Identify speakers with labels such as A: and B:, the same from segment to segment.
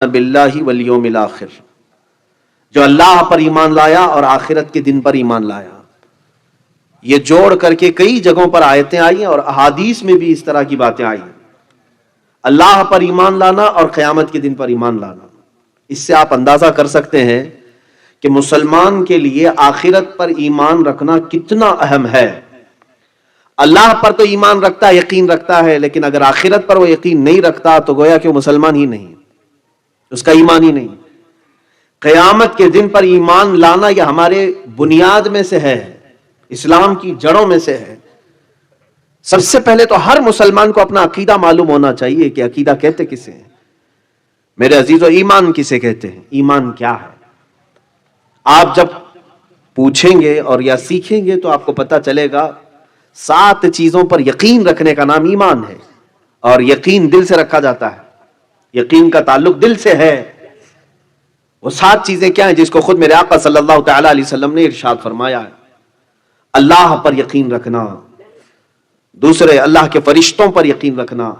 A: باللہ والیوم الاخر، جو اللہ پر ایمان لایا اور آخرت کے دن پر ایمان لایا. یہ جوڑ کر کے کئی جگہوں پر آیتیں آئی ہیں اور احادیث میں بھی اس طرح کی باتیں آئی ہیں. اللہ پر ایمان لانا اور قیامت کے دن پر ایمان لانا. اس سے آپ اندازہ کر سکتے ہیں کہ مسلمان کے لیے آخرت پر ایمان رکھنا کتنا اہم ہے. اللہ پر تو ایمان رکھتا ہے، یقین رکھتا ہے، لیکن اگر آخرت پر وہ یقین نہیں رکھتا تو گویا کہ وہ مسلمان ہی نہیں، اس کا ایمان ہی نہیں. قیامت کے دن پر ایمان لانا یہ ہمارے بنیاد میں سے ہے، اسلام کی جڑوں میں سے ہے. سب سے پہلے تو ہر مسلمان کو اپنا عقیدہ معلوم ہونا چاہیے کہ عقیدہ کہتے کسے ہیں. میرے عزیزو، ایمان کسے کہتے ہیں؟ ایمان کیا ہے؟ آپ جب پوچھیں گے اور یا سیکھیں گے تو آپ کو پتہ چلے گا 7 چیزوں پر یقین رکھنے کا نام ایمان ہے. اور یقین دل سے رکھا جاتا ہے، یقین کا تعلق دل سے ہے. وہ 7 چیزیں کیا ہیں جس کو خود میرے آقا صلی اللہ تعالی علیہ وسلم نے ارشاد فرمایا ہے؟ اللہ پر یقین رکھنا، دوسرے اللہ کے فرشتوں پر یقین رکھنا،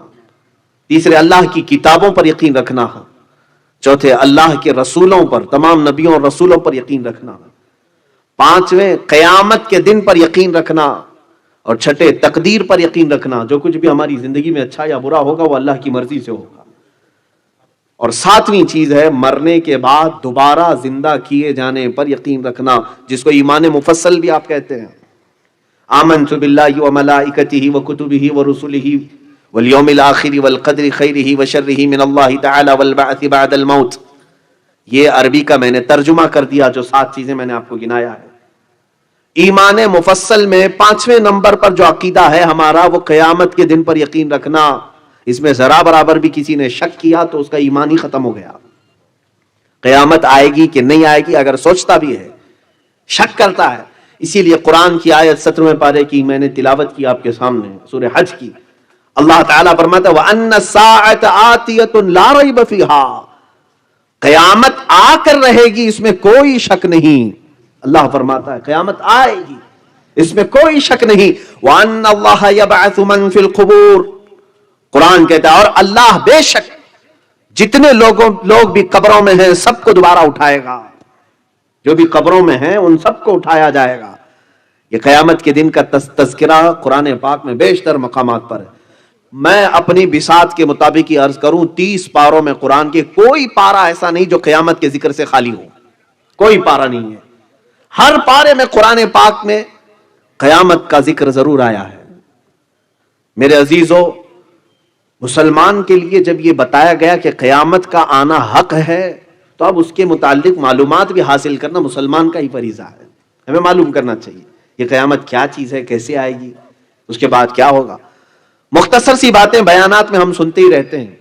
A: تیسرے اللہ کی کتابوں پر یقین رکھنا، چوتھے اللہ کے رسولوں پر، تمام نبیوں اور رسولوں پر یقین رکھنا، پانچویں قیامت کے دن پر یقین رکھنا، اور چھٹے تقدیر پر یقین رکھنا. جو کچھ بھی ہماری زندگی میں اچھا یا برا ہوگا وہ اللہ کی مرضی سے ہوگا. اور 7ویں چیز ہے مرنے کے بعد دوبارہ زندہ کیے جانے پر یقین رکھنا، جس کو ایمان مفصل بھی آپ کہتے ہیں. آمنت باللہ وملائکتہ وکتبہ ورسلہ والیوم الآخر والقدر خیرہ وشرہ من اللہ تعالی والبعث بعد الموت. یہ عربی کا میں نے ترجمہ کر دیا جو 7 چیزیں میں نے آپ کو گنایا ہے. ایمان مفصل میں 5ویں نمبر پر جو عقیدہ ہے ہمارا وہ قیامت کے دن پر یقین رکھنا. اس میں ذرا برابر بھی کسی نے شک کیا تو اس کا ایمان ہی ختم ہو گیا. قیامت آئے گی کہ نہیں آئے گی اگر سوچتا بھی ہے، شک کرتا ہے. اسی لیے قرآن کی آیت 17ویں پارے کی میں نے تلاوت کی آپ کے سامنے، سورہ حج کی. اللہ تعالیٰ فرماتا ہے وَأَنَّ السَّاعَةَ آتِيَةٌ لَا رَيْبَ فِيهَا، قیامت آ کر رہے گی، اس میں کوئی شک نہیں. اللہ فرماتا ہے قیامت آئے گی، اس میں کوئی شک نہیں. وَأَنَّ اللَّهَ يَبْعَثُ مَن فِي الْقُبُورِ، قرآن کہتا ہے اور اللہ بے شک جتنے لوگ بھی قبروں میں ہیں سب کو دوبارہ اٹھائے گا. جو بھی قبروں میں ہیں ان سب کو اٹھایا جائے گا. یہ قیامت کے دن کا تذکرہ قرآن پاک میں بیشتر مقامات پر ہے. میں اپنی بساط کے مطابق ہی عرض کروں 30 پاروں میں قرآن کے کوئی پارہ ایسا نہیں جو قیامت کے ذکر سے خالی ہو. کوئی پارہ نہیں ہے، ہر پارے میں قرآن پاک میں قیامت کا ذکر ضرور آیا ہے. میرے عزیزو، مسلمان کے لیے جب یہ بتایا گیا کہ قیامت کا آنا حق ہے تو اب اس کے متعلق معلومات بھی حاصل کرنا مسلمان کا ہی فریضہ ہے. ہمیں معلوم کرنا چاہیے یہ قیامت کیا چیز ہے، کیسے آئے گی، اس کے بعد کیا ہوگا. مختصر سی باتیں بیانات میں ہم سنتے ہی رہتے ہیں،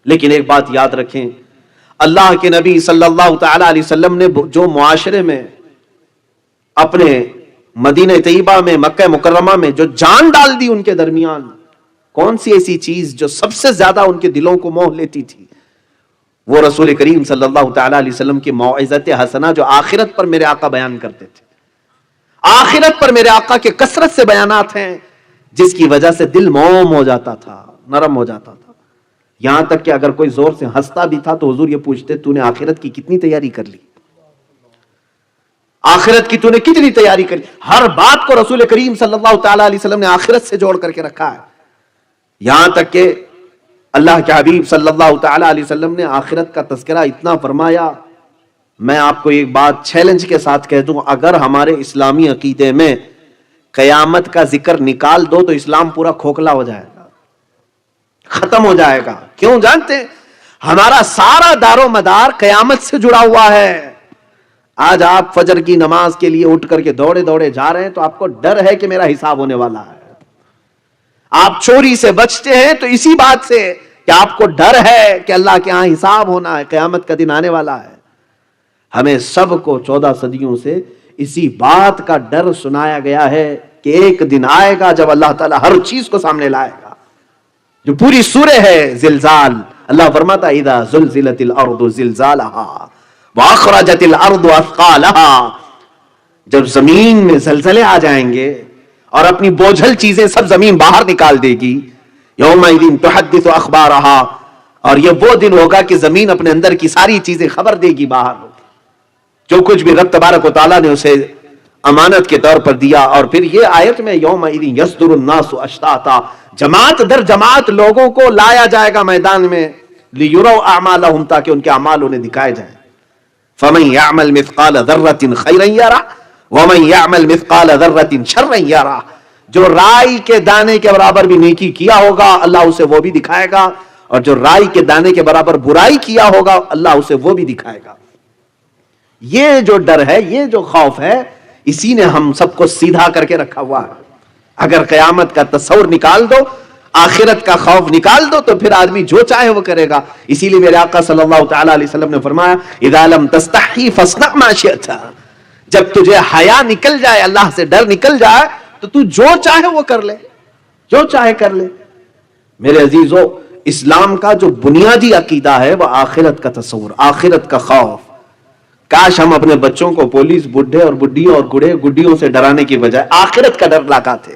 A: لیکن ایک بات یاد رکھیں، اللہ کے نبی صلی اللہ تعالی علیہ وسلم نے جو معاشرے میں اپنے مدینہ طیبہ میں، مکہ مکرمہ میں جو جان ڈال دی ان کے درمیان، کون سی ایسی چیز جو سب سے زیادہ ان کے دلوں کو موہ لیتی تھی؟ وہ رسول کریم صلی اللہ تعالی علیہ وسلم کی موعظت حسنہ جو آخرت پر میرے آقا بیان کرتے تھے. آخرت پر میرے آقا کے کثرت سے بیانات ہیں جس کی وجہ سے دل موم ہو جاتا تھا، نرم ہو جاتا تھا. یہاں تک کہ اگر کوئی زور سے ہنستا بھی تھا تو حضور یہ پوچھتے تو نے آخرت کی کتنی تیاری کر لی؟ آخرت کی تو نے کتنی تیاری کر لی؟ ہر بات کو رسول کریم صلی اللہ تعالی علیہ وسلم نے آخرت سے جوڑ کر کے رکھا ہے. یہاں تک کہ اللہ کے حبیب صلی اللہ تعالی علیہ وسلم نے آخرت کا تذکرہ اتنا فرمایا. میں آپ کو ایک بات چیلنج کے ساتھ کہہ دوں، اگر ہمارے اسلامی عقیدے میں قیامت کا ذکر نکال دو تو اسلام پورا کھوکھلا ہو جائے گا، ختم ہو جائے گا. کیوں جانتے ہیں؟ ہمارا سارا دار و مدار قیامت سے جڑا ہوا ہے. آج آپ فجر کی نماز کے لیے اٹھ کر کے دوڑے دوڑے جا رہے ہیں تو آپ کو ڈر ہے کہ میرا حساب ہونے والا ہے. آپ چوری سے بچتے ہیں تو اسی بات سے کہ آپ کو ڈر ہے کہ اللہ کے ہاں حساب ہونا ہے، قیامت کا دن آنے والا ہے. ہمیں سب کو 14 صدیوں سے اسی بات کا ڈر سنایا گیا ہے کہ ایک دن آئے گا جب اللہ تعالیٰ ہر چیز کو سامنے لائے گا. جو پوری سورہ ہے زلزال، اللہ فرماتا ہے اذا زلزلت الارض زلزالها واخرجت الارض اثقالها، جب زمین میں زلزلے آ جائیں گے اور اپنی بوجھل چیزیں سب زمین باہر نکال دے گی. یومئذ تحدث اخبارها، اور یہ وہ دن ہوگا کہ زمین اپنے اندر کی ساری چیزیں خبر دے گی باہر، جو کچھ بھی رب تبارک و تعالیٰ نے اسے امانت کے طور پر دیا. اور پھر یہ آیت میں یومئذ یصدر الناس اشتاتا، جماعت در جماعت لوگوں کو لایا جائے گا میدان میں، لیروا اعمالہم، تاکہ ان کے اعمال انہیں دکھائے جائیں. فمن یعمل مثقال ذرۃ خیرا یرہ ومن یعمل مثقال ذرۃ شرا یرہ، جو رائی کے دانے کے برابر بھی نیکی کیا ہوگا اللہ اسے وہ بھی دکھائے گا، اور جو رائی کے دانے کے برابر برائی کیا ہوگا اللہ اسے وہ بھی دکھائے گا. یہ جو ڈر ہے، یہ جو خوف ہے، اسی نے ہم سب کو سیدھا کر کے رکھا ہوا ہے. اگر قیامت کا تصور نکال دو، آخرت کا خوف نکال دو، تو پھر آدمی جو چاہے وہ کرے گا. اسی لیے میرے آقا صلی اللہ تعالی علیہ وسلم نے فرمایا اذا لم تستحی فاصنع ما شئت، جب تجھے حیا نکل جائے، اللہ سے ڈر نکل جائے، تو تو جو چاہے وہ کر لے، جو چاہے کر لے. میرے عزیزو، اسلام کا جو بنیادی عقیدہ ہے وہ آخرت کا تصور، آخرت کا خوف. کاش ہم اپنے بچوں کو پولیس، بڈھے اور بڈھیوں اور گڑھے گڈیوں سے ڈرانے کی بجائے آخرت کا ڈر لاتے.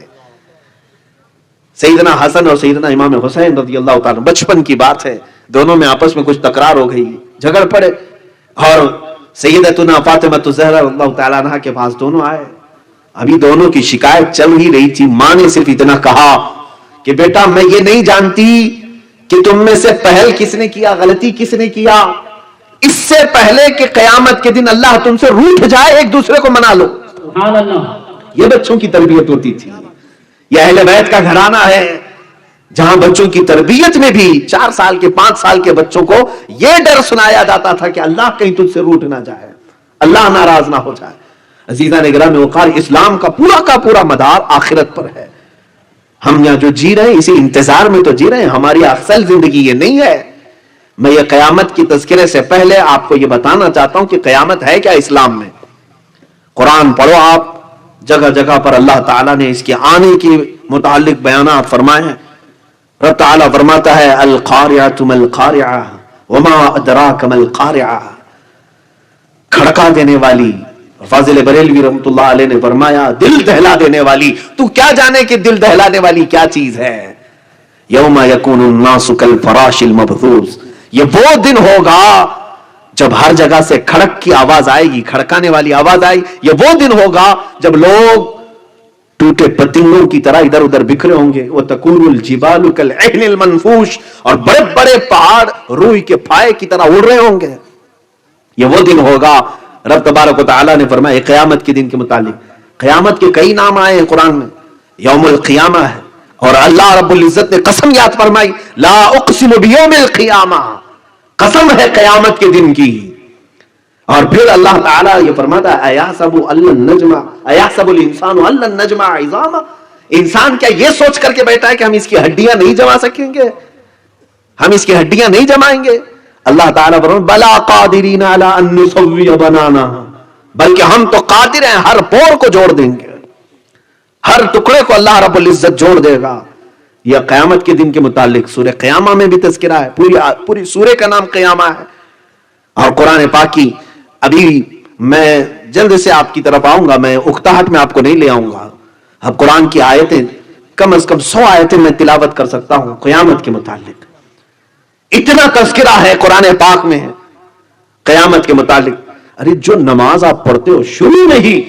A: سیدنا حسن اور سیدنا امام حسین رضی اللہ تعالیٰ، بچپن کی بات ہے، دونوں میں آپس میں کچھ تکرار ہو گئی، جھگڑ پڑے، اور سیدتنا فاطمہ الزہرا رضی اللہ تعالیٰ عنہا کے پاس دونوں آئے. ابھی دونوں کی شکایت چل ہی رہی تھی. ماں نے صرف اتنا کہا کہ بیٹا میں یہ نہیں جانتی کہ تم میں سے پہل کس نے کیا، غلطی کس نے کیا، اس سے پہلے کہ قیامت کے دن اللہ تم سے روٹھ جائے ایک دوسرے کو منا لو.
B: سبحان اللہ.
A: یہ بچوں کی تربیت ہوتی تھی. یہ اہل بیت کا گھرانہ ہے جہاں بچوں کی تربیت میں بھی 4 سال کے 5 سال کے بچوں کو یہ ڈر سنایا جاتا تھا کہ اللہ کہیں تجھ سے روٹھ نہ جائے، اللہ ناراض نہ ہو جائے. عزیزان گرامی وقار، اسلام کا پورا مدار آخرت پر ہے. ہم یہاں جو جی رہے ہیں اسی انتظار میں تو جی رہے ہیں، ہماری اصل زندگی یہ نہیں ہے. میں یہ قیامت کی تذکرے سے پہلے آپ کو یہ بتانا چاہتا ہوں کہ قیامت ہے کیا اسلام میں. قرآن پڑھو آپ، جگہ جگہ پر اللہ تعالیٰ نے اس کے آنے کے متعلق بیانات فرمائے ہیں. رب تعالیٰ فرماتا ہے القاریعۃ ما القاریعہ وما ادراک ما القاریعہ، کھڑکا دینے والی. فاضل بریلوی رحمۃ اللہ علیہ نے فرمایا دل دہلا دینے والی. تو کیا جانے کہ دل دہلانے والی کیا چیز ہے. یوم یکون الناس کالفراش المبثوث، یہ وہ دن ہوگا جب ہر جگہ سے کھڑک کی آواز آئے گی، کھڑکانے والی آواز آئے. یہ وہ دن ہوگا جب لوگ ٹوٹے پتنگوں کی طرح ادھر ادھر بکھرے ہوں گے. وتکون الجبال کالعہن المنفوش، اور بڑے بڑے پہاڑ روئی کے پھائے کی طرح اڑ رہے ہوں گے. یہ وہ دن ہوگا. رب تبارک و تعالیٰ نے فرمایا قیامت کے دن کے متعلق، قیامت کے کئی نام آئے ہیں قرآن میں. یوم القیامہ ہے، اور اللہ رب العزت نے قسم یاد فرمائی لا اقسم بیوم القیامہ، قسم ہے قیامت کے دن کی. اور پھر اللہ تعالیٰ یہ فرماتا ہے ایحسب الانسان ان لن نجمع عظامہ، انسان کیا یہ سوچ کر کے بیٹھا ہے کہ ہم اس کی ہڈیاں نہیں جما سکیں گے، ہم اس کی ہڈیاں نہیں جمائیں گے. اللہ تعالیٰ فرماتا بلا قادرین علی ان نسوی بنانا، بلکہ ہم تو قادر ہیں، ہر پور کو جوڑ دیں گے، ہر ٹکڑے کو اللہ رب العزت جوڑ دے گا. یہ قیامت کے دن کے متعلق سورہ قیامہ میں بھی تذکرہ ہے. پوری سورہ کا نام قیامہ ہے. اور قرآن پاک کی ابھی میں جلد سے آپ کی طرف آؤں گا، میں اکتاہٹ میں آپ کو نہیں لے آؤں گا. اب قرآن کی آیتیں کم از کم 100 آیتیں میں تلاوت کر سکتا ہوں قیامت کے متعلق. اتنا تذکرہ ہے قرآن پاک میں قیامت کے متعلق. ارے جو نماز آپ پڑھتے ہو شروع میں ہی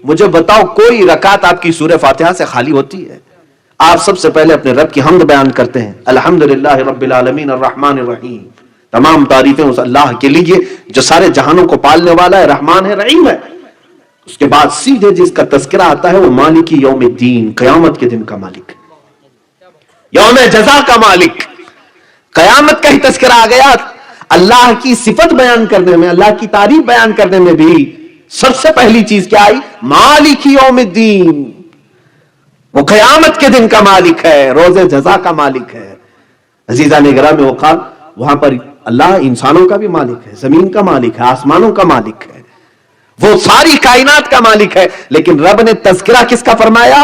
A: مجھے بتاؤ کوئی رکعت آپ کی سورہ فاتحہ سے خالی ہوتی ہے؟ آپ سب سے پہلے اپنے رب کی حمد بیان کرتے ہیں الحمدللہ رب العالمین الرحمن الرحیم، تمام تعریفیں اس اللہ کے لیے جو سارے جہانوں کو پالنے والا ہے، رحمان ہے، رحیم ہے. اس کے بعد سیدھے جس کا تذکرہ آتا ہے وہ مالک یوم الدین، قیامت کے دن کا مالک، یوم جزا کا مالک. قیامت کا ہی تذکرہ آ گیا. اللہ کی صفت بیان کرنے میں، اللہ کی تعریف بیان کرنے میں بھی سب سے پہلی چیز کیا آئی؟ مالک یوم الدین. وہ قیامت کے دن کا مالک ہے، روز جزا کا مالک ہے. عزیزان گرامی وقار، وہاں پر اللہ انسانوں کا بھی مالک ہے، زمین کا مالک ہے، آسمانوں کا مالک ہے، وہ ساری کائنات کا مالک ہے. لیکن رب نے تذکرہ کس کا فرمایا؟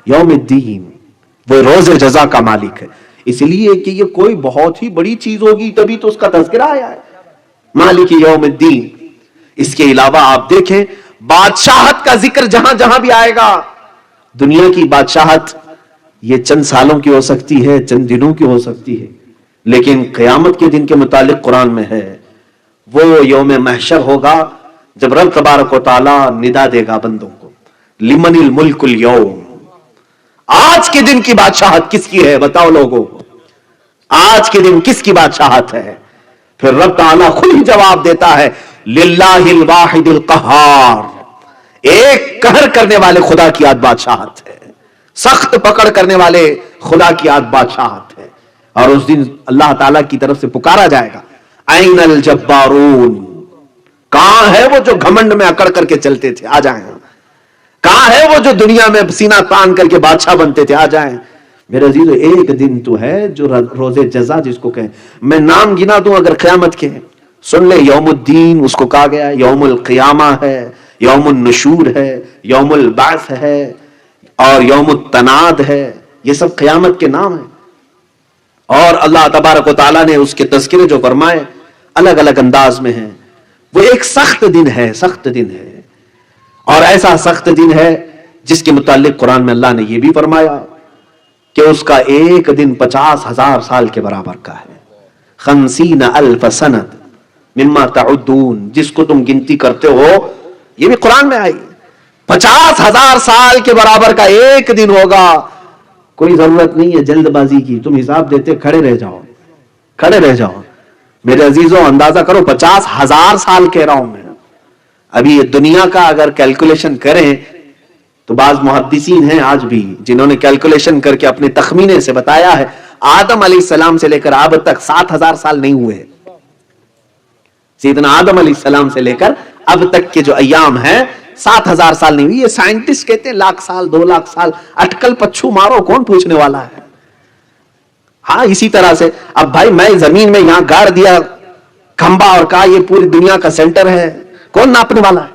A: یوم الدین، وہ روز جزا کا مالک ہے. اس لیے کہ یہ کوئی بہت ہی بڑی چیز ہوگی تبھی تو اس کا تذکرہ آیا ہے مالک یوم الدین. اس کے علاوہ آپ دیکھیں بادشاہت کا ذکر جہاں جہاں بھی آئے گا. دنیا کی بادشاہت یہ چند سالوں کی ہو سکتی ہے، چند دنوں کی ہو سکتی ہے، لیکن قیامت کے دن کے متعلق قرآن میں ہے وہ یوم محشر ہوگا جب رب تبارک و تعالی ندا دے گا بندوں کو، لمن الملک اليوم، آج کے دن کی بادشاہت کس کی ہے بتاؤ لوگوں، آج کے دن کس کی بادشاہت ہے؟ پھر رب تعالیٰ خود ہی جواب دیتا ہے للہ الواحد القہار، ایک قہر کرنے والے خدا کی آج بادشاہت ہے، سخت پکڑ کرنے والے خدا کی آج بادشاہت ہے۔ اور اس دن اللہ تعالیٰ کی طرف سے پکارا جائے گا این الجبارون، کہاں ہے وہ جو گھمنڈ میں اکڑ کر کے چلتے تھے، آ جائیں۔ کہاں ہے وہ جو دنیا میں سینہ تان کر کے بادشاہ بنتے تھے، آ جائیں۔ میرے عزیزو ایک دن تو ہے جو روز جزا جس کو کہیں، میں نام گنا دوں اگر قیامت کے، سن لے، یوم الدین اس کو کہا گیا، یوم القیامہ ہے، یوم النشور ہے، یوم البعث ہے اور یوم التناد ہے، یہ سب قیامت کے نام ہیں۔ اور اللہ تبارک و تعالیٰ نے اس کے تذکرے جو فرمائے الگ الگ انداز میں ہیں، وہ ایک سخت دن ہے، سخت دن ہے، اور ایسا سخت دن ہے جس کے متعلق قرآن میں اللہ نے یہ بھی فرمایا کہ اس کا ایک دن 50,000 سال کے برابر کا ہے، 50,000 سنت مما تعدون، جس کو تم گنتی کرتے ہو، یہ بھی قرآن میں آئی، 50,000 سال کے برابر کا ایک دن ہوگا۔ کوئی ضرورت نہیں ہے جلد بازی کی، تم حساب دیتے کھڑے رہ جاؤ، کھڑے رہ جاؤ۔ میرے عزیزوں اندازہ کرو، 50,000 سال کہہ رہا ہوں میں، ابھی یہ دنیا کا اگر کیلکولیشن کریں تو بعض محدثین ہیں آج بھی جنہوں نے کیلکولیشن کر کے اپنے تخمینے سے بتایا ہے آدم علیہ السلام سے لے کر اب تک 7,000 سال نہیں ہوئے، سیدنا آدم علیہ السلام سے لے کر اب تک کے جو ایام ہیں 7,000 سال نہیں ہوئی۔ یہ سائنٹسٹ کہتے ہیں 1,00,000 سال 2,00,000 سال، اٹکل پچھو مارو، کون پوچھنے والا ہے۔ ہاں اسی طرح سے اب بھائی میں زمین میں یہاں گاڑ دیا کھمبا اور کہا یہ پوری دنیا کا سینٹر ہے، کون ناپنے والا ہے؟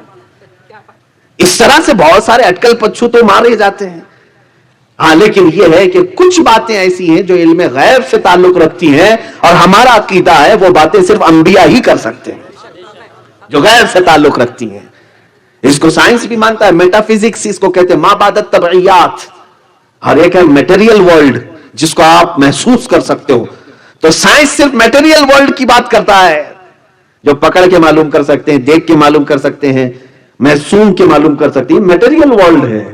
A: اس طرح سے بہت سارے اٹکل پچھو تو مارے جاتے ہیں۔ ہاں لیکن یہ ہے کہ کچھ باتیں ایسی ہیں جو علم غیب سے تعلق رکھتی ہیں، اور ہمارا عقیدہ ہے وہ باتیں صرف انبیاء ہی کر سکتے ہیں جو غیب سے تعلق رکھتی ہیں۔ اس کو سائنس بھی مانتا ہے، میٹا فزکس اس کو کہتے ہیں، ما بعد الطبعیات، ہر ایک ہے میٹیریل ورلڈ جس کو آپ محسوس کر سکتے ہو، تو سائنس صرف میٹیریل ورلڈ کی بات کرتا ہے، جو پکڑ کے معلوم کر سکتے ہیں، دیکھ کے معلوم کر سکتے ہیں، محسوس کے معلوم کر سکتے ہیں، میٹیریل ورلڈ ہے۔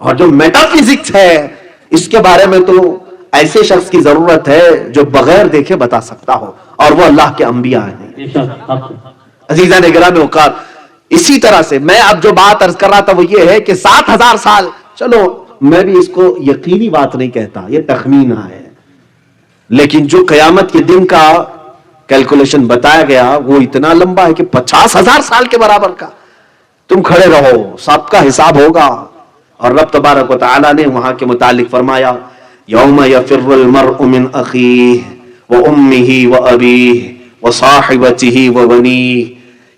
A: اور جو میٹا فزکس ہے اس کے بارے میں تو ایسے شخص کی ضرورت ہے جو بغیر دیکھے بتا سکتا ہو، اور وہ اللہ کے انبیاء ہیں۔ عزیزان گرامی اوقات، اسی طرح سے میں اب جو بات عرض کر رہا تھا وہ یہ ہے کہ 7,000 سال، چلو میں بھی اس کو یقینی بات نہیں کہتا، یہ تخمینہ ہے، لیکن جو قیامت کے دن کا کیلکولیشن بتایا گیا وہ اتنا لمبا ہے کہ 50,000 سال کے برابر کا۔ تم کھڑے رہو، سب کا حساب ہوگا۔ اور رب تبارک و تعالی نے وہاں کے متعلق فرمایا یوم یفر المرء من اخیہ وامہ وابیہ وصاحبتہ وبنیہ،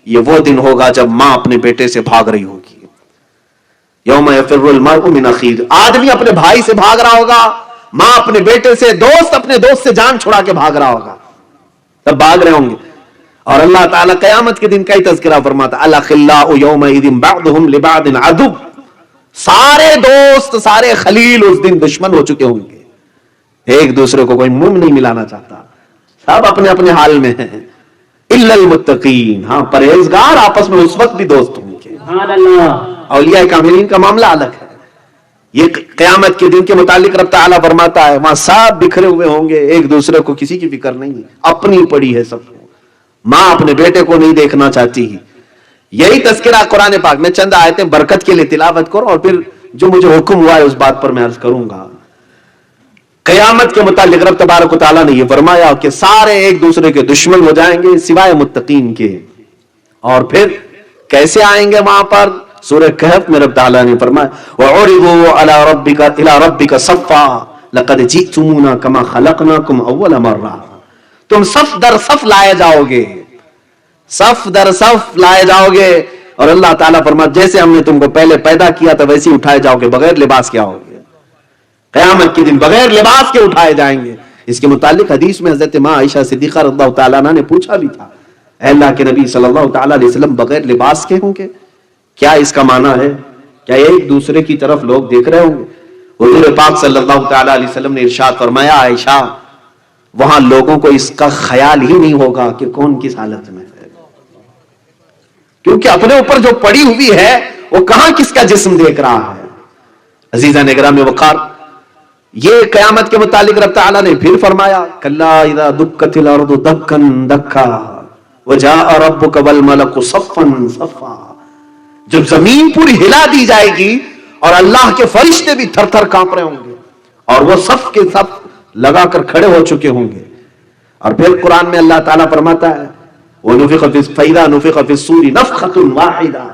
A: یہ وہ دن ہوگا جب ماں اپنے بیٹے سے بھاگ رہی ہوگی۔ یوم یفر المرء من اخیہ، آدمی اپنے بھائی سے بھاگ رہا ہوگا، ماں اپنے بیٹے سے، دوست اپنے دوست سے جان چھڑا کے بھاگ رہا ہوگا، تب بھاگ رہے ہوں گے۔ اور اللہ تعالیٰ قیامت کے دن کا ہی تذکرہ فرماتا الاخلاء یومئذ بعضهم لبعض عدو، سارے دوست سارے خلیل اس دن دشمن ہو چکے ہوں گے، ایک دوسرے کو کوئی منہ نہیں ملانا چاہتا، سب اپنے اپنے حال میں ہیں، الا المتقین، ہاں پرہیزگار آپس میں اس وقت بھی دوست ہوں گے۔ سبحان اللہ، اولیاء کاملین کا معاملہ الگ ہے۔ یہ قیامت کے دن کے متعلق رب تعالیٰ فرماتا ہے وہاں سب بکھرے ہوئے ہوں گے، ایک دوسرے کو کسی کی فکر نہیں ہے، اپنی پڑی ہے سب کو، ماں اپنے بیٹے کو نہیں دیکھنا چاہتی ہے۔ یہی تذکرہ قرآن پاک میں چند آیتیں برکت کے لیے تلاوت کرو، اور پھر جو مجھے حکم ہوا ہے اس بات پر میں عرض کروں گا۔ قیامت کے متعلق رب تبارک و تعالیٰ نے یہ فرمایا کہ سارے ایک دوسرے کے دشمن ہو جائیں گے سوائے متقین کے، اور پھر کیسے آئیں گے وہاں پر؟ سورہ کہف میں رب تعالیٰ نے فرمایا وَعُرِضُوا عَلَى رَبِّكَ إِلَى رَبِّكَ صَفًّا لَقَدْ جِئْتُمُونَا كَمَا خَلَقْنَاكُمْ أَوَّلَ مَرَّةٍ، تم صف در صف لائے جاؤ گے، صف در صف لائے جاؤ گے، اور اللہ تعالیٰ فرماتا جیسے ہم نے تم کو پہلے پیدا کیا تھا ویسے ہی اٹھائے جاؤ گے، بغیر لباس کے آؤ گے، قیامت کے دن بغیر لباس کے اٹھائے جائیں گے۔ اس کے متعلق حدیث میں حضرت ماں عائشہ صدیقہ رضی اللہ تعالیٰ عنہ نے پوچھا بھی تھا، اے اللہ کے نبی صلی اللہ تعالیٰ علیہ وسلم بغیر لباس کے ہوں گے؟ کیا اس کا معنی ہے؟ کیا ایک دوسرے کی طرف لوگ دیکھ رہے ہوں گے؟ حضور پاک صلی اللہ تعالیٰ علیہ وسلم نے ارشاد فرمایا عائشہ وہاں لوگوں کو اس کا خیال ہی نہیں ہوگا کہ کون کس حالت میں ہے، کیونکہ اپنے اوپر جو پڑی ہوئی ہے وہ کہاں کس کا جسم دیکھ رہا ہے۔ عزیزان اکرام وقار، یہ قیامت کے متعلق رب تعالیٰ نے پھر فرمایا کلا اذا دکت الارض دکا دکا وجاء ربک والملک صفا صفا، جب زمین پوری ہلا دی جائے گی اور اللہ کے فرشتے بھی تھر تھر کانپ رہے ہوں گے اور وہ صف کے صف لگا کر کھڑے ہو چکے ہوں گے، اور پھر قرآن میں اللہ تعالیٰ فرماتا ہے وَنُفِخَ فَإِذَا نُفِخَ فِي الصُّورِ نَفْخَةٌ وَاحِدَةٌ،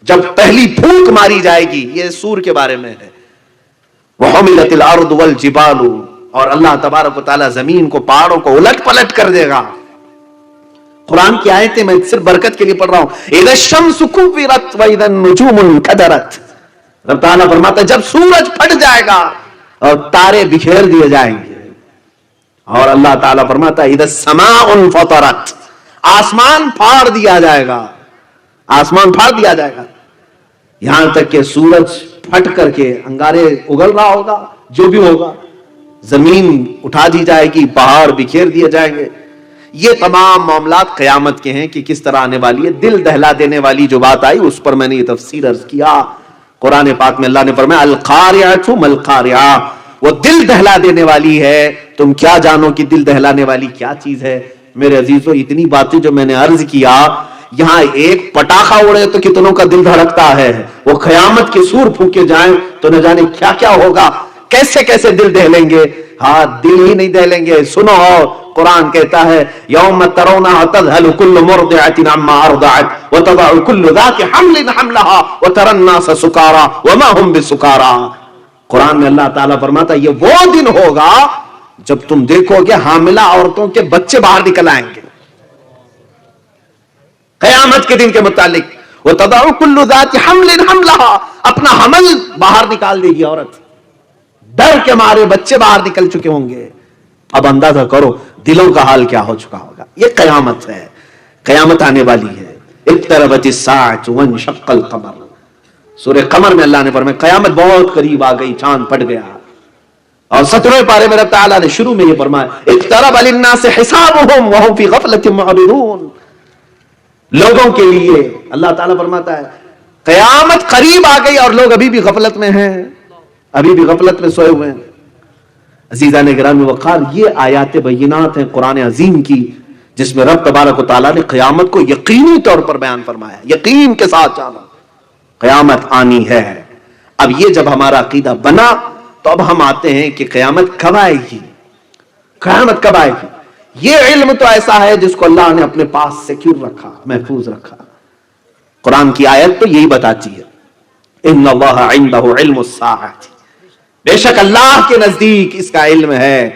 A: جب پہلی پھونک ماری جائے گی، یہ سور کے بارے میں ہے، وَحُمِلَتِ الْأَرْضُ وَالْجِبَالُ، اور اللہ تبارک و تعالیٰ زمین کو پہاڑوں کو الٹ پلٹ کر دے گا۔ قرآن کی آیتیں میں صرف برکت کے لیے پڑھ رہا ہوں۔ اِذَا الشَّمْسُ كُوِّرَتْ وَإِذَا النُّجُومُ انْكَدَرَتْ، رب تعالیٰ فرماتا ہے جب سورج پھٹ جائے گا اور تارے بکھیر دیے جائیں گے، اور اللہ تعالیٰ فرماتا ہے اِذَا السَّمَاءُ انْفَطَرَتْ، آسمان پھاڑ دیا جائے گا، آسمان پھاڑ دیا جائے گا، یہاں تک کہ سورج پھٹ کر کے انگارے اگل رہا ہوگا، جو بھی ہوگا، زمین اٹھا دی جائے گی، پہاڑ بکھیر دیے جائیں گے۔ یہ تمام معاملات قیامت کے ہیں کہ کس طرح آنے والی ہے۔ دل دہلا دینے والی جو بات آئی اس پر میں نے یہ تفسیر عرض کیا۔ قرآن پاک میں اللہ نے فرمایا القاریعۃ ما القاریعہ، وہ دل دہلا دینے والی ہے، تم کیا جانو کہ دل دہلانے والی کیا چیز ہے۔ میرے عزیزو، اتنی باتیں جو میں نے عرض کیا، یہاں ایک پٹاخہ اڑے تو کتنوں کا دل دھڑکتا ہے، وہ قیامت کے سور پھونکے جائیں تو نہ جانے کیا کیا ہوگا، کیسے کیسے دل دہلیں گے۔ ہاں، دل ہی نہیں دہلیں گے۔ سنو، قرآن کہتا ہے یوم ترونها تذهل كل مرضعة عما ارضعت وتضع كل ذات حمل حملها وترى الناس سكارى وما هم بسكارى۔ قرآن میں اللہ تعالیٰ فرماتا ہے یہ وہ دن ہوگا جب تم دیکھو گے حاملہ عورتوں کے بچے باہر نکل آئیں گے۔ قیامت کے دن کے متعلق وتضع كل ذات حمل حملها، اپنا حمل باہر نکال دے گی عورت، ڈر کے مارے بچے باہر نکل چکے ہوں گے۔ اب اندازہ کرو دلوں کا حال کیا ہو چکا ہوگا۔ یہ قیامت ہے، قیامت آنے والی ہے۔ اقتربت الساعة وانشق القمر، سورہ قمر میں اللہ نے فرمایا قیامت بہت قریب آ گئی، چاند پھٹ گیا۔ اور 17ویں پارے میں رب تعالیٰ نے شروع میں یہ فرمایا اقترب للناس حسابهم وهم في غفلة معرضون، لوگوں کے لیے اللہ تعالیٰ فرماتا ہے قیامت قریب آ گئی اور لوگ ابھی بھی غفلت میں ہیں، ابھی بھی غفلت میں سوئے ہوئے ہیں۔ عزیزان گرامی وقار، یہ آیات بینات ہیں قرآن عظیم کی، جس میں رب تبارک و تعالیٰ نے قیامت کو یقینی طور پر بیان فرمایا، یقین کے ساتھ جانا قیامت آنی ہے۔ اب یہ جب ہمارا عقیدہ بنا تو اب ہم آتے ہیں کہ قیامت کب آئے گی، قیامت کب آئے گی۔ یہ علم تو ایسا ہے جس کو اللہ نے اپنے پاس سیکیور رکھا، محفوظ رکھا۔ قرآن کی آیت تو یہی بتاتی ہے ان اللہ عندہ علم الساعۃ، بے شک اللہ کے نزدیک اس کا علم ہے،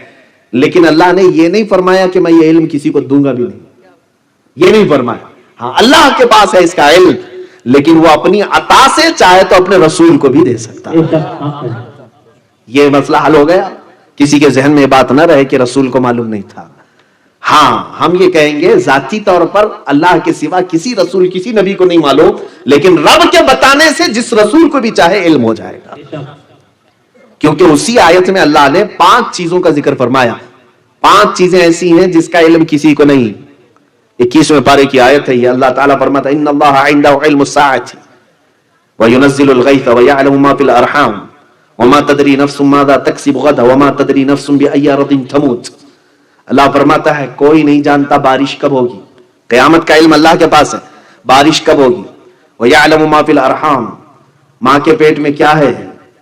A: لیکن اللہ نے یہ نہیں فرمایا کہ میں یہ علم کسی کو دوں گا بھی نہیں، یہ نہیں فرمایا۔ ہاں، اللہ کے پاس ہے اس کا علم، لیکن وہ اپنی عطا سے چاہے تو اپنے رسول کو بھی دے سکتا ہے۔ یہ مسئلہ حل ہو گیا، کسی کے ذہن میں یہ بات نہ رہے کہ رسول کو معلوم نہیں تھا۔ ہاں، ہم یہ کہیں گے ذاتی طور پر اللہ کے سوا کسی رسول کسی نبی کو نہیں معلوم، لیکن رب کے بتانے سے جس رسول کو بھی چاہے علم ہو جائے گا، کیونکہ اسی آیت میں اللہ نے 5 چیزوں کا ذکر فرمایا۔ 5 چیزیں ایسی ہیں جس کا علم کسی کو نہیں۔ 21ویں پارے کی آیت ہے یہ، اللہ تعالیٰ فرماتا ہے ان اللہ عنده علم الساعة وينزل الغيث ويعلم ما في الارحام وما تدري نفس ماذا تكسب غدا وما تدري نفس بأي ارض تموت۔ اللہ فرماتا ہے کوئی نہیں جانتا بارش کب ہوگی، قیامت کا علم اللہ کے پاس ہے، بارش کب ہوگی۔ ويعلم ما في الارحام، ماں کے پیٹ میں کیا ہے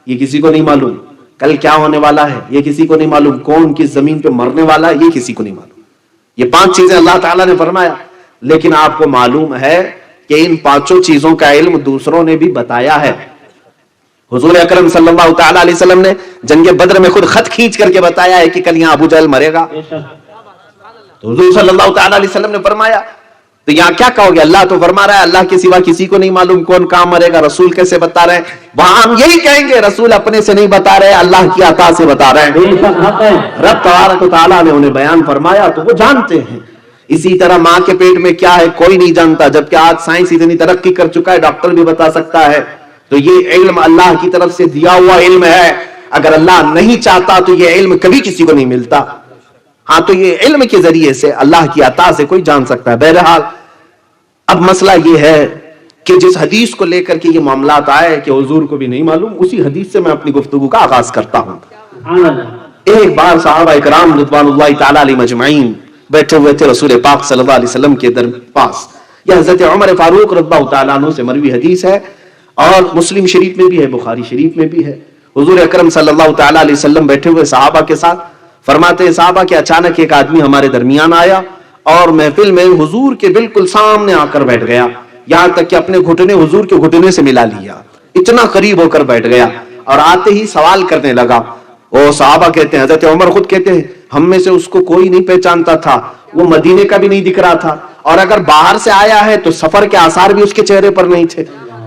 A: یہ کسی کو نہیں معلوم، کل کیا ہونے والا ہے یہ کسی کو نہیں معلوم، کون کس زمین پہ مرنے والا ہے یہ کسی کو نہیں معلوم۔ یہ 5 چیزیں اللہ تعالیٰ نے فرمایا، لیکن آپ کو معلوم ہے کہ ان 5 چیزوں کا علم دوسروں نے بھی بتایا ہے۔ حضور اکرم صلی اللہ تعالیٰ علیہ وسلم نے جنگ بدر میں خود خط کھینچ کر کے بتایا ہے کہ کل یہاں ابو جہل مرے گا، تو حضور صلی اللہ تعالیٰ علیہ وسلم نے فرمایا، تو یہاں کیا کہو گے؟ اللہ تو فرما رہا ہے اللہ کے سوا کسی کو نہیں معلوم کون کہاں مرے گا، رسول کیسے بتا رہے ہیں؟ وہاں ہم یہی کہیں گے رسول اپنے سے نہیں بتا رہے، اللہ کی عطا سے بتا رہے ہیں۔ رب تبارک و تعالیٰ نے انہیں بیان فرمایا تو وہ جانتے ہیں۔ اسی طرح ماں کے پیٹ میں کیا ہے کوئی نہیں جانتا، جبکہ آج سائنس اتنی ترقی کر چکا ہے ڈاکٹر بھی بتا سکتا ہے۔ تو یہ علم اللہ کی طرف سے دیا ہوا علم ہے، اگر اللہ نہیں چاہتا تو یہ علم کبھی کسی کو نہیں ملتا۔ ہاں تو یہ علم کے ذریعے سے اللہ کی عطا سے کوئی جان سکتا ہے. بہرحال اب مسئلہ یہ ہے کہ جس حدیث کو لے کر کے یہ معاملات آئے کہ حضور کو بھی نہیں معلوم، اسی حدیث سے میں اپنی گفتگو کا آغاز کرتا ہوں. ایک بار صحابہ کرام رضوان اللہ تعالی علیہ مجمعین بیٹھے ہوئے تھے رسول پاک صلی اللہ علیہ وسلم کے پاس. یہ حضرت عمر فاروق رضی اللہ تعالیٰ عنہ سے مروی حدیث ہے اور مسلم شریف میں بھی ہے، بخاری شریف میں بھی ہے. حضور اکرم صلی اللہ تعالیٰ علیہ وسلم بیٹھے ہوئے صحابہ کے ساتھ فرماتے ہیں صحابہ کہ اچانک ایک آدمی ہمارے درمیان آیا اور محفل میں حضور کے بالکل سامنے آ کر بیٹھ گیا، یہاں تک کہ اپنے گھٹنے حضور کے گھٹنے سے ملا لیا، اتنا قریب ہو کر بیٹھ گیا اور آتے ہی سوال کرنے لگا. وہ صحابہ کہتے ہیں، حضرت عمر خود کہتے ہیں ہم میں سے اس کو کوئی نہیں پہچانتا تھا، وہ مدینے کا بھی نہیں دکھ رہا تھا، اور اگر باہر سے آیا ہے تو سفر کے آثار بھی اس کے چہرے پر نہیں تھے.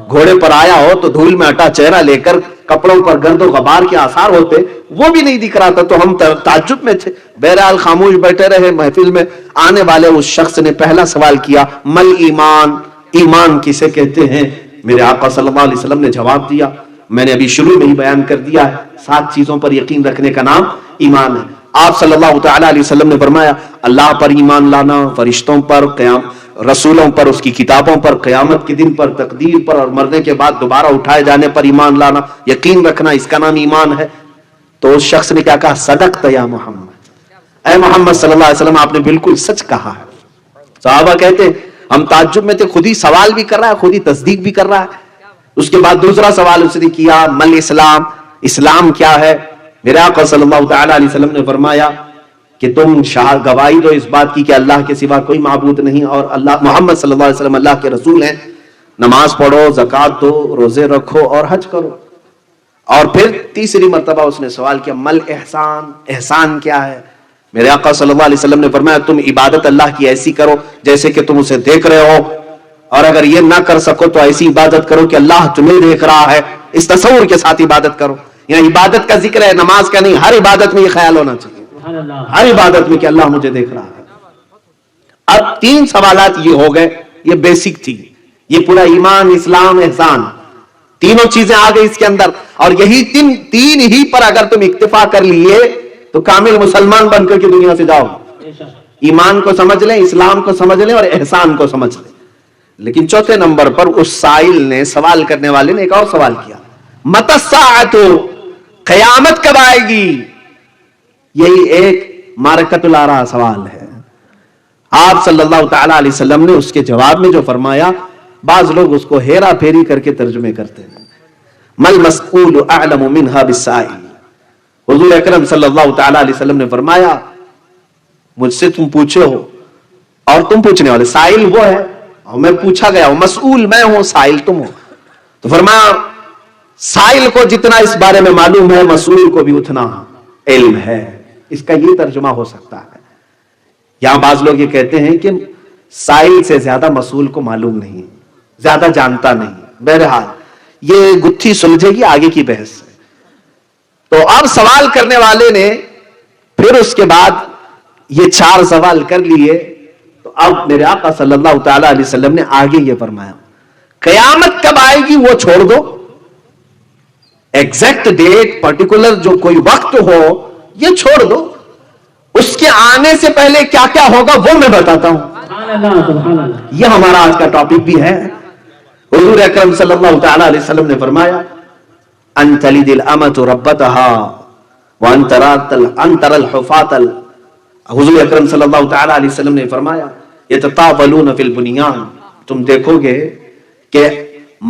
A: گھوڑے پر آیا ہو تو دھول میں اٹا چہرہ لے کر کپڑوں پر گرد و غبار کے آثار ہوتے، وہ بھی نہیں دکھ رہا تھا، تو ہم تعجب میں تھے. بہرحال خاموش بیٹھے رہے. محفل میں آنے والے اس شخص نے پہلا سوال کیا، مل ایمان، ایمان کسے کہتے ہیں؟ میرے آقا صلی اللہ علیہ وسلم نے جواب دیا، میں نے ابھی شروع میں ہی بیان کر دیا ہے، 7 چیزوں پر یقین رکھنے کا نام ایمان ہے. آپ صلی اللہ تعالی علیہ وسلم نے فرمایا اللہ پر ایمان لانا، فرشتوں پر، رسولوں پر، اس کی کتابوں پر، قیامت کے دن پر، تقدیر پر، اور مرنے کے بعد دوبارہ اٹھائے جانے پر ایمان لانا، یقین رکھنا، اس کا نام ایمان ہے. تو اس شخص نے کیا کہا؟ صدقت یا محمد، اے محمد صلی اللہ علیہ وسلم آپ نے بالکل سچ کہا ہے. صحابہ کہتے ہیں ہم تعجب میں تھے، خود ہی سوال بھی کر رہا ہے، خود ہی تصدیق بھی کر رہا ہے. اس کے بعد دوسرا سوال اس نے کیا، مل اسلام، اسلام کیا ہے؟ میرے آقا صلی اللہ تعالی علیہ وسلم نے فرمایا کہ تم گواہی دو اس بات کی کہ اللہ کے سوا کوئی معبود نہیں اور اللہ محمد صلی اللہ علیہ وسلم اللہ کے رسول ہیں، نماز پڑھو، زکوٰۃ دو، روزے رکھو اور حج کرو. اور پھر تیسری مرتبہ اس نے سوال کیا، مل احسان، احسان کیا ہے؟ میرے آقا صلی اللہ علیہ وسلم نے فرمایا تم عبادت اللہ کی ایسی کرو جیسے کہ تم اسے دیکھ رہے ہو، اور اگر یہ نہ کر سکو تو ایسی عبادت کرو کہ اللہ تمہیں دیکھ رہا ہے. اس تصور کے ساتھ عبادت کرو. یہاں عبادت کا ذکر ہے، نماز کا نہیں. ہر عبادت میں یہ خیال ہونا چاہیے، ہر عبادت میں کہ اللہ مجھے دیکھ رہا ہے. اب 3 سوالات یہ ہو گئے، یہ بیسک تھی. یہ پورا ایمان، اسلام، احسان، تینوں چیزیں آ گئی اس کے اندر. اور یہی تین ہی پر اگر تم اکتفا کر لیے تو کامل مسلمان بن کر کے دنیا سے جاؤ. ایمان کو سمجھ لیں، اسلام کو سمجھ لیں اور احسان کو سمجھ لیں. لیکن چوتھے نمبر پر اس سائل نے، سوال کرنے والے نے ایک اور سوال کیا، متی الساعۃ، قیامت کب آئے گی؟ یہی ایک معرکۃ الآراء سوال ہے. آپ صلی اللہ تعالی علیہ وسلم نے اس کے جواب میں جو فرمایا، بعض لوگ اس کو ہیرا پھیری کر کے ترجمے کرتے ہیں، مل مسئول اعلم منها بالسائل. حضور اکرم صلی اللہ تعالی علیہ وسلم نے فرمایا مجھ سے تم پوچھے ہو اور تم پوچھنے والے، سائل وہ ہے اور میں پوچھا گیا ہوں، مسئول میں ہوں، سائل تم ہو. تو فرمایا سائل کو جتنا اس بارے میں معلوم ہے مسئول کو بھی اتنا علم ہے. اس کا یہ ترجمہ ہو سکتا ہے. یہاں بعض لوگ یہ کہتے ہیں کہ سائل سے زیادہ مسئول کو معلوم نہیں، زیادہ جانتا نہیں. بہرحال یہ گتھی سلجھے گی آگے کی بحث سے. تو اب سوال کرنے والے نے پھر اس کے بعد یہ 4 سوال کر لیے. تو اب میرے آقا صلی اللہ تعالی علیہ وسلم نے آگے یہ فرمایا قیامت کب آئے گی وہ چھوڑ دو، ایگزیکٹ ڈیٹ، پرٹیکولر جو کوئی وقت ہو یہ چھوڑ دو، اس کے آنے سے پہلے کیا کیا ہوگا وہ میں بتاتا ہوں. یہ ہمارا آج کا ٹاپک بھی ہے. حضور اکرم صلی اللہ تعالی علیہ وسلم نے فرمایا ان تلد الامۃ ربتها وان ترى الحفاة. حضور اکرم صلی اللہ تعالی علیہ وسلم نے فرمایا یتطاولون فی البنیان، تم دیکھو گے کہ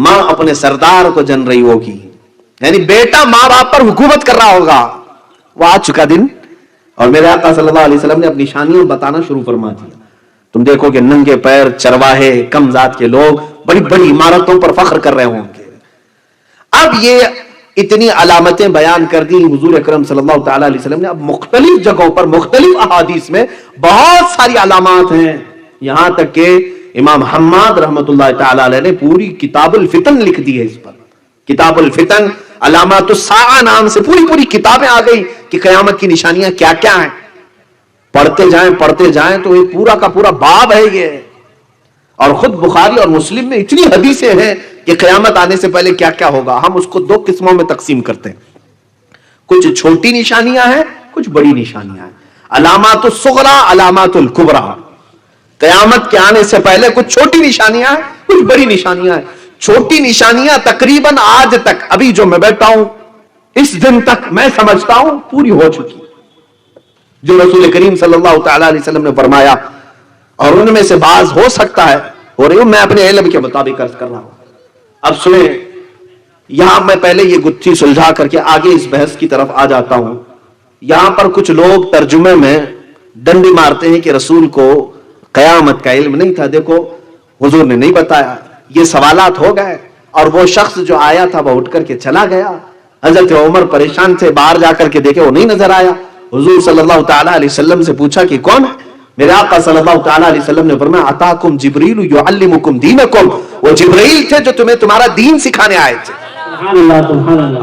A: ماں اپنے سردار کو جن رہی ہوگی، یعنی بیٹا ماں باپ پر حکومت کر رہا ہوگا. وہ آ چکا دن. اور میرے آقا صلی اللہ علیہ وسلم نے اپنی نشانیاں بتانا شروع فرما دیا. تم دیکھو کہ ننگے پیر چرواہے، کم ذات کے لوگ بڑی بڑی عمارتوں پر فخر کر رہے ہوں گے. اب یہ اتنی علامتیں بیان کر دی حضور اکرم صلی اللہ تعالی علیہ وسلم نے. اب مختلف جگہوں پر مختلف احادیث میں بہت ساری علامات ہیں، یہاں تک کہ امام حماد رحمۃ اللہ تعالی علیہ نے پوری کتاب الفتن لکھ دی ہے اس پر. کتاب الفتن، علامات الساعہ نام سے پوری کتابیں آ گئی کہ قیامت کی نشانیاں کیا کیا ہیں. پڑھتے جائیں تو یہ پورا کا پورا باب ہے یہ. اور خود بخاری اور مسلم میں اتنی حدیثیں ہیں کہ قیامت آنے سے پہلے کیا کیا ہوگا. ہم اس کو 2 قسموں میں تقسیم کرتے ہیں، کچھ چھوٹی نشانیاں ہیں، کچھ بڑی نشانیاں ہیں. علامات الصغرا علامات الکبرا، قیامت کے آنے سے پہلے کچھ چھوٹی نشانیاں ہیں، کچھ بڑی نشانیاں ہیں. چھوٹی نشانیاں تقریباً آج تک، ابھی جو میں بیٹھا ہوں اس دن تک میں سمجھتا ہوں پوری ہو چکی، جو رسول کریم صلی اللہ تعالی علیہ وسلم نے فرمایا، اور ان میں سے بعض ہو سکتا ہے ہو رہی ہوں، میں اپنے علم کے مطابق عرض کر رہا ہوں. اب سنیں، یہاں میں پہلے یہ گتھی سلجھا کر کے آگے اس بحث کی طرف آ جاتا ہوں. یہاں پر کچھ لوگ ترجمے میں ڈنڈی مارتے ہیں کہ رسول کو قیامت کا علم نہیں تھا. دیکھو حضور نے نہیں بتایا، یہ سوالات ہو گئے، اور وہ شخص جو آیا تھا وہ اٹھ کر کے چلا گیا. حضرت عمر پریشان تھے، باہر جا کر کے دیکھے وہ نہیں نظر آیا. حضور صلی اللہ تعالی علیہ وسلم سے پوچھا کہ کون ہے؟ میرے آقا صلی اللہ تعالی علیہ وسلم نے فرمایا اتاکم جبریل یعلمکم دینکم، وہ جبرائیل تھے جو تمہیں تمہارا دین سکھانے آئے تھے.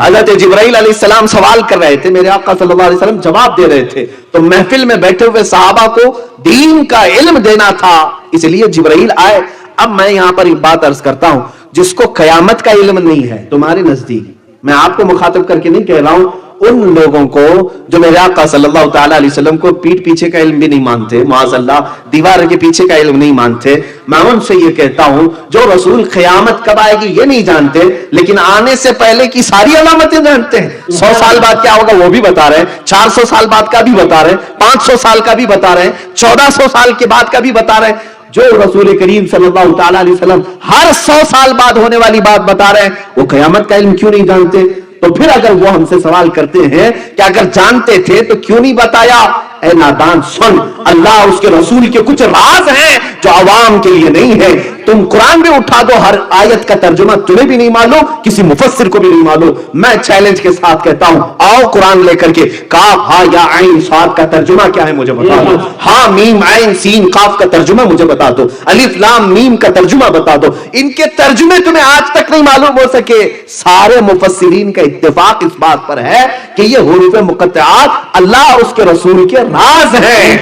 A: حضرت جبرائیل علیہ السلام سوال کر رہے تھے، میرے آقا صلی اللہ علیہ وسلم جواب دے رہے تھے. تو محفل میں بیٹھے ہوئے صحابہ کو دین کا علم دینا تھا، اس لیے جبرائیل آئے. اب میں یہاں پر ایک بات عرض کرتا ہوں، جس کو قیامت کا علم نہیں ہے تمہارے نزدیک، میں آپ کو مخاطب کر کے نہیں کہہ رہا ہوں، ان لوگوں کو جو میرے آقا صلی اللہ تعالی علیہ وسلم کو پیٹ پیچھے کا علم بھی نہیں مانتے، معاذ اللہ دیوار کے پیچھے کا علم نہیں مانتے، میں ان سے یہ کہتا ہوں جو رسول قیامت کب آئے گی یہ نہیں جانتے، لیکن آنے سے پہلے کی ساری علامتیں جانتے ہیں. 100 سال بعد کیا ہوگا وہ بھی بتا رہے ہیں، 400 سال بعد کا بھی بتا رہے ہیں، 500 سال کا بھی بتا رہے ہیں، 1400 سال کے بعد کا بھی بتا رہے ہیں. جو رسول کریم صلی اللہ تعالی علیہ وسلم ہر 100 سال بعد ہونے والی بات بتا رہے ہیں، وہ قیامت کا علم کیوں نہیں جانتے؟ تو پھر اگر وہ ہم سے سوال کرتے ہیں کہ اگر جانتے تھے تو کیوں نہیں بتایا؟ اے نادان سن، اللہ اس کے رسول کے کچھ راز ہیں جو عوام کے لیے نہیں ہے. تم قرآن بھی اٹھا دو، ہر آیت کا ترجمہ تمہیں بھی نہیں معلوم، کسی مفسر کو بھی نہیں معلوم. میں چیلنج کے ساتھ کہتا ہوں، آؤ قرآن لے کر کے کاف ہا یا عین صاد کا ترجمہ کیا ہے مجھے بتا دو، ہا میم عین سین قاف کا ترجمہ مجھے بتا دو، الف لام میم کا ترجمہ بتا دو. ان کے ترجمے تمہیں آج تک نہیں معلوم ہو سکے. سارے مفسرین کا اتفاق اس بات پر ہے کہ یہ حروف مقطعات اللہ اور اس کے رسول کے راز ہیں،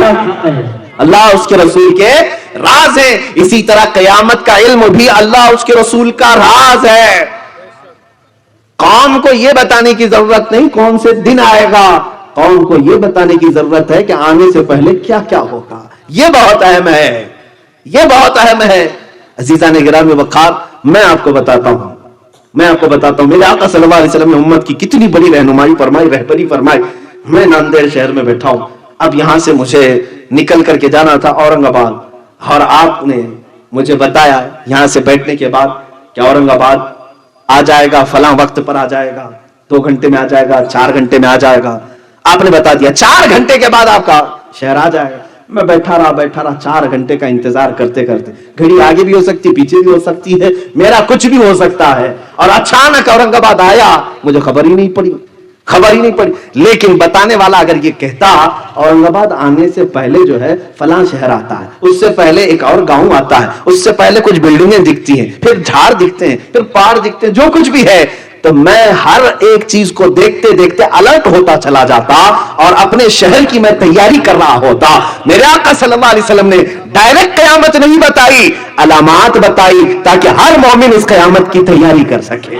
A: اللہ اس کے رسول کے راز ہیں. اسی طرح قیامت کا علم بھی اللہ اس کے رسول کا راز ہے. قوم کو یہ بتانے کی ضرورت نہیں کون سے دن آئے گا، قوم کو یہ بتانے کی ضرورت ہے کہ آنے سے پہلے کیا کیا ہوگا. یہ بہت اہم ہے، یہ بہت اہم ہے. عزیزان گرامی وقار، میں آپ کو بتاتا ہوں میرے آقا صلی اللہ علیہ وسلم نے امت کی کتنی بڑی رہنمائی فرمائی، رہبری فرمائی. میں ناندیڑ شہر میں بیٹھا ہوں، اب یہاں سے مجھے نکل کر کے جانا تھا اورنگ آباد، اور آپ نے مجھے بتایا یہاں سے بیٹھنے کے بعد کہ اورنگ آباد آ جائے گا، فلاں وقت پر آ جائے گا، 2 گھنٹے میں آ جائے گا، 4 گھنٹے میں آ جائے گا. آپ نے بتا دیا 4 گھنٹے کے بعد آپ کا شہر آ جائے گا. میں بیٹھا رہا 4 گھنٹے کا انتظار کرتے کرتے، گھڑی آگے بھی ہو سکتی پیچھے بھی ہو سکتی ہے، میرا کچھ بھی ہو سکتا ہے. اور اچانک اورنگ آباد آیا، مجھے خبر ہی نہیں پڑی. لیکن بتانے والا اگر یہ کہتا اورنگ آباد آنے سے پہلے جو ہے فلاں شہر آتا ہے، اس سے پہلے ایک اور گاؤں آتا ہے، اس سے پہلے کچھ بلڈنگیں دکھتی ہیں، پھر جھاڑ دکھتے ہیں، پھر پہاڑ دکھتے ہیں، جو کچھ بھی ہے، تو میں ہر ایک چیز کو دیکھتے دیکھتے الرٹ ہوتا چلا جاتا اور اپنے شہر کی میں تیاری کر رہا ہوتا. میرے آقا صلی اللہ علیہ وسلم نے ڈائریکٹ قیامت نہیں بتائی، علامات بتائی تاکہ ہر مومن اس قیامت کی تیاری کر سکے.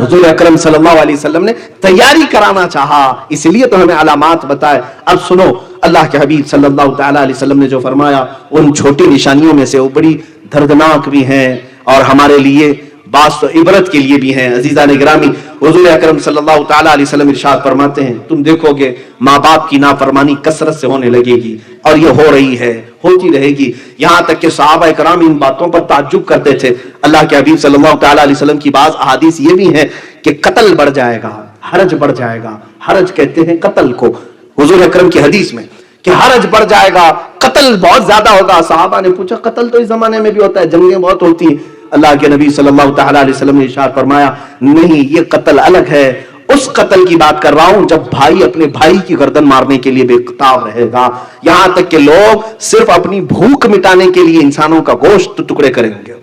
A: حضور اکرم صلی اللہ علیہ وسلم نے تیاری کرانا چاہا، اس لیے تو ہمیں علامات بتائے. اب سنو، اللہ کے حبیب صلی اللہ تعالی علیہ وسلم نے جو فرمایا ان چھوٹی نشانیوں میں سے وہ بڑی دردناک بھی ہیں اور ہمارے لیے بعض تو عبرت کے لیے بھی ہیں. عزیزان گرامی، حضور اکرم صلی اللہ تعالی علیہ وسلم ارشاد فرماتے ہیں تم دیکھو گے ماں باپ کی نافرمانی کثرت سے ہونے لگے گی، اور یہ ہو رہی ہے، ہوتی رہے گی. یہاں تک کہ صحابہ کرام ان باتوں پر تعجب کرتے تھے. اللہ کے حبیب صلی اللہ تعالی علیہ وسلم کی بعض احادیث یہ بھی ہیں کہ قتل بڑھ جائے گا، حرج بڑھ جائے گا. حرج کہتے ہیں قتل کو، حضور اکرم کی حدیث میں کہ حرج بڑھ جائے گا، قتل بہت زیادہ ہوگا. صحابہ نے پوچھا قتل تو اس زمانے میں بھی ہوتا ہے، جنگیں بہت ہوتی ہیں. اللہ کے نبی صلی اللہ تعالی علیہ وسلم نے ارشاد فرمایا نہیں، یہ قتل الگ ہے. اس قتل کی بات کر رہا ہوں جب بھائی اپنے بھائی کی گردن مارنے کے لیے بے قطار رہے گا. یہاں تک کہ لوگ صرف اپنی بھوک مٹانے کے لیے انسانوں کا گوشت ٹکڑے کریں گے.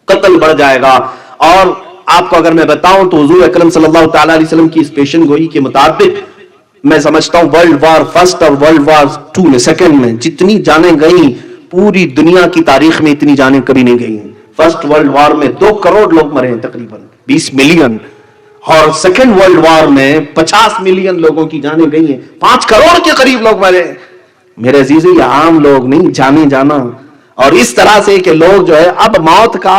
A: قتل بڑھ جائے گا. اور آپ کو اگر میں بتاؤں تو حضور اکرم صلی اللہ تعالی علیہ وسلم کی اس پیشن گوئی کے مطابق میں سمجھتا ہوں ورلڈ وار فرسٹ اور ورلڈ وار 2 میں سیکنڈ میں جتنی جانیں گئیں پوری دنیا کی تاریخ میں اتنی جانیں کبھی نہیں گئی ہیں. فرسٹ ورلڈ وار میں 2 کروڑ لوگ مرے ہیں، تقریباً 20 ملین. اور سیکنڈ ورلڈ وار میں 50 ملین لوگوں کی جانیں گئی ہیں, 5 کروڑ کے قریب لوگ مرے. میرے عزیزو, یہ عام لوگ نہیں, جانے جانا. اور اس طرح سے کہ لوگ جو ہے اب موت کا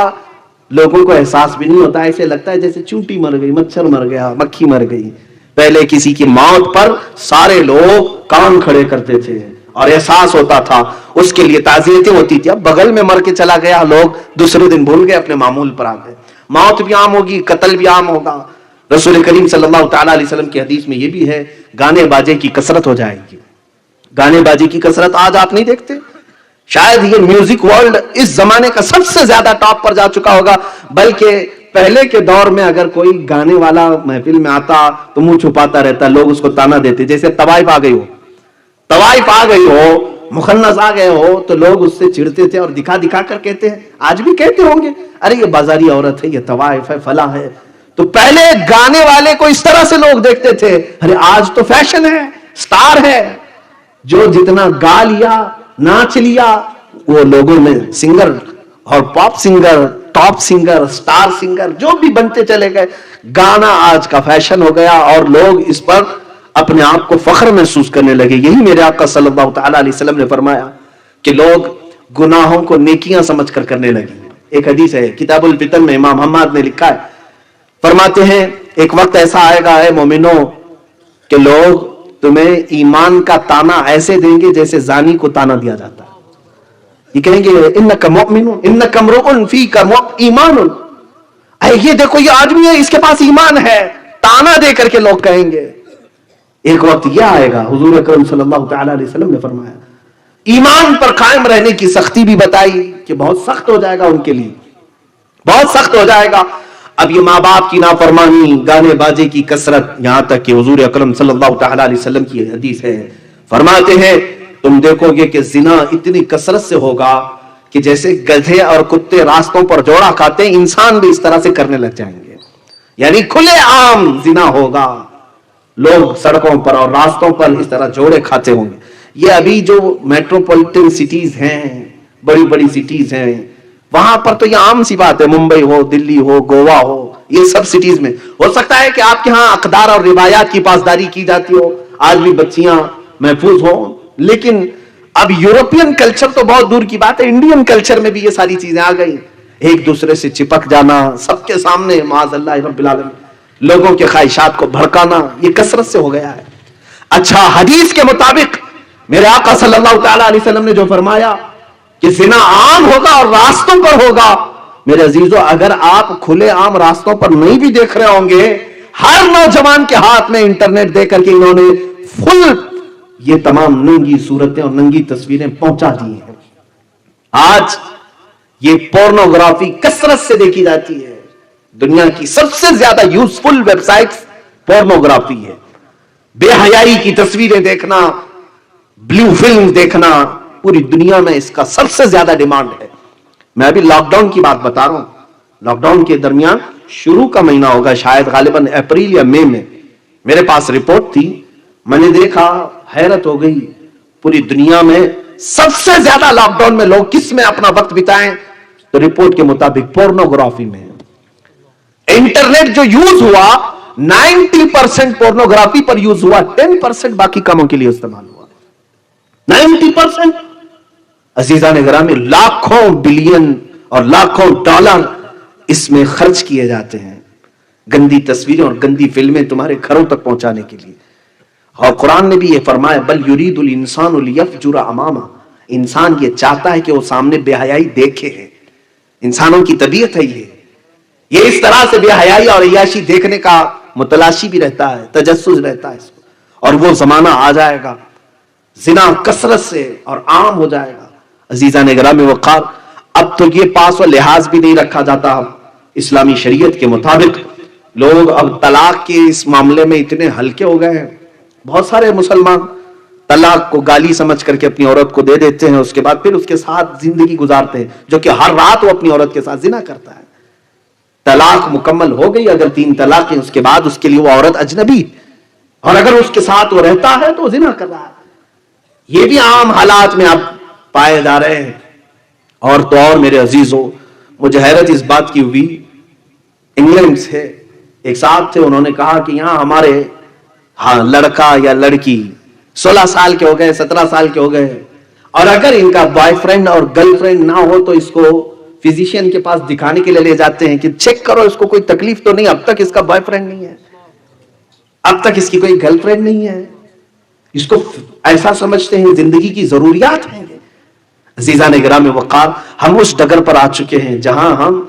A: لوگوں کو احساس بھی نہیں ہوتا, ایسے لگتا ہے جیسے چونٹی مر گئی, مچھر مر گیا, مکھی مر گئی. پہلے کسی کی موت پر سارے لوگ کان کھڑے کرتے تھے اور احساس ہوتا تھا, اس کے لیے تعزیتیں ہوتی تھی. اب بغل میں مر کے چلا گیا, لوگ دوسرے دن بھول گئے, اپنے معمول پر آ گئے. موت بھی عام ہوگی, قتل بھی عام ہوگا. رسول کریم صلی اللہ تعالی علیہ وسلم کی حدیث میں یہ بھی ہے, گانے باجے کی کثرت ہو جائے گی. گانے بازی کی کثرت آج آپ نہیں دیکھتے. شاید یہ میوزک ورلڈ اس زمانے کا سب سے زیادہ ٹاپ پر جا چکا ہوگا. بلکہ پہلے کے دور میں اگر کوئی گانے والا محفل میں آتا تو منہ چھپاتا رہتا, لوگ اس کو تانا دیتے. جیسے طوائف آ گئی ہو, طوائف آ گئی ہو, مخنث آ گئے ہو, تو لوگ اس سے چڑھتے تھے اور دکھا دکھا کر کہتے ہیں, آج بھی کہتے ہوں گے, ارے یہ بازاری عورت ہے, یہ طوائف ہے, فلاں ہے. تو پہلے گانے والے کو اس طرح سے لوگ دیکھتے تھے, ارے آج تو فیشن ہے, سٹار ہے. جو جتنا گا لیا, ناچ لیا, وہ لوگوں میں سنگر اور pop singer, top singer, star singer جو بھی بنتے چلے گئے. گانا آج کا فیشن ہو گیا اور لوگ اس پر اپنے آپ کو فخر محسوس کرنے لگے. یہی میرے آقا صلی اللہ تعالی علیہ وسلم نے فرمایا کہ لوگ گناہوں کو نیکیاں سمجھ کر کرنے لگے. ایک حدیث ہے کتاب الفتن میں, امام حماد نے لکھا ہے, فرماتے ہیں ایک وقت ایسا آئے گا اے مومنو کہ لوگ تمہیں ایمان کا تانا ایسے دیں گے جیسے زانی کو تانا دیا جاتا ہے. یہ کہیں گے انک مؤمن انک امرؤ فیک ایمان, اے یہ دیکھو یہ آدمی ہے, اس کے پاس ایمان ہے, تانا دے کر کے لوگ کہیں گے. ایک وقت یہ آئے گا, حضور اکرم صلی اللہ تعالی علیہ وسلم نے فرمایا, ایمان پر قائم رہنے کی سختی بھی بتائی کہ بہت سخت ہو جائے گا ان کے لیے, بہت سخت ہو جائے گا. اب یہ ماں باپ کی نافرمانی, گانے بازے کی کثرت, یہاں تک کہ حضور اکرم صلی اللہ تعالی علیہ وسلم کی حدیث ہے, فرماتے ہیں تم دیکھو گے کہ زنا اتنی کثرت سے ہوگا کہ جیسے گدھے اور کتے راستوں پر جوڑا کھاتے ہیں, انسان بھی اس طرح سے کرنے لگ جائیں گے. یعنی کھلے عام زنا ہوگا, لوگ سڑکوں پر اور راستوں پر اس طرح جوڑے کھاتے ہوں گے. یہ ابھی جو میٹروپولیٹن سٹیز ہیں, بڑی بڑی سٹیز ہیں, وہاں پر تو یہ عام سی بات ہے. ممبئی ہو, دلی ہو, گوا ہو, یہ سب سٹیز میں ہو سکتا ہے کہ آپ کے ہاں اقدار اور روایات کی پاسداری کی جاتی ہو, آج بھی بچیاں محفوظ ہوں. لیکن اب یورپین کلچر تو بہت دور کی بات ہے, انڈین کلچر میں بھی یہ ساری چیزیں آ گئی. ایک دوسرے سے چپک جانا, سب کے سامنے معاذ اللہ رب العالمین, لوگوں کے خواہشات کو بھڑکانا, یہ کثرت سے ہو گیا ہے. اچھا, حدیث کے مطابق میرے آقا صلی اللہ تعالی علیہ وسلم نے جو فرمایا کہ زنا عام ہوگا اور راستوں پر ہوگا, میرے عزیزو اگر آپ کھلے عام راستوں پر نہیں بھی دیکھ رہے ہوں گے, ہر نوجوان کے ہاتھ میں انٹرنیٹ دے کر کے انہوں نے فل یہ تمام ننگی صورتیں اور ننگی تصویریں پہنچا دی ہیں. آج یہ پورنوگرافی کثرت سے دیکھی جاتی ہے. دنیا کی سب سے زیادہ یوزفل ویب سائٹس پورنوگرافی ہے. بے حیائی کی تصویریں دیکھنا, بلیو فلم دیکھنا, پوری دنیا میں اس کا سب سے زیادہ ڈیمانڈ ہے. میں ابھی لاک ڈاؤن کی بات بتا رہا ہوں. لاک ڈاؤن کے درمیان شروع کا مہینہ ہوگا, شاید غالباً اپریل یا مئی میں, میرے پاس رپورٹ تھی, میں نے دیکھا, حیرت ہو گئی. پوری دنیا میں سب سے زیادہ لاک ڈاؤن میں لوگ کس میں اپنا وقت بتائیں, تو رپورٹ کے مطابق پورنوگرافی میں. انٹرنیٹ جو یوز ہوا 90% پورنوگرافی پر یوز ہوا, 10% باقی کاموں کے لیے استعمال ہوا. 90%. عزیزان گرامی, لاکھوں بلین اور لاکھوں ڈالر اس میں خرچ کیے جاتے ہیں گندی تصویریں اور گندی فلمیں تمہارے گھروں تک پہنچانے کے لیے. اور قرآن نے بھی یہ فرمایا, بل یرید الانسان لیفجر امامہ, انسان یہ چاہتا ہے کہ وہ سامنے بے حیائی دیکھے. انسانوں کی طبیعت ہے یہ اس طرح سے بے حیائی اور عیاشی دیکھنے کا متلاشی بھی رہتا ہے, تجسس رہتا ہے اس کو. اور وہ زمانہ آ جائے گا, زنا کثرت سے اور عام ہو جائے گا. عزیزان گرامی وقار, اب تو یہ پاس و لحاظ بھی نہیں رکھا جاتا اسلامی شریعت کے مطابق. لوگ اب طلاق کے اس معاملے میں اتنے ہلکے ہو گئے ہیں. بہت سارے مسلمان طلاق کو گالی سمجھ کر کے اپنی عورت کو دے دیتے ہیں, اس کے بعد پھر اس کے ساتھ زندگی گزارتے ہیں, جو کہ ہر رات وہ اپنی عورت کے ساتھ زنا کرتا ہے. طلاق مکمل ہو گئی, اگر 3 طلاق ہیں, اس کے بعد اس کے لیے وہ عورت اجنبی, اور اگر اس کے ساتھ وہ رہتا ہے تو وہ زنا کر رہا ہے. یہ بھی عام حالات میں اب پائے جا رہے ہیں. اور تو اور میرے عزیزوں, مجھے حیرت اس بات کی ہوئی, انگلینڈ سے ایک صاحب تھے, انہوں نے کہا کہ یہاں ہمارے لڑکا یا لڑکی 16 سال کے ہو گئے, 17 سال کے ہو گئے, اور اگر ان کا بوائے فرینڈ اور گرل فرینڈ نہ ہو تو اس کو فزیشین کے پاس دکھانے کے لیے لے جاتے ہیں کہ چیک کرو اس کو کوئی تکلیف تو نہیں, اب تک اس کا بوائے فرینڈ نہیں ہے, اب تک اس کی کوئی گرل فرینڈ نہیں ہے. اس کو ایسا سمجھتے ہیں زندگی کی ضروریات ہیں. عزیزان گرام وقار, ہم اس ڈگر پر آ چکے ہیں جہاں ہم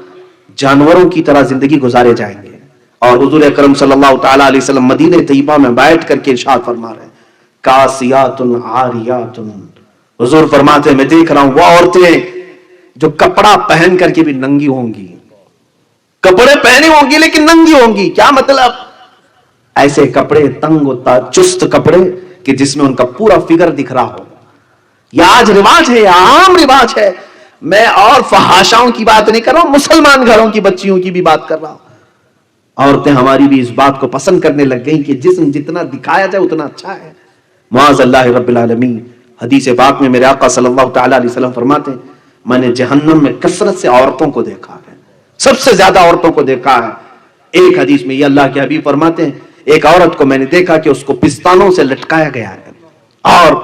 A: جانوروں کی طرح زندگی گزارے جائیں گے. اور حضور اکرم صلی اللہ تعالی علیہ وسلم مدینہ طیبہ میں بیٹھ کر کے ارشاد فرما رہے ہیں, کاسیات عاریات. حضور فرماتے ہیں میں دیکھ رہا ہوں وہ عورتیں جو کپڑا پہن کر کے بھی ننگی ہوں گی, کپڑے پہنے ہوں گی لیکن ننگی ہوں گی. کیا مطلب؟ ایسے کپڑے تنگ و چست کپڑے کہ جس میں ان کا پورا فگر دکھ رہا ہو. یہ آج رواج ہے, عام رواج ہے. میں اور فحاشاؤں کی بات نہیں کر رہا ہوں, مسلمان گھروں کی بچیوں کی بھی بات کر رہا ہوں. عورتیں ہماری بھی اس بات کو پسند کرنے لگ گئیں کہ جسم جتنا دکھایا جائے اتنا اچھا ہے. معاذ اللہ رب العالمین. حدیث پاک میں میرے آقا صلی اللہ تعالی علیہ وسلم فرماتے ہیں میں نے جہنم میں کثرت سے عورتوں کو دیکھا ہے, سب سے زیادہ عورتوں کو دیکھا ہے. ایک حدیث میں یہ اللہ کے حبیب فرماتے ہیں ایک عورت کو میں نے دیکھا کہ اس کو پستانوں سے لٹکایا گیا ہے اور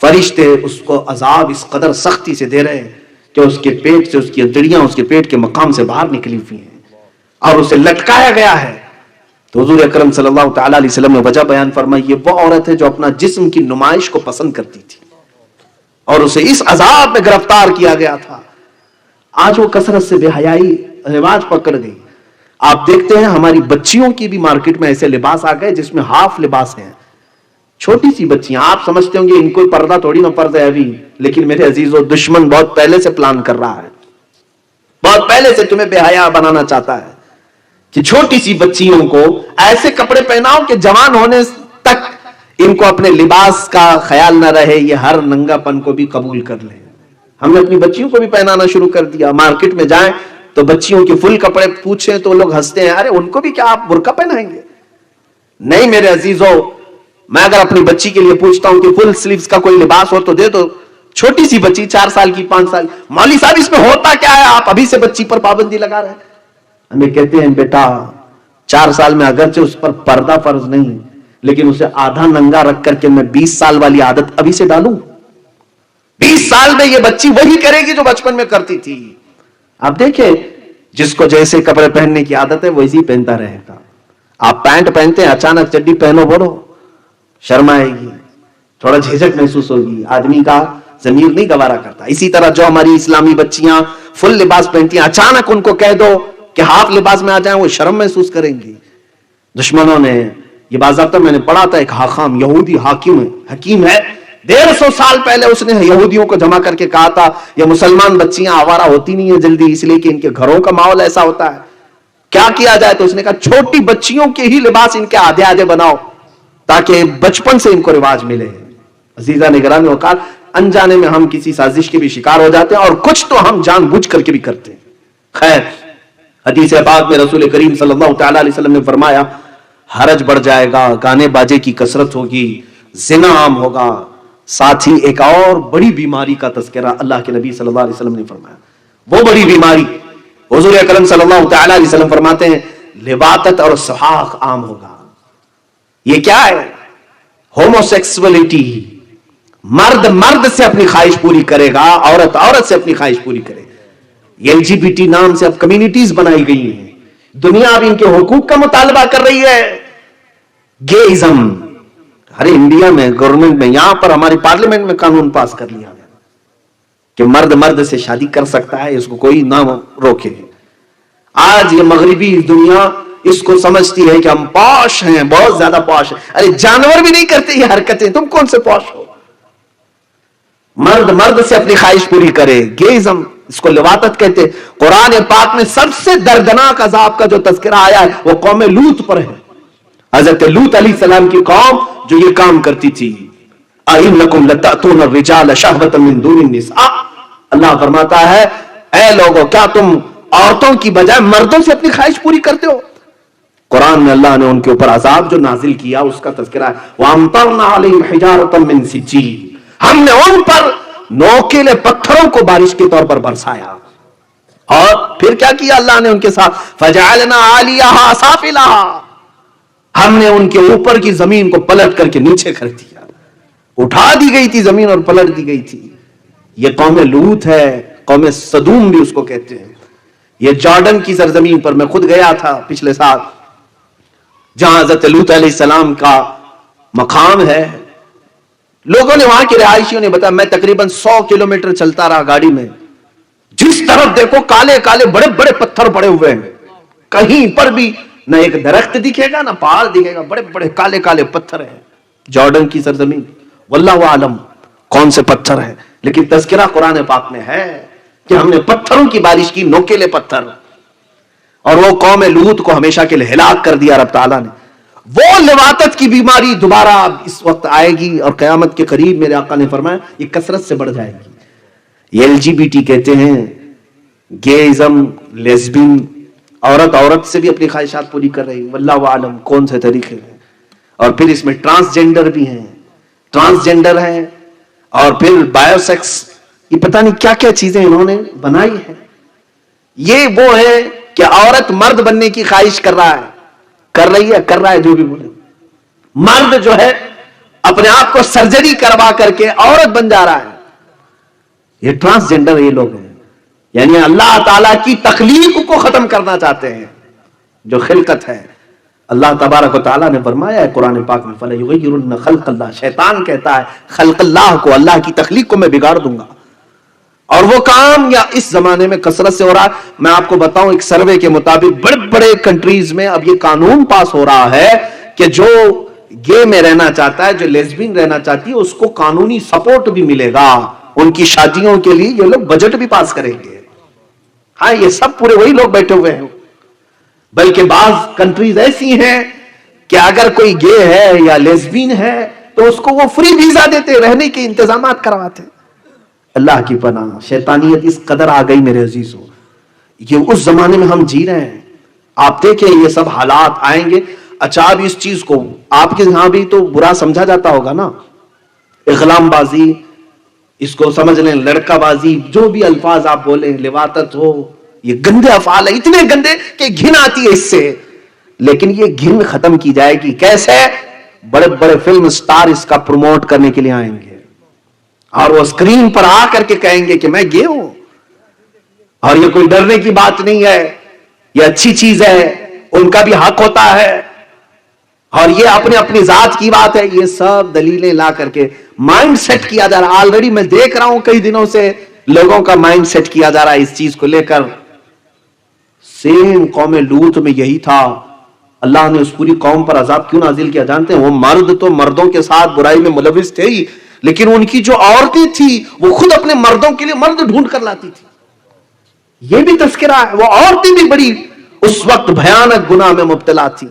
A: فرشتے اس کو عذاب اس قدر سختی سے دے رہے ہیں کہ اس کے پیٹ سے اس کی ہڈیاں اس کے پیٹ کے مقام سے باہر نکلی ہوئی ہیں اور اسے لٹکایا گیا ہے. تو حضور اکرم صلی اللہ تعالی علیہ وسلم نے وجہ بیان فرمائی یہ وہ عورت ہے جو اپنا جسم کی نمائش کو پسند کرتی تھی اور اسے اس عذاب میں گرفتار کیا گیا تھا. آج وہ کثرت سے بے حیائی رواج پکڑ گئی. آپ دیکھتے ہیں ہماری بچیوں کی بھی مارکیٹ میں ایسے لباس آ گئے جس میں ہاف لباس ہیں. چھوٹی سی بچیاں, آپ سمجھتے ہوں گے ان کو پردہ تھوڑی نہ فرض ہے ابھی, لیکن میرے عزیزو دشمن بہت پہلے سے پلان کر رہا ہے, بہت پہلے سے تمہیں بے حیا بنانا چاہتا ہے کہ چھوٹی سی بچیوں کو ایسے کپڑے پہناؤ کہ جوان ہونے تک ان کو اپنے لباس کا خیال نہ رہے, یہ ہر ننگا پن کو بھی قبول کر لیں. ہم نے اپنی بچیوں کو بھی پہنانا شروع کر دیا. مارکیٹ میں جائیں تو بچیوں کے فل کپڑے پوچھیں تو لوگ ہنستے ہیں, ارے ان کو بھی کیا آپ برقع پہنائیں گے؟ نہیں میرے عزیزو, میں اگر اپنی بچی کے لیے پوچھتا ہوں کہ فل سلیوز کا کوئی لباس ہو تو دے دو. چھوٹی سی بچی 4 سال کی 5 سال, مولوی صاحب اس میں ہوتا کیا ہے, آپ ابھی سے بچی پر پابندی لگا رہے ہیں. ہمیں کہتے ہیں بیٹا 4 سال میں اگرچہ اس پر پردہ فرض نہیں لیکن اسے آدھا ننگا رکھ کر کے میں 20 سال والی عادت ابھی سے ڈالوں. 20 سال میں یہ بچی وہی کرے گی جو بچپن میں کرتی تھی. آپ دیکھیں جس کو جیسے کپڑے پہننے کی عادت ہے ویسے ہی پہنتا رہے گا. آپ پینٹ پہنتے ہیں, اچانک چڈی پہنو بولو, شرم آئے گی, تھوڑا جھجک محسوس ہوگی, آدمی کا ضمیر نہیں گوارا کرتا. اسی طرح جو ہماری اسلامی بچیاں فل لباس پہنتی ہیں, اچانک ان کو کہہ دو کہ ہاف لباس میں آ جائیں, وہ شرم محسوس کریں گی. دشمنوں نے یہ باضابطہ میں نے پڑھا تھا, ایک حاخام یہودی حکیم ہے 150 سال پہلے اس نے یہودیوں کو جمع کر کے کہا تھا یہ مسلمان بچیاں آوارہ ہوتی نہیں ہیں جلدی اس لیے کہ ان کے گھروں کا ماحول ایسا ہوتا ہے, کیا کیا جائے؟ تو اس نے کہا چھوٹی بچیوں کے ہی لباس ان کے آدھے آدھے بناؤ تاکہ بچپن سے ان کو رواج ملے. عزیزہ نگران وقار, انجانے میں ہم کسی سازش کے بھی شکار ہو جاتے ہیں اور کچھ تو ہم جان بوجھ کر کے بھی کرتے ہیں. خیر, حدیث پاک میں رسول کریم صلی اللہ تعالی علیہ وسلم نے فرمایا حرج بڑھ جائے گا, گانے باجے کی کثرت ہوگی, زنا عام ہوگا, ساتھ ہی ایک اور بڑی بیماری کا تذکرہ اللہ کے نبی صلی اللہ علیہ وسلم نے فرمایا. وہ بڑی بیماری حضور اکرم صلی اللہ تعالی علیہ وسلم فرماتے ہیں لواطت اور سحاق عام ہوگا. یہ کیا ہے؟ ہوموسیکسولیٹی. مرد سے اپنی خواہش پوری کرے گا, عورت سے اپنی خواہش پوری کرے گا. LGBT نام سے اب کمیونٹیز بنائی گئی ہیں, دنیا اب ان کے حقوق کا مطالبہ کر رہی ہے. گےازم, ارے انڈیا میں گورنمنٹ میں یہاں پر ہماری پارلیمنٹ میں قانون پاس کر لیا گیا کہ مرد سے شادی کر سکتا ہے, اس کو کوئی نہ روکے. آج یہ مغربی دنیا اس کو سمجھتی ہے کہ ہم پوش ہیں, بہت زیادہ پوش ہیں. ارے جانور بھی نہیں کرتے یہ حرکتیں, تم کون سے پوش ہو؟ مرد سے اپنی خواہش پوری کرے, گےازم, اس کو لواطت کہتے. قرآن پاک میں سب سے دردناک عذاب کا جو تذکرہ آیا ہے وہ قوم لوط پر ہے. حضرت لوط علیہ السلام کی قوم جو یہ کام کرتی تھی. أَإِنَّكُمْ لَتَأْتُونَ الرِّجَالَ شَهْوَةً مِّن دُونِ النِّسَاءِ, اللہ فرماتا ہے اے لوگو کیا تم عورتوں کی بجائے مردوں سے اپنی خواہش پوری کرتے ہو؟ قرآن میں اللہ نے ان کے اوپر عذاب جو نازل کیا اس کا تذکرہ ہے. وَأَمْطَرْنَا عَلَيْهِمْ حِجَارَةً مِّن سِجِّيلٍ, ہم نے ان پر نوکیلے پتھروں کو بارش کے طور پر برسایا. اور پھر کیا کیا اللہ نے ان کے ساتھ؟ فَجَعَلْنَا عَالِيَهَا سَافِلَهَا، ہم نے ان کے اوپر کی زمین کو پلٹ کر کے نیچے کر دیا، اٹھا دی گئی تھی زمین اور پلٹ دی گئی تھی۔ یہ قوم لوط ہے، قوم سدوم بھی اس کو کہتے ہیں۔ یہ جارڈن کی سرزمین پر میں خود گیا تھا پچھلے سال، جہاں حضرت لوط علیہ السلام کا مقام ہے۔ لوگوں نے، وہاں کے رہائشیوں نے بتایا، میں تقریباً 100 کلومیٹر چلتا رہا گاڑی میں، جس طرف دیکھو کالے کالے بڑے بڑے پتھر پڑے ہوئے ہیں، کہیں پر بھی نہ ایک درخت دکھے گا نہ پہاڑ دکھے گا، بڑے بڑے کالے کالے پتھر ہیں۔ جارڈن کی سرزمین، واللہ عالم کون سے پتھر ہیں، لیکن تذکرہ قرآن پاک میں ہے کہ ہم نے پتھروں کی بارش کی، نوکیلے پتھر، اور وہ قوم لوط کو ہمیشہ کے لیے ہلاک کر دیا رب تعالیٰ نے۔ وہ لواطت کی بیماری دوبارہ اس وقت آئے گی، اور قیامت کے قریب میرے آقا نے فرمایا یہ کثرت سے بڑھ جائے گی۔ یہ LGBT کہتے ہیں، گےازم، لیسبین، عورت سے بھی اپنی خواہشات پوری کر رہی، واللہ عالم کون سے طریقے ہیں۔ اور پھر اس میں ٹرانسجینڈر بھی ہیں، ٹرانسجینڈر ہیں، اور پھر بایو سیکس، یہ پتہ نہیں کیا کیا چیزیں انہوں نے بنائی ہیں۔ یہ وہ ہے کہ عورت مرد بننے کی خواہش کر رہا ہے، کر رہا ہے جو بھی بولے، مرد جو ہے اپنے آپ کو سرجری کروا کر کے عورت بن جا رہا ہے۔ یہ ٹرانسجینڈر یہ لوگ ہیں، یعنی اللہ تعالیٰ کی تخلیق کو ختم کرنا چاہتے ہیں، جو خلقت ہے۔ اللہ تبارک و تعالیٰ نے فرمایا ہے قرآن پاک میں، فَلَيُغَيِّرُنَّ خَلْقَ اللَّهِ، شیطان کہتا ہے خلق اللہ کو، اللہ کی تخلیق کو میں بگاڑ دوں گا۔ اور وہ کام یا اس زمانے میں کثرت سے ہو رہا ہے۔ میں آپ کو بتاؤں، ایک سروے کے مطابق بڑے بڑے کنٹریز میں اب یہ قانون پاس ہو رہا ہے کہ جو گے میں رہنا چاہتا ہے، جو لیسبین رہنا چاہتی ہے، اس کو قانونی سپورٹ بھی ملے گا، ان کی شادیوں کے لیے یہ لوگ بجٹ بھی پاس کریں گے۔ ہاں، یہ سب پورے وہی لوگ بیٹھے ہوئے ہیں۔ بلکہ بعض کنٹریز ایسی ہیں کہ اگر کوئی گے ہے یا لیسبین ہے تو اس کو وہ فری ویزا دیتے، رہنے کے انتظامات کرواتے۔ اللہ کی پناہ، شیطانیت اس قدر آ گئی میرے عزیزوں، یہ اس زمانے میں ہم جی رہے ہیں۔ آپ دیکھیں یہ سب حالات آئیں گے۔ اچھا، اب اس چیز کو آپ کے یہاں بھی تو برا سمجھا جاتا ہوگا نا، اغلام بازی، اس کو سمجھ لیں لڑکا بازی، جو بھی الفاظ آپ بولیں، لواطت ہو، یہ گندے افعال ہیں، اتنے گندے کہ گھن آتی ہے اس سے۔ لیکن یہ گھن ختم کی جائے گی کیسے؟ بڑے بڑے فلم سٹار اس کا پروموٹ کرنے کے لیے آئیں گے، اور وہ اسکرین پر آ کر کے کہیں گے کہ میں گے ہوں، اور یہ کوئی ڈرنے کی بات نہیں ہے، یہ اچھی چیز ہے، ان کا بھی حق ہوتا ہے، اور یہ اپنے اپنی ذات کی بات ہے۔ یہ سب دلیلیں لا کر کے مائنڈ سیٹ کیا جا رہا۔ آلریڈی میں دیکھ رہا ہوں کئی دنوں سے لوگوں کا مائنڈ سیٹ کیا جا رہا ہے اس چیز کو لے کر۔ سیم قوم لوط میں یہی تھا۔ اللہ نے اس پوری قوم پر عذاب کیوں نازل کیا جانتے ہیں؟ وہ مرد تو مردوں کے ساتھ برائی میں ملوث تھے ہی، لیکن ان کی جو عورتیں تھیں وہ خود اپنے مردوں کے لیے مرد ڈھونڈ کر لاتی تھی۔ یہ بھی تذکرہ ہے، وہ عورتیں بھی بڑی اس وقت بھیانک گناہ میں مبتلا تھی۔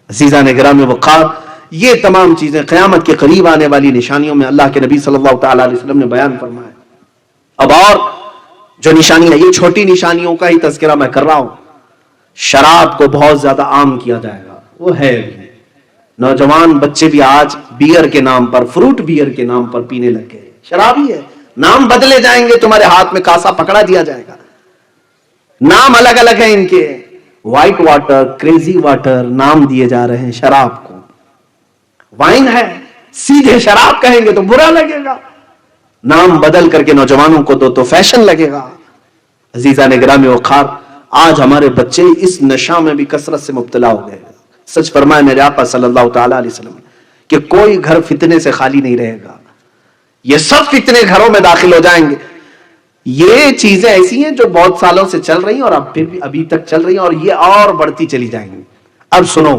A: عزیزان گرامی وقار، یہ تمام چیزیں قیامت کے قریب آنے والی نشانیوں میں اللہ کے نبی صلی اللہ تعالی علیہ وسلم نے بیان فرمایا۔ اب اور جو نشانی ہے، یہ چھوٹی نشانیوں کا ہی تذکرہ میں کر رہا ہوں۔ شراب کو بہت زیادہ عام کیا جائے گا، وہ ہے بھی، نوجوان بچے بھی آج بیئر کے نام پر، فروٹ بیئر کے نام پر پینے لگ گئے۔ شرابی ہے، نام بدلے جائیں گے، تمہارے ہاتھ میں کاسا پکڑا دیا جائے گا، نام الگ الگ ہیں ان کے، وائٹ واٹر، کریزی واٹر نام دیے جا رہے ہیں شراب کو۔ وائن ہے، سیدھے شراب کہیں گے تو برا لگے گا، نام بدل کر کے نوجوانوں کو دو تو فیشن لگے گا۔ عزیزان گرامی وقار، آج ہمارے بچے اس نشہ میں بھی کثرت سے مبتلا ہو گئے۔ سچ فرمائے میرے آقا صلی اللہ تعالی علیہ وسلم کہ کوئی گھر فتنے سے خالی نہیں رہے گا، یہ سب فتنے گھروں میں داخل ہو جائیں گے۔ یہ چیزیں ایسی ہیں جو بہت سالوں سے چل رہی ہیں اور اب پھر بھی ابھی تک چل رہی ہیں، اور یہ اور بڑھتی چلی جائیں گی۔ اب سنو،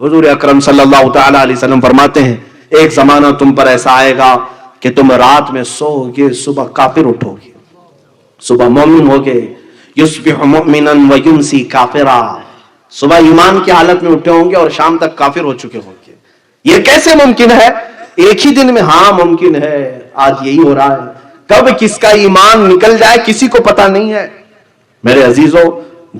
A: حضور اکرم صلی اللہ تعالی علیہ وسلم فرماتے ہیں ایک زمانہ تم پر ایسا آئے گا کہ تم رات میں سو گے، صبح کافر اٹھو گے، صبح مومن ہوگے، یصبح مؤمنا وینسی کافرا، صبح ایمان کی حالت میں اٹھے ہوں گے اور شام تک کافر ہو چکے ہوں گے۔ یہ کیسے ممکن ہے؟ ایک ہی دن میں؟ ہاں ممکن ہے، آج یہی ہو رہا ہے۔ کب کس کا ایمان نکل جائے کسی کو پتہ نہیں ہے۔ میرے عزیزوں،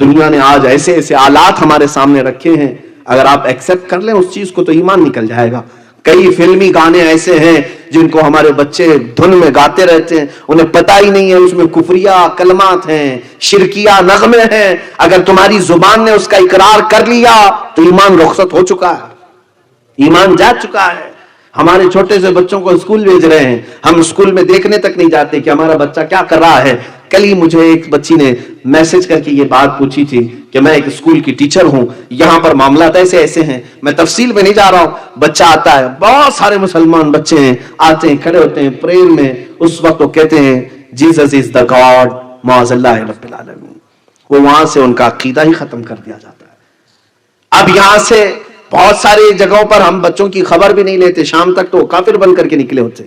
A: دنیا نے آج ایسے ایسے آلات ہمارے سامنے رکھے ہیں، اگر آپ ایکسپٹ کر لیں اس چیز کو تو ایمان نکل جائے گا۔ کئی فلمی گانے ایسے ہیں جن کو ہمارے بچے دھن میں گاتے رہتے ہیں، انہیں پتہ ہی نہیں ہے اس میں کفریہ کلمات ہیں، شرکیہ نغمے ہیں. اگر تمہاری زبان نے اس کا اقرار کر لیا تو ایمان رخصت ہو چکا ہے، ایمان جا چکا ہے. ہمارے چھوٹے سے بچوں کو اسکول بھیج رہے ہیں، ہم اسکول میں دیکھنے تک نہیں جاتے کہ ہمارا بچہ کیا کر رہا ہے. کل ہی مجھے ایک بچی نے میسج کر کے یہ بات پوچھی تھی کہ میں ایک اسکول کی ٹیچر ہوں، یہاں پر معاملات ایسے ایسے ہیں. میں تفصیل میں نہیں جا رہا ہوں. بچہ آتا ہے، بہت سارے مسلمان بچے ہیں، آتے ہیں کھڑے ہوتے ہیں پریئر میں، اس وقت وہ کہتے ہیں جیسس از دا گاڈ معاذ اللہ رب العالمین. وہ وہاں سے ان کا عقیدہ ہی ختم کر دیا جاتا ہے. اب یہاں سے بہت ساری جگہوں پر ہم بچوں کی خبر بھی نہیں لیتے، شام تک تو کافر بن کر کے نکلے ہوتے.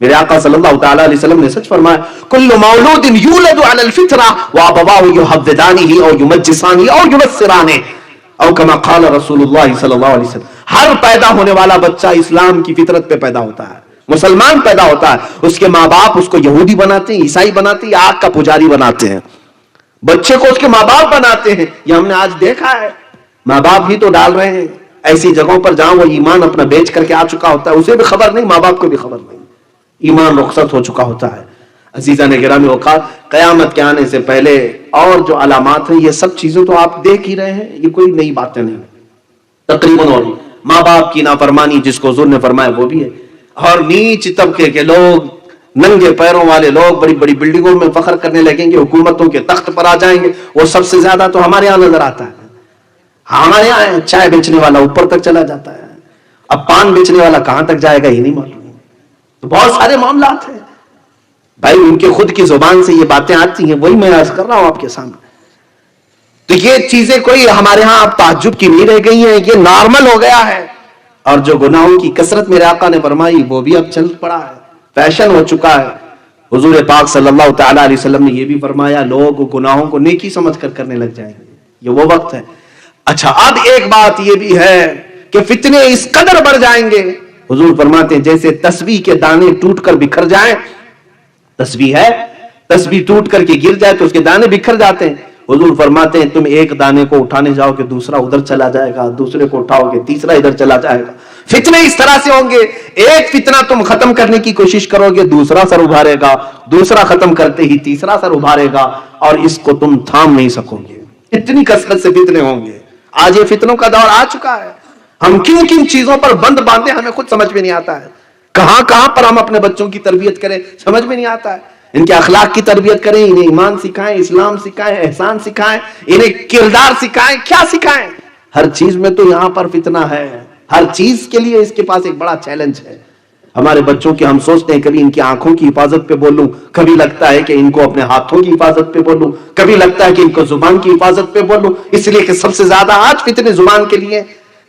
A: میرے آقا صلی اللہ تعالی علیہ وسلم نے سچ فرمایا، کل مولود یولد علی الفطرہ وابواہ یحودانہ او یمجسانہ او ینصرانہ او کما قال رسول اللہ صلی اللہ علیہ وسلم. ہر پیدا ہونے والا بچہ اسلام کی فطرت پہ پیدا ہوتا ہے، مسلمان پیدا ہوتا ہے. اس کے ماں باپ اس کو یہودی بناتے ہیں، عیسائی بناتے ہیں، آگ کا پجاری بناتے ہیں. بچے کو اس کے ماں باپ بناتے ہیں. یہ ہم نے آج دیکھا ہے، ماں باپ ہی تو ڈال رہے ہیں ایسی جگہوں پر جہاں وہ ایمان اپنا بیچ کر کے آ چکا ہوتا ہے، اسے بھی خبر نہیں، ماں باپ کو بھی خبر نہیں، ایمان رخصت ہو چکا ہوتا ہے. عزیزان گرامی اوقات، قیامت کے آنے سے پہلے اور جو علامات ہیں یہ سب چیزیں تو آپ دیکھ ہی رہے ہیں، یہ کوئی نئی باتیں نہیں تقریباً. اور ماں باپ کی نافرمانی جس کو حضور نے فرمایا وہ بھی ہے. اور نیچ طبقے کے لوگ، ننگے پیروں والے لوگ بڑی بڑی بلڈنگوں میں فخر کرنے لگیں گے، حکومتوں کے تخت پر آ جائیں گے. وہ سب سے زیادہ تو ہمارے یہاں نظر آتا ہے. ہمارے یہاں چائے بیچنے والا اوپر تک چلا جاتا ہے، اب پان بیچنے والا کہاں تک جائے گا یہ نہیں معلوم. تو بہت سارے معاملات ہیں بھائی، ان کے خود کی زبان سے یہ باتیں آتی ہیں، وہی میں عرض کر رہا ہوں آپ کے سامنے. تو یہ چیزیں کوئی ہمارے ہاں اب تعجب کی نہیں رہ گئی ہیں، یہ نارمل ہو گیا ہے. اور جو گناہوں کی کثرت میرے آقا نے فرمائی وہ بھی اب چل پڑا ہے، فیشن ہو چکا ہے. حضور پاک صلی اللہ تعالی علیہ وسلم نے یہ بھی فرمایا لوگ گناہوں کو نیکی سمجھ کر کرنے لگ جائیں گے، یہ وہ وقت ہے. اچھا، اب ایک بات یہ بھی ہے کہ فتنے اس قدر بڑھ جائیں گے، حضور فرماتے ہیں جیسے تسبیح کے دانے ٹوٹ کر بکھر جائیں. تسبیح ہے، تسبیح ٹوٹ کر کے گر جائے تو اس کے دانے بکھر جاتے ہیں. حضور فرماتے ہیں تم ایک دانے کو اٹھانے جاؤ کہ دوسرا ادھر چلا جائے گا، دوسرے کو اٹھاؤ گے تیسرا ادھر چلا جائے گا. فتنے اس طرح سے ہوں گے، ایک فتنہ تم ختم کرنے کی کوشش کرو گے دوسرا سر ابھارے گا، دوسرا ختم کرتے ہی تیسرا سر ابھارے گا، اور اس کو تم تھام نہیں سکو گے. اتنی کثرت سے فتنے ہوں گے. آج یہ فتنوں کا دور آ چکا ہے. ہم کن کن چیزوں پر بند باندھے ہمیں خود سمجھ میں نہیں آتا ہے. کہاں کہاں پر ہم اپنے بچوں کی تربیت کریں سمجھ میں نہیں آتا ہے. ان کے اخلاق کی تربیت کریں، انہیں ایمان سکھائیں، اسلام سکھائیں، احسان سکھائیں، انہیں کردار سکھائیں، کیا سکھائیں. ہر چیز میں تو یہاں پر فتنہ ہے، ہر چیز کے لیے اس کے پاس ایک بڑا چیلنج ہے. ہمارے بچوں کے ہم سوچتے ہیں کبھی ان کی آنکھوں کی حفاظت پہ بولوں، کبھی لگتا ہے کہ ان کو اپنے ہاتھوں کی حفاظت پہ بولوں، کبھی لگتا ہے کہ ان کو زبان کی حفاظت پہ بولوں، اس لیے کہ سب سے زیادہ آج فتنے زبان کے لیے.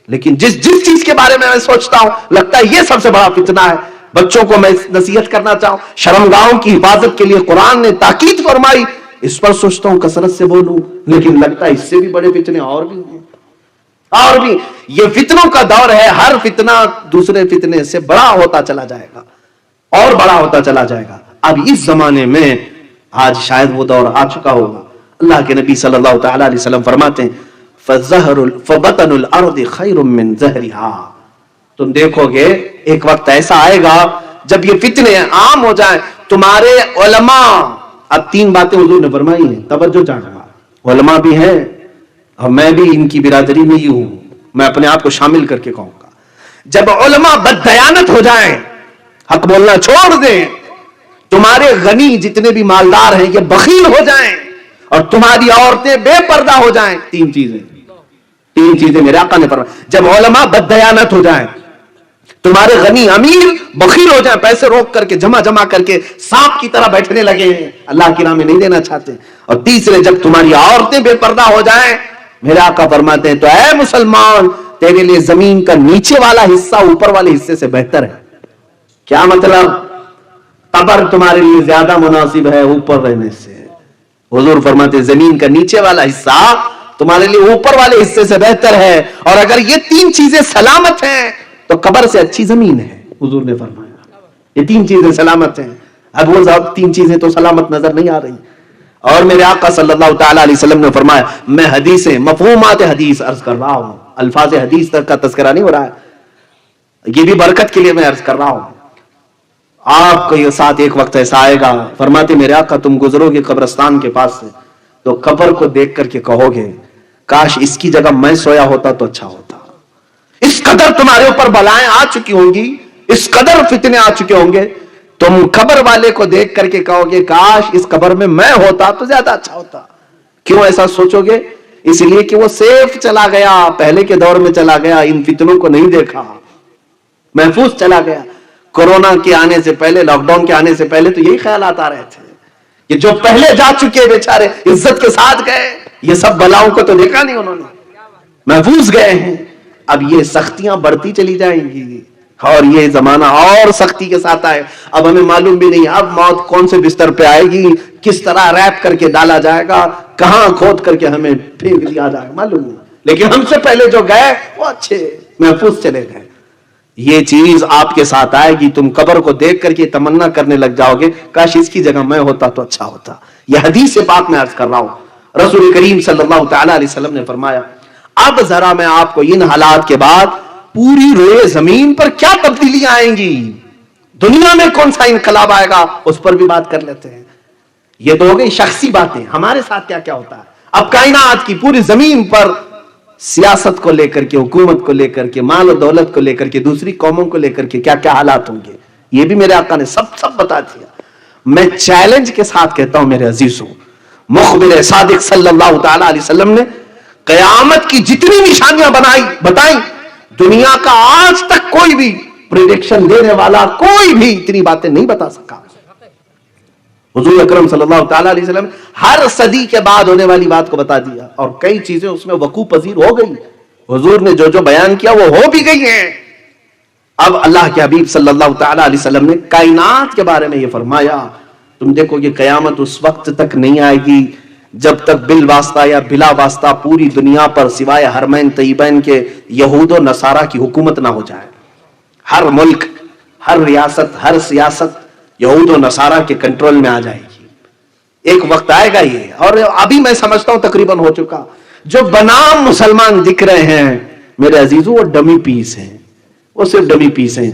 A: لیکن جس چیز کے بارے میں سوچتا ہوں لگتا ہے یہ سب سے بڑا فتنہ ہے. بچوں کو میں نصیحت کرنا چاہوں، شرمگاہوں کی حفاظت کے لیے قرآن نے تاکید فرمائی، اس پر سوچتا ہوں کثرت سے بولوں، لیکن لگتا ہے اس سے بھی بڑے فتنے اور بھی ہیں. اور بھی یہ فتنوں کا دور ہے، ہر فتنہ دوسرے فتنے سے بڑا ہوتا چلا جائے گا اور بڑا ہوتا چلا جائے گا. اب اس زمانے میں آج شاید وہ دور آ چکا ہوگا. اللہ کے نبی صلی اللہ تعالی علیہ وسلم فرماتے ہیں فبطن الارض خیر من ظہرها. تم دیکھو گے ایک وقت ایسا آئے گا جب یہ فتنے عام ہو جائیں. تمہارے علماء، اب تین باتیں حضور نے فرمائی ہیں، توجہ چاہیے. علماء بھی ہیں اور میں بھی ان کی برادری میں ہی ہوں، میں اپنے آپ کو شامل کر کے کہوں گا. جب علماء بددیانت ہو جائیں، حق بولنا چھوڑ دیں، تمہارے غنی جتنے بھی مالدار ہیں یہ بخیل ہو جائیں، اور تمہاری عورتیں بے پردہ ہو جائیں. تین چیزیں میرے آقا نے فرمایا. جب علماء بددیانت ہو جائیں، تمہارے غنی امیر بخیل ہو جائیں، پیسے روک کر کے جمع کر کے سانپ کی طرح بیٹھنے لگے ہیں، اللہ کی راہ میں نہیں دینا چاہتے. اور تیسرے جب تمہاری عورتیں بے پردہ ہو جائیں، میرے آقا فرماتے ہیں تو اے مسلمان تیرے لیے زمین کا نیچے والا حصہ اوپر والے حصے سے بہتر ہے. کیا مطلب؟ قبر تمہارے لیے زیادہ مناسب ہے اوپر رہنے سے. حضور فرماتے ہیں زمین کا نیچے والا حصہ تمہارے لیے اوپر والے حصے سے بہتر ہے. اور اگر یہ تین چیزیں سلامت ہیں تو قبر سے اچھی زمین ہے. حضور نے فرمایا یہ تین چیزیں سلامت ہیں. اب وہ تین چیزیں تو سلامت نظر نہیں آ رہی. اور میرے آقا صلی اللہ تعالی علیہ وسلم نے فرمایا، میں حدیثیں مفہومات حدیث عرض کر رہا ہوں، الفاظ حدیث تک کا تذکرہ نہیں ہو رہا ہے. یہ بھی برکت کے لیے میں عرض کر رہا ہوں. آپ کو یہ ساتھ ایک وقت ایسا آئے گا، فرماتے میرے آقا تم گزرو گے قبرستان کے پاس سے تو قبر کو دیکھ کر کے کہو گے کاش اس کی جگہ میں سویا ہوتا تو اچھا ہوتا. اس قدر تمہارے اوپر بلائیں آ چکی ہوں گی، اس قدر فتنے آ چکے ہوں گے، تم قبر والے کو دیکھ کر کے کہو گے کاش اس قبر میں میں ہوتا تو زیادہ اچھا ہوتا. کیوں ایسا سوچو گے؟ اس لیے کہ وہ سیف چلا گیا، پہلے کے دور میں چلا گیا، ان فتنوں کو نہیں دیکھا، محفوظ چلا گیا. کورونا کے آنے سے پہلے، لاک ڈاؤن کے آنے سے پہلے تو یہی خیالات آ رہے تھے کہ جو پہلے جا چکے بیچارے عزت کے ساتھ گئے، یہ سب بلاؤں کو تو دیکھا نہیں انہوں نے، محفوظ گئے ہیں. اب یہ سختیاں بڑھتی چلی جائیں گی اور یہ زمانہ اور سختی کے ساتھ آئے. اب ہمیں معلوم بھی نہیں اب موت کون سے بستر پہ آئے گی، کس طرح ریپ کر کے ڈالا جائے گا، کہاں کھود کر کے ہمیں پھینک دیا جائے گا، معلوم نہیں. لیکن ہم سے پہلے جو گئے وہ اچھے محفوظ چلے گئے. یہ چیز آپ کے ساتھ آئے گی، تم قبر کو دیکھ کر کے تمنا کرنے لگ جاؤ گے کاش اس کی جگہ میں ہوتا تو اچھا ہوتا. یہ حدیث پاک میں عرض کر رہا ہوں، رسول کریم صلی اللہ تعالی علیہ وسلم نے فرمایا اب ذرا میں آپ کو ان حالات کے بعد پوری روئے زمین پر کیا تبدیلیاں آئیں گی، دنیا میں کون سا انقلاب آئے گا اس پر بھی بات کر لیتے ہیں. یہ تو ہو گئی شخصی باتیں، ہمارے ساتھ کیا کیا ہوتا ہے. اب کائنات کی پوری زمین پر سیاست کو لے کر کے، حکومت کو لے کر کے، مال و دولت کو لے کر کے، دوسری قوموں کو لے کر کے کیا کیا حالات ہوں گے، یہ بھی میرے آقا نے سب بتا دیا. میں چیلنج کے ساتھ کہتا ہوں میرے عزیزوں، مخبر صادق صلی اللہ تعالی علیہ وسلم نے قیامت کی جتنی نشانیاں بتائیں، دنیا کا آج تک کوئی بھی پریڈکشن دینے والا کوئی بھی اتنی باتیں نہیں بتا سکا. حضور اکرم صلی اللہ تعالی علیہ وسلم ہر صدی کے بعد ہونے والی بات کو بتا دیا اور کئی چیزیں اس میں وقوع پذیر ہو گئی. حضور نے جو بیان کیا وہ ہو بھی گئی ہیں. اب اللہ کے حبیب صلی اللہ تعالی علیہ وسلم نے کائنات کے بارے میں یہ فرمایا تم دیکھو یہ قیامت اس وقت تک نہیں آئے گی جب تک بالواسطہ یا بلا واسطہ پوری دنیا پر سوائے حرمین طیبین کے یہود و نصارہ کی حکومت نہ ہو جائے. ہر ملک، ہر ریاست، ہر سیاست یہود و نصارہ کے کنٹرول میں آ جائے گی. ایک وقت آئے گا یہ، اور ابھی میں سمجھتا ہوں تقریباً ہو چکا. جو بنام مسلمان دکھ رہے ہیں میرے عزیزوں وہ ڈمی پیس ہیں، وہ صرف ڈمی پیس ہیں.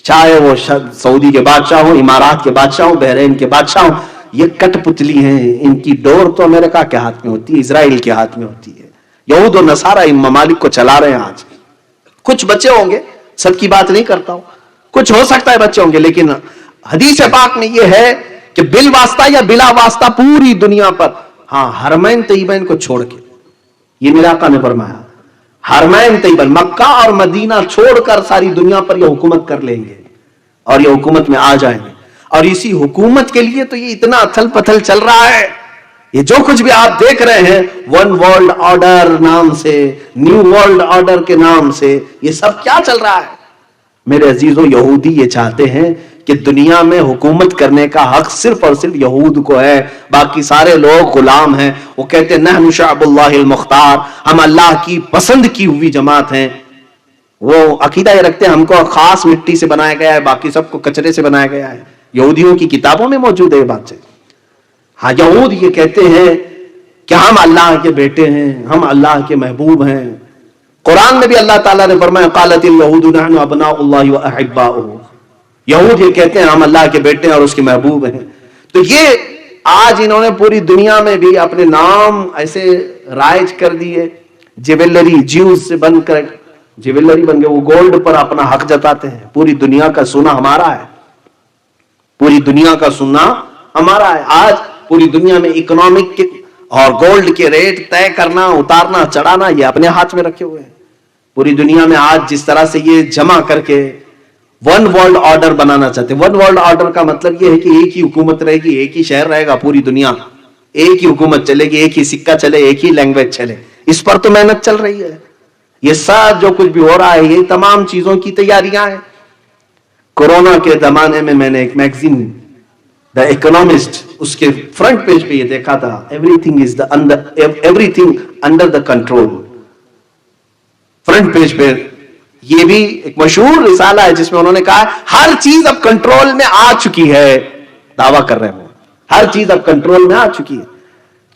A: چاہے وہ سعودی کے بادشاہ ہوں، امارات کے بادشاہ ہوں، بحرین کے بادشاہ ہوں، یہ کٹ پتلی ہیں. ان کی ڈور تو امریکہ کے ہاتھ میں ہوتی ہے، اسرائیل کے ہاتھ میں ہوتی ہے. یہود و نصارہ ان ممالک کو چلا رہے ہیں. آج کچھ بچے ہوں گے، سب کی بات نہیں کرتا ہوں، کچھ ہو سکتا ہے بچے ہوں گے، لیکن حدیث پاک میں یہ ہے کہ بالواسطہ یا بلا واسطہ پوری دنیا پر، ہاں حرمین طیبین کو چھوڑ کے، یہ میرے آقا نے فرمایا حرمین طیبین مکہ اور مدینہ چھوڑ کر ساری دنیا پر یہ حکومت کر لیں گے اور یہ حکومت میں آ جائیں گے. اور اسی حکومت کے لیے تو یہ اتنا اتھل پتھل چل رہا ہے. یہ جو کچھ بھی آپ دیکھ رہے ہیں ون ورلڈ آرڈر نام سے، نیو ورلڈ آرڈر کے نام سے، یہ سب کیا چل رہا ہے میرے عزیزوں؟ یہودی یہ چاہتے ہیں کہ دنیا میں حکومت کرنے کا حق صرف اور صرف یہود کو ہے، باقی سارے لوگ غلام ہیں. وہ کہتے ہیں نحن شعب اللہ المختار، ہم اللہ کی پسند کی ہوئی جماعت ہیں. وہ عقیدہ یہ رکھتے ہیں ہم کو خاص مٹی سے بنایا گیا ہے، باقی سب کو کچرے سے بنایا گیا ہے. یہودیوں کی کتابوں میں موجود ہے یہ بات سے. ہاں یہود یہ کہتے ہیں کہ ہم اللہ کے بیٹے ہیں، ہم اللہ کے محبوب ہیں. قرآن میں بھی اللہ تعالیٰ نے فرمایا قالت اليہود نحن ابناء اللہ واحباؤہ، یہود یہ کہتے ہیں ہم اللہ کے بیٹے ہیں اور اس کے محبوب ہیں. تو یہ آج انہوں نے پوری دنیا میں بھی اپنے نام ایسے رائج کر دیے. جیولری، جیوز سے بن کر جیولری بن گئے، وہ گولڈ پر اپنا حق جتاتے ہیں. پوری دنیا کا سونا ہمارا ہے، پوری دنیا کا سونا ہمارا ہے. آج پوری دنیا میں اکنامک اور گولڈ کے ریٹ طے کرنا، اتارنا، چڑھانا یہ اپنے ہاتھ میں رکھے ہوئے ہیں. پوری دنیا میں آج جس طرح سے یہ جمع کر کے ون ورلڈ آرڈر بنانا چاہتے ہیں. ون ورلڈ آرڈر کا مطلب یہ ہے کہ ایک ہی حکومت رہے گی، ایک ہی شہر رہے گا پوری دنیا، ایک ہی حکومت چلے گی، ایک ہی سکہ چلے، ایک ہی لینگویج چلے. اس پر تو محنت چل رہی ہے. یہ سب جو کچھ بھی ہو رہا ہے یہ تمام چیزوں کی تیاریاں ہیں. کورونا کے زمانے میں میں نے ایک میگزین دا اکنامسٹ اس کے فرنٹ پیج پہ یہ دیکھا تھا every thing under the control. Front page پہ یہ بھی ایک مشہور رسالہ ہے جس میں انہوں نے کہا ہر چیز اب کنٹرول میں آ چکی ہے. دعویٰ کر رہے ہوں ہر چیز اب کنٹرول میں آ چکی ہے،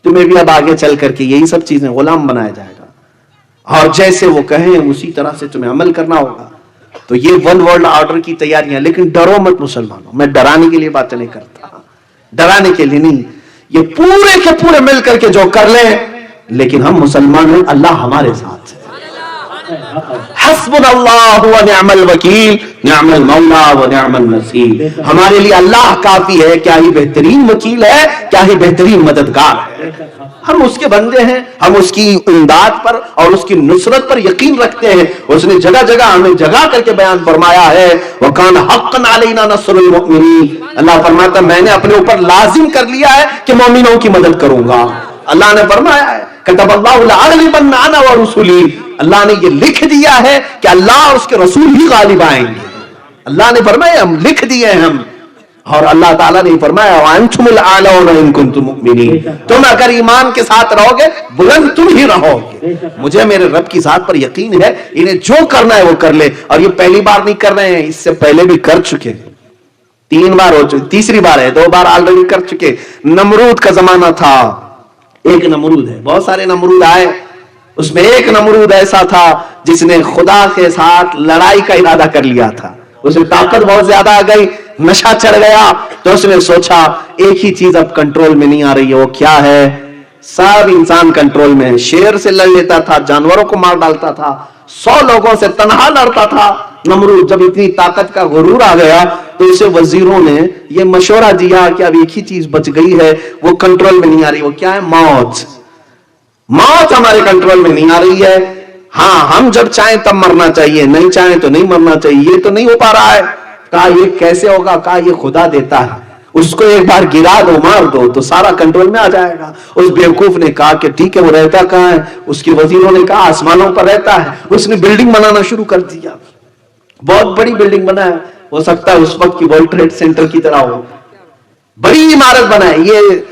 A: تمہیں بھی اب آگے چل کر کے یہی سب چیزیں غلام بنایا جائے گا اور جیسے وہ کہیں اسی طرح سے تمہیں عمل کرنا ہوگا. تو یہ ون ورلڈ آرڈر کی تیاریاں. لیکن ڈرو مت مسلمانوں, میں ڈرانے کے لیے باتیں نہیں کرتا, ڈرانے کے لیے نہیں, یہ پورے کے پورے مل کر کے جو کر لیں, لیکن ہم مسلمان ہیں, اللہ ہمارے ساتھ ہے. حسبنا اللہ و نعم الوکیل نعم المولا و نعم النصیر. ہمارے لیے اللہ کافی ہے, کیا ہی بہترین وکیل ہے, کیا ہی بہترین مددگار ہے. ہم اس کے بندے ہیں, ہم اس کی امداد پر اور اس کی نصرت پر یقین رکھتے ہیں. اس نے جگہ جگہ ہمیں جگہ کر کے بیان فرمایا ہے, وَكَانَ حَقًّا عَلَيْنَا نَصْرُ الْمُؤْمِنِينَ. اللہ فرماتا ہے میں نے اپنے اوپر لازم کر لیا ہے کہ مومنوں کی مدد کروں گا. اللہ نے فرمایا ہے كَتَبَ اللَّهُ لَأَغْلِبَنَّ أَنَا وَرُسُلِي. اللہ نے یہ لکھ دیا ہے کہ اللہ اور اس کے رسول ہی غالب آئیں گے. اللہ نے فرمایا ہم لکھ دیے ہم, اور اللہ تعالیٰ نے فرمایا وَأَنْتُمُ الْأَعْلَوْنَ إِن كُنتُم مُؤْمِنِينَ. تم اگر ایمان کے ساتھ رہو گے بلند تم ہی رہو گے. مجھے میرے رب کی ذات پر یقین ہے, انہیں جو کرنا ہے وہ کر لے. اور یہ پہلی بار نہیں کر رہے ہیں, اس سے پہلے بھی کر چکے, 3 بار ہو چکے, تیسری بار ہے, 2 بار آلریڈی کر چکے. نمرود کا زمانہ تھا, ایک نمرود ہے, بہت سارے نمرود آئے, اس میں ایک نمرود ایسا تھا جس نے خدا کے ساتھ لڑائی کا ارادہ کر لیا تھا. اس میں طاقت بہت زیادہ آ گئی, نشہ چڑھ گیا, تو اس نے سوچا ایک ہی چیز اب کنٹرول میں نہیں آ رہی ہے, وہ کیا ہے, سب انسان کنٹرول میں ہے. شیر سے لڑ لیتا تھا, جانوروں کو مار ڈالتا تھا, 100 لوگوں سے تنہا لڑتا تھا. نمرود جب اتنی طاقت کا غرور آ گیا تو اسے وزیروں نے یہ مشورہ دیا کہ اب ایک ہی چیز بچ گئی ہے, وہ کنٹرول میں نہیں آ رہی, وہ کیا ہے, موت. موت ہمارے کنٹرول میں نہیں آ رہی ہے. ہاں ہم جب چاہیں تب مرنا چاہیے, نہیں چاہیں تو نہیں مرنا چاہیے, یہ تو نہیں ہو پا رہا ہے. کہا یہ کیسے ہوگا, کہا یہ خدا دیتا ہے, اس کو ایک بار گرا دو, مار دو تو سارا کنٹرول میں آ جائے گا. اس بیوقوف نے کہا کہ ٹھیک ہے, وہ رہتا کہاں ہے, اس کے وزیروں نے کہا آسمانوں پر رہتا ہے. اس نے بلڈنگ بنانا شروع کر دیا, بہت بڑی بلڈنگ بنایا, ہو سکتا ہے اس وقت کی ورلڈ ٹریڈ سینٹر کی طرح ہو, بڑی عمارت بنائے. یہ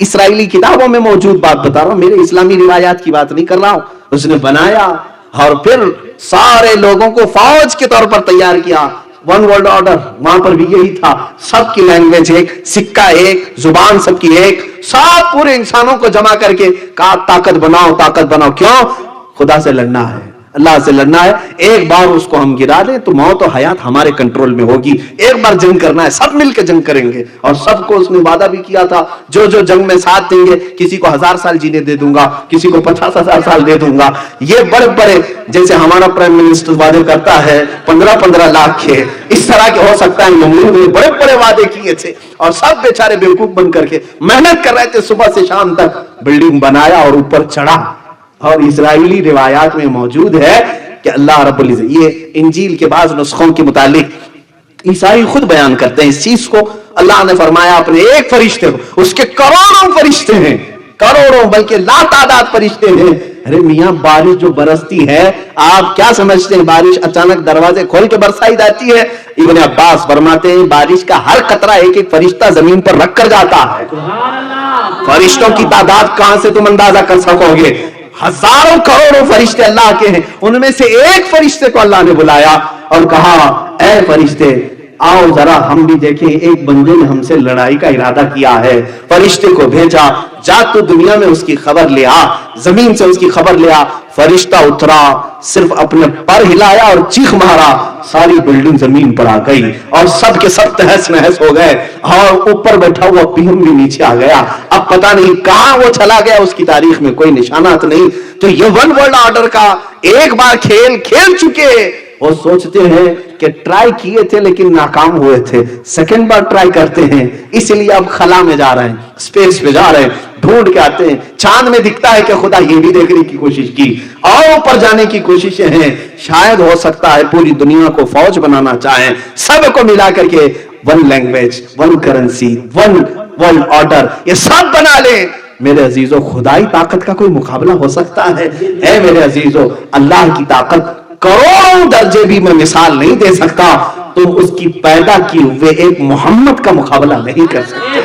A: اسرائیلی کتابوں میں موجود بات بتا رہا ہوں, میرے اسلامی روایات کی بات نہیں کر رہا ہوں. اس نے بنایا اور پھر سارے لوگوں کو فوج کے طور پر تیار کیا. ون ورلڈ آرڈر وہاں پر بھی یہی تھا, سب کی لینگویج ایک, سکہ ایک, زبان سب کی ایک, سب پورے انسانوں کو جمع کر کے کہا طاقت بناؤ, طاقت بناؤ. کیوں, خدا سے لڑنا ہے, اللہ سے لڑنا ہے. ایک بار اس کو ہم گرا دیں تو موت و حیات ہمارے کنٹرول میں ہوگی. ایک بار جنگ کرنا ہے, سب مل کے جنگ کریں گے. اور سب کو اس نے وعدہ بھی کیا تھا جو جو جنگ میں ساتھ دیں گے, کسی کو 1000 سال جینے دے دوں گا, کسی کو 50,000 سال دے دوں گا. یہ بڑے بڑے, جیسے ہمارا پرائم منسٹر وعدے کرتا ہے 15-15 لاکھ کے, اس طرح کے ہو سکتا ہے نمرود نے بڑے بڑے وعدے کیے تھے. اور سب بیچارے بیوقوف بن کر کے محنت کر رہے تھے, صبح سے شام تک بلڈنگ بنایا اور اوپر چڑھا. اور اسرائیلی روایات میں موجود ہے کہ اللہ رب العزت, یہ انجیل کے بعض نسخوں کے متعلق عیسائی خود بیان کرتے ہیں اس چیز کو. اللہ نے فرمایا اپنے ایک فرشتے کو, اس کے کروڑوں فرشتے ہیں, کروڑوں بلکہ لا تعداد فرشتے ہیں. ارے میاں بارش جو برستی ہے, آپ کیا سمجھتے ہیں بارش اچانک دروازے کھول کے برسائی جاتی ہے؟ ابن عباس فرماتے ہیں بارش کا ہر قطرہ ایک ایک فرشتہ زمین پر رکھ کر جاتا ہے. فرشتوں کی تعداد کہاں سے تم اندازہ کر سکو گے؟ ہزاروں کروڑوں فرشتے اللہ کے ہیں. ان میں سے ایک فرشتے کو اللہ نے بلایا اور کہا اے فرشتے آؤ ذرا ہم بھی دیکھیں, ایک بندے نے ہم سے لڑائی کا ارادہ کیا ہے. فرشتے کو بھیجا, جا تو دنیا میں اس کی خبر لے آ, زمین سے اس کی خبر لے آ. فرشتہ اترا, صرف اپنے پر ہلایا اور چیخ مارا, ساری بلڈنگ زمین پر آ گئی اور سب کے سب تہس نہس ہو گئے. اور اوپر بیٹھا ہوا پیم بھی نیچے آ گیا. اب پتہ نہیں کہاں وہ چلا گیا, اس کی تاریخ میں کوئی نشانات نہیں. تو یہ ون ورلڈ آرڈر کا ایک بار کھیل چکے. وہ سوچتے ہیں کہ ٹرائی کیے تھے لیکن ناکام ہوئے تھے, سیکنڈ بار ٹرائی کرتے ہیں, اس لیے اب خلا میں جا رہے ہیں, اسپیس پہ جا رہے ہیں, ڈھونڈ کے آتے ہیں. چاند میں دکھتا ہے کہ خدا یہ بھی دیکھنے کی کوشش کی, اور اوپر جانے کی کوششیں ہیں. شاید ہو سکتا ہے پوری دنیا کو فوج بنانا چاہیں, سب کو ملا کر کے one language, one currency, one world order, یہ سب بنا لیں. میرے عزیزو خدائی طاقت کا کوئی مقابلہ ہو سکتا ہے؟ اے میرے عزیزو اللہ کی طاقت کروڑوں درجے بھی میں مثال نہیں دے سکتا, تم اس کی پیدا کی ہوئے ایک محمد کا مقابلہ نہیں کر سکتے.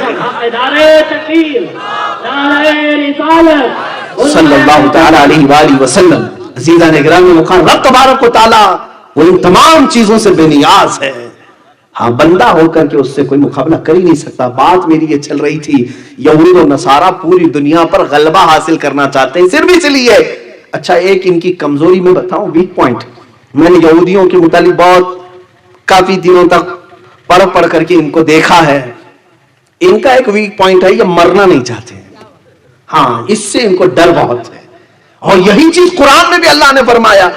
A: صلی اللہ تعالی علیہ وآلہ وسلم. عزیزان گرامی مقام, رب تبارک و تعالی وہ ان تمام چیزوں سے بے نیاز ہے. ہاں بندہ ہو کر کے اس سے کوئی مقابلہ کر ہی نہیں سکتا. بات میری یہ چل رہی تھی, یہود و نصارہ پوری دنیا پر غلبہ حاصل کرنا چاہتے ہیں, صرف اس لیے. اچھا ایک ان کی کمزوری میں بتاؤں, ویک پوائنٹ, میں نے یہودیوں کے متعلق بہت کافی دنوں تک پڑھ کر کے ان کو دیکھا ہے. ان کا ایک ویک پوائنٹ ہے, یہ مرنا نہیں چاہتے. ہاں, اس سے ان کو ڈر بہت ہے. اور یہی چیز قرآن میں بھی اللہ نے فرمایا.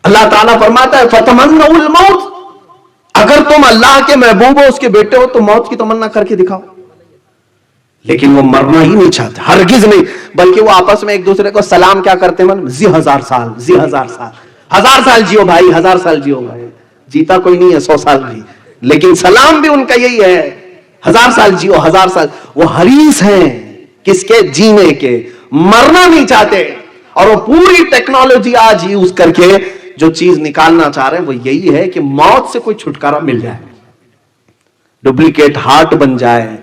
A: اللہ تعالیٰ فرماتا ہے فتمنوا الموت, اگر تم اللہ کے محبوب ہو, اس کے بیٹے ہو, تو موت کی تمنا کر کے دکھاؤ. لیکن وہ مرنا ہی نہیں چاہتے, ہرگز نہیں. بلکہ وہ آپس میں ایک دوسرے کو سلام کیا کرتے ہیں, زی 1000 سال, زی 1000 سال, 1000 سال جیو بھائی, 1000 سال جیو بھائی. جیتا کوئی نہیں ہے 100 سال بھی, لیکن سلام بھی ان کا یہی ہے, 1000 سال جیو, 1000 سال. وہ حریص ہیں کس کے, جینے کے, مرنا نہیں چاہتے. اور وہ پوری ٹیکنالوجی آج یوز کر کے جو چیز نکالنا چاہ رہے ہیں وہ یہی ہے کہ موت سے کوئی چھٹکارا مل جائے, ڈپلیکیٹ ہارٹ بن جائے,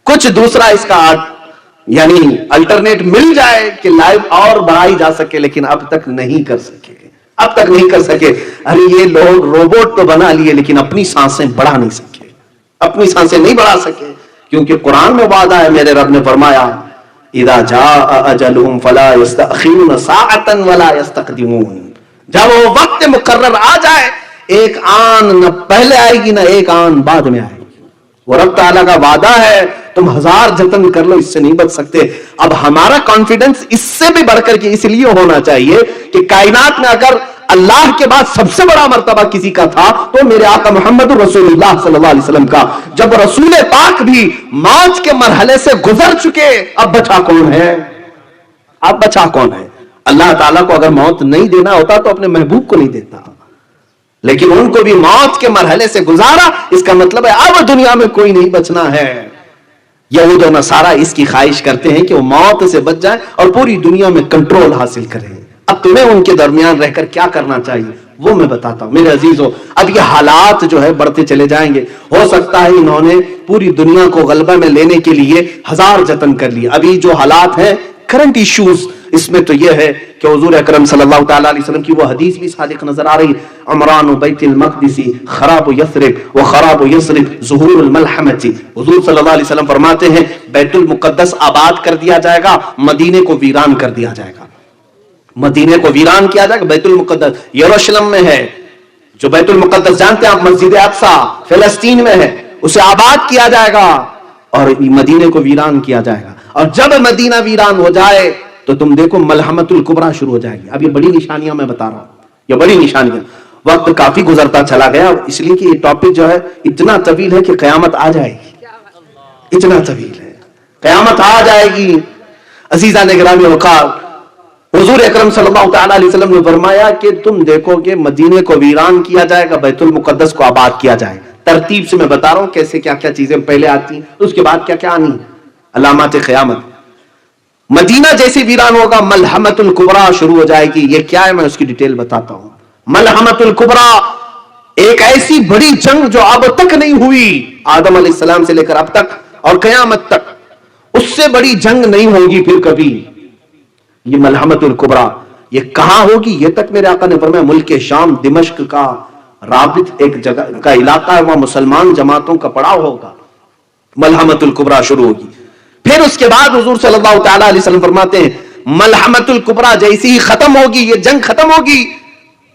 A: کچھ دوسرا اس کا یعنی الٹرنیٹ مل جائے کہ لائف اور بڑھائی جا سکے. لیکن اب تک نہیں کر سکے, اب تک نہیں کر سکے. ارے یہ لوگ روبوٹ تو بنا لیے لیکن اپنی سانسیں بڑھا نہیں سکے, اپنی سانسیں نہیں بڑھا سکے. کیونکہ قرآن میں وعدہ ہے, میرے رب نے فرمایا اذا جاء اجلهم فلا يستأخرون ساعة ولا يستقدمون. جب وہ وقت مقرر آ جائے, ایک آن نہ پہلے آئے گی نہ ایک آن بعد میں آئے گی. وہ رب تعالیٰ کا وعدہ ہے, تم 1000 جتن کر لو, اس سے نہیں بچ سکتے. اب ہمارا کانفیڈنس اس سے بھی بڑھ کر کے اس لیے ہونا چاہیے کہ کائنات میں اگر اللہ کے بعد سب سے بڑا مرتبہ کسی کا تھا تو میرے آقا محمد رسول اللہ صلی اللہ علیہ وسلم کا. جب رسول پاک بھی موت کے مرحلے سے گزر چکے, اب بچا کون ہے, اب بچا کون ہے. اللہ تعالیٰ کو اگر موت نہیں دینا ہوتا تو اپنے محبوب کو نہیں دیتا, لیکن ان کو بھی موت کے مرحلے سے گزارا. اس کا مطلب ہے اب دنیا میں کوئی نہیں بچنا ہے. یہود و نصارہ اس کی خواہش کرتے ہیں کہ وہ موت سے بچ جائیں اور پوری دنیا میں کنٹرول حاصل کریں. اب تمہیں ان کے درمیان رہ کر کیا کرنا چاہیے وہ میں بتاتا ہوں میرے عزیزو. اب یہ حالات جو ہے بڑھتے چلے جائیں گے. ہو سکتا ہے انہوں نے پوری دنیا کو غلبہ میں لینے کے لیے 1000 جتن کر لیے. ابھی جو حالات ہیں کرنٹ ایشوز, اس میں تو یہ ہے کہ حضور اکرم صلی اللہ تعالی علیہ وسلم کی وہ حدیث بھی صادق نظر آ رہی, عمران بیت المقدس خراب یثرب و خراب یثرب ظہور الملحمۃ. حضور صلی اللہ علیہ وسلم فرماتے ہیں بیت المقدس آباد کر دیا جائے گا, مدینے کو ویران کر دیا جائے گا. مدینے کو ویران کیا جائے گا. بیت المقدس یروشلم میں ہے, جو بیت المقدس جانتے ہیں آپ, مسجد اقصی فلسطین میں ہے, اسے آباد کیا جائے گا اور مدینے کو ویران کیا جائے گا. اور جب مدینہ ویران ہو جائے تو تم دیکھو ملحمت الکبریٰ شروع ہو جائے گی. اب یہ بڑی نشانیاں میں بتا رہا ہوں, یہ بڑی نشانیاں. وقت کافی گزرتا چلا گیا, اس لیے کہ یہ ٹاپک جو ہے اتنا طویل ہے کہ قیامت آ جائے گی, اتنا طویل ہے, قیامت آ جائے گی. عزیزان گرامی وقار, حضور اکرم صلی اللہ تعالی علیہ وسلم نے فرمایا کہ تم دیکھو کہ مدینے کو ویران کیا جائے گا, بیت المقدس کو آباد کیا جائے گا. ترتیب سے میں بتا رہا ہوں کیسے کیا کیا چیزیں پہلے آتی ہیں, اس کے بعد کیا کیا آنی, علامات قیامت. مدینہ جیسے ویران ہوگا ملحمت الکبریٰ شروع ہو جائے گی. یہ کیا ہے میں اس کی ڈیٹیل بتاتا ہوں. ملحمت الکبریٰ ایک ایسی بڑی جنگ جو اب تک نہیں ہوئی, آدم علیہ السلام سے لے کر اب تک اور قیامت تک, اس سے بڑی جنگ نہیں ہوگی پھر کبھی. یہ ملحمت الکبریٰ یہ کہاں ہوگی, یہ تک میرے آقا نے فرمایا ملک شام دمشق کا رابط ایک جگہ کا علاقہ ہے, وہاں مسلمان جماعتوں کا پڑاؤ ہوگا. ملحمت الکبریٰ شروع ہوگی. پھر اس کے بعد حضور صلی اللہ تعالی علیہ وسلم فرماتے ہیں ملحمت الکبریٰ جیسی ہی ختم ہوگی, یہ جنگ ختم ہوگی,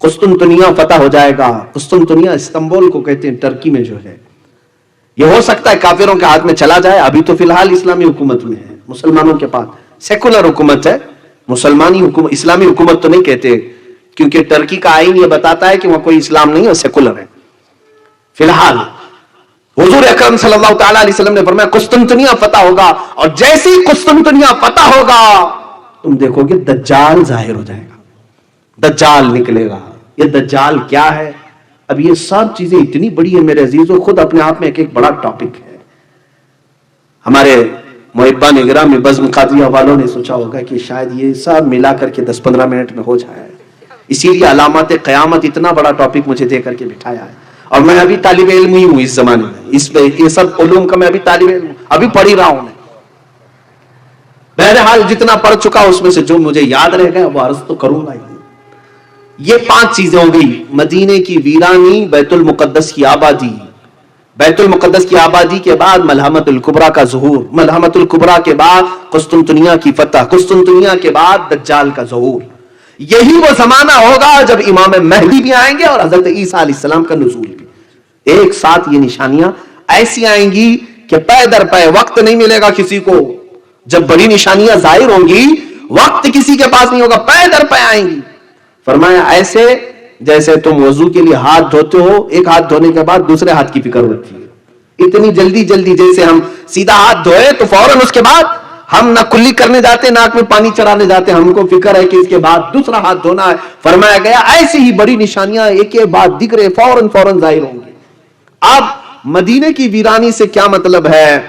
A: قسطنطنیہ فتح ہو جائے گا. قسطنطنیہ استنبول کو کہتے ہیں, ترکی میں جو ہے. یہ ہو سکتا ہے کافروں کے ہاتھ میں چلا جائے. ابھی تو فی الحال اسلامی حکومت میں ہے, مسلمانوں کے پاس سیکولر حکومت ہے, مسلمانی حکومت, اسلامی حکومت تو نہیں کہتے کیونکہ ٹرکی کا آئین یہ بتاتا ہے کہ وہاں کوئی اسلام نہیں ہے, سیکولر ہے. فی الحال حضور اکرم صلی اللہ تعالی علیہ وسلم نے فرمایا قسطنطنیہ فتح ہوگا, اور جیسے ہی قسطنطنیہ فتح ہوگا تم دیکھو گے دجال ظاہر ہو جائے گا, دجال نکلے گا. یہ دجال کیا ہے, اب یہ سب چیزیں اتنی بڑی ہیں میرے عزیزوں, خود اپنے آپ میں ایک بڑا ٹاپک ہے. ہمارے محبان گرامی بزم قادریہ والوں نے سوچا ہوگا کہ شاید یہ سب ملا کر کے 10-15 منٹ میں ہو جائے, اسی لیے علامات قیامت اتنا بڑا ٹاپک مجھے دے کر کے بٹھایا ہے. اور میں ابھی طالب علم ہی ہوں اس زمانے میں, اس پہ یہ سب علوم کا میں ابھی طالب علم ہوں, ابھی پڑھ ہی رہا ہوں میں. بہرحال جتنا پڑھ چکا اس میں سے جو مجھے یاد رہ گیا وہ عرض تو کروں گا. یہ 5 چیزیں ہو گئی, مدینے کی ویرانی, بیت المقدس کی آبادی, بیت المقدس کی آبادی کے بعد ملحمت الکبریٰ کا ظہور, ملحمت الکبریٰ کے بعد قسطنطنیہ کی فتح, قسطنطنیہ کے بعد دجال کا ظہور. یہی وہ زمانہ ہوگا جب امام مہدی بھی آئیں گے اور حضرت عیسیٰ علیہ السلام کا نزول بھی، ایک ساتھ یہ نشانیاں ایسی آئیں گی کہ پے در پے وقت نہیں ملے گا کسی کو. جب بڑی نشانیاں ظاہر ہوں گی وقت کسی کے پاس نہیں ہوگا، پے در پے آئیں گی. فرمایا ایسے جیسے تم وضو کے لیے ہاتھ دھوتے ہو، ایک ہاتھ دھونے کے بعد دوسرے ہاتھ کی فکر ہوتی ہے، اتنی جلدی جلدی جیسے ہم سیدھا ہاتھ دھوئے تو فوراً اس کے بعد ہم نہ کلی کرنے جاتے، ناک میں پانی چڑھانے جاتے، ہم کو فکر ہے کہ اس کے بعد دوسرا ہاتھ دھونا ہے. فرمایا گیا ایسی ہی بڑی نشانیاں ایک ایک بات دکھ رہے فوراً ظاہر ہوں گی. اب مدینے کی ویرانی سے کیا مطلب ہے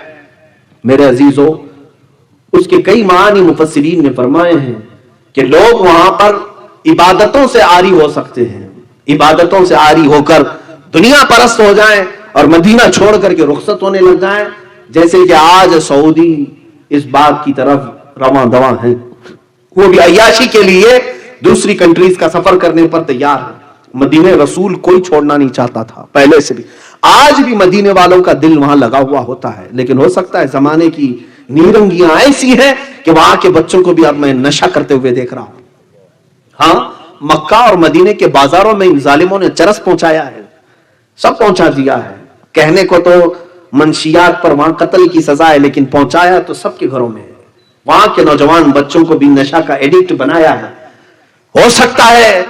A: میرے عزیزو؟ اس کے کئی معنی مفسرین نے فرمائے ہیں کہ لوگ وہاں پر عبادتوں سے عاری ہو سکتے ہیں، عبادتوں سے عاری ہو کر دنیا پرست ہو جائیں اور مدینہ چھوڑ کر کے رخصت ہونے لگ جائیں، جیسے کہ آج سعودی اس بات کی طرف رواں دواں ہیں، وہ بھی عیاشی کے لیے دوسری کنٹریز کا سفر کرنے پر تیار ہے. مدینے رسول کوئی چھوڑنا نہیں چاہتا تھا پہلے سے بھی، آج بھی مدینے والوں کا دل وہاں لگا ہوا ہوتا ہے، لیکن ہو سکتا ہے زمانے کی نیرنگیاں ایسی ہیں کہ وہاں کے بچوں کو بھی اب میں نشہ کرتے ہوئے دیکھ رہا ہوں. ہاں، مکہ اور مدینے کے بازاروں میں ان ظالموں نے چرس پہنچایا ہے، سب پہنچا دیا ہے. کہنے کو تو منشیات پر وہاں قتل کی سزا ہے، لیکن پہنچایا تو سب کے گھروں میں ہے. وہاں کے نوجوان بچوں کو بھی نشہ کا ایڈکٹ بنایا ہے. ہو سکتا ہے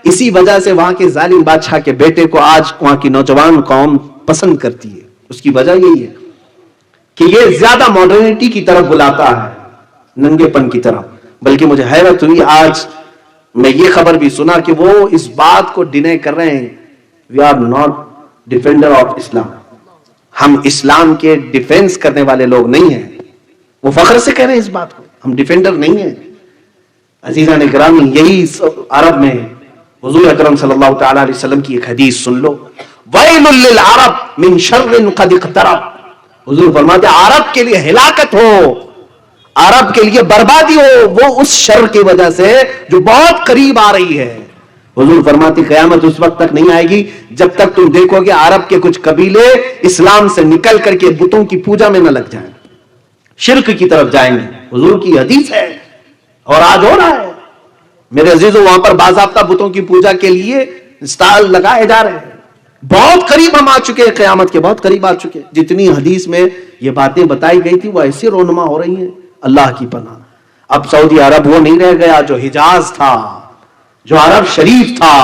A: اسی وجہ سے وہاں کے ظالم بادشاہ کے بیٹے کو آج وہاں کی نوجوان قوم پسند کرتی ہے. اس کی وجہ یہی ہے کہ یہ زیادہ ماڈرنٹی کی طرف بلاتا ہے، ننگے پن کی طرف. بلکہ مجھے حیرت ہوئی آج میں یہ خبر بھی سنا کہ وہ اس بات کو ڈینائی کر رہے ہیں، we are not defender of Islam, ہم اسلام کے ڈیفینس کرنے والے لوگ نہیں ہیں. وہ فخر سے کہہ رہے ہیں اس بات کو، ہم ڈیفینڈر نہیں ہیں. عزیزان گرامی، یہی عرب میں حضور اکرم صلی اللہ تعالی علیہ وسلم کی ایک حدیث سن لو، ویل للعرب من شر قد اقترب. حضور فرماتے ہیں عرب کے لیے ہلاکت ہو، عرب کے لیے بربادی ہو، وہ اس شر کی وجہ سے جو بہت قریب آ رہی ہے. حضور فرماتے قیامت اس وقت تک نہیں آئے گی جب تک تم دیکھو گے عرب کے کچھ قبیلے اسلام سے نکل کر کے بتوں کی پوجا میں نہ لگ جائیں، شرک کی طرف جائیں گے. حضور کی حدیث ہے اور آج ہو رہا ہے میرے عزیزو. وہاں پر باضابطہ بتوں کی پوجا کے لیے اسٹال لگائے جا رہے ہیں. بہت قریب ہم آ چکے ہیں، قیامت کے بہت قریب آ چکے. جتنی حدیث میں یہ باتیں بتائی گئی تھی وہ ایسے رونما ہو رہی ہیں، اللہ کی پناہ. اب سعودی عرب وہ نہیں رہ گیا جو حجاز تھا، جو عرب شریف تھا.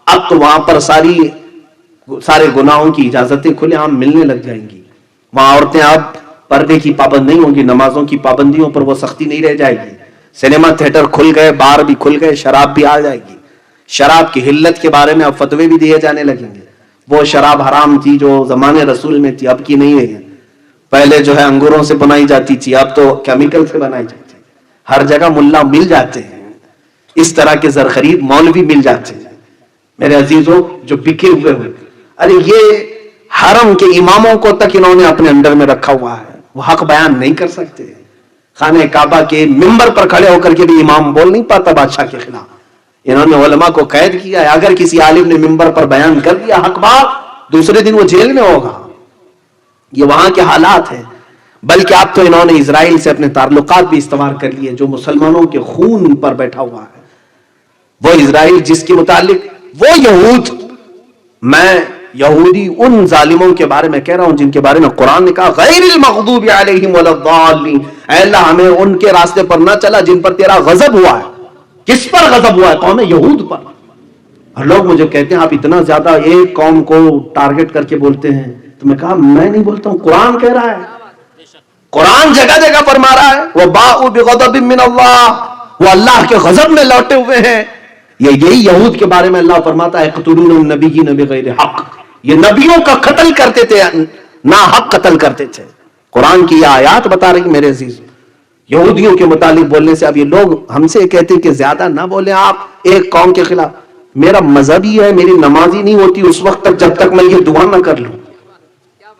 A: اب تو وہاں پر سارے گناہوں کی اجازتیں کھلے عام ملنے لگ جائیں گی. وہاں عورتیں اب پردے کی پابند نہیں ہوں گی، نمازوں کی پابندیوں پر وہ سختی نہیں رہ جائے گی. سینما تھیٹر کھل گئے، بار بھی کھل گئے، شراب بھی آ جائے گی. شراب کی حلت کے بارے میں اب فتوے بھی دیے جانے لگیں گے. وہ شراب حرام تھی جو زمانے رسول میں تھی، اب کی نہیں ہے. پہلے جو ہے انگوروں سے بنائی جاتی تھی، اب تو کیمیکل سے بنائی جاتی ہے. ہر جگہ ملا مل جاتے ہیں، اس طرح کے زرخرید مولوی مل جاتے ہیں میرے عزیزوں جو بکے ہوئے ہوئے. ارے یہ حرم کے اماموں کو تک انہوں نے اپنے انڈر میں رکھا ہوا ہے، وہ حق بیان نہیں کر سکتے. خانہ کعبہ کے ممبر پر کھڑے ہو کر کے بھی امام بول نہیں پاتا بادشاہ کے خلاف. انہوں نے علماء کو قید کیا ہے، اگر کسی عالم نے ممبر پر بیان کر دیا حق بات، دوسرے دن وہ جیل میں ہوگا. یہ وہاں کے حالات ہیں. بلکہ اب تو انہوں نے اسرائیل سے اپنے تعلقات بھی استوار کر لیے، جو مسلمانوں کے خون پر بیٹھا ہوا ہے. وہ اسرائیل جس کے متعلق وہ یہود، میں یہودی ان ظالموں کے بارے میں کہہ رہا ہوں جن کے بارے میں قرآن نے کہا غیر المغضوب علیہم ولا الضالین. اے اللہ ہمیں ان کے راستے پر نہ چلا جن پر تیرا غضب ہوا ہے. کس پر غضب ہوا ہے؟ قوم یہود پر. اور لوگ مجھے کہتے ہیں آپ اتنا زیادہ ایک قوم کو ٹارگٹ کر کے بولتے ہیں. تو میں کہا میں نہیں بولتا ہوں، قرآن کہہ رہا ہے. قرآن جگہ جگہ فرما رہا ہے وَبَاءُوا بِغَضَبٍ مِّنَ اللَّهِ، وہ اللہ کے غضب میں لوٹے ہوئے ہیں. یہی یہود کے بارے میں اللہ فرماتا ہے يَقْتُلُونَ النَّبِيِّينَ بِغَيْرِ حَقٍّ، یہ نبیوں کا قتل کرتے تھے، نا حق قتل کرتے تھے. قرآن کی یہ آیات بتا رہی میرے عزیز. یہودیوں کے متعلق بولنے سے اب یہ لوگ ہم سے کہتے ہیں کہ زیادہ نہ بولیں آپ ایک قوم کے خلاف. میرا مذہب ہی ہے، میری نماز ہی نہیں ہوتی اس وقت تک جب تک میں یہ دعا نہ کر لوں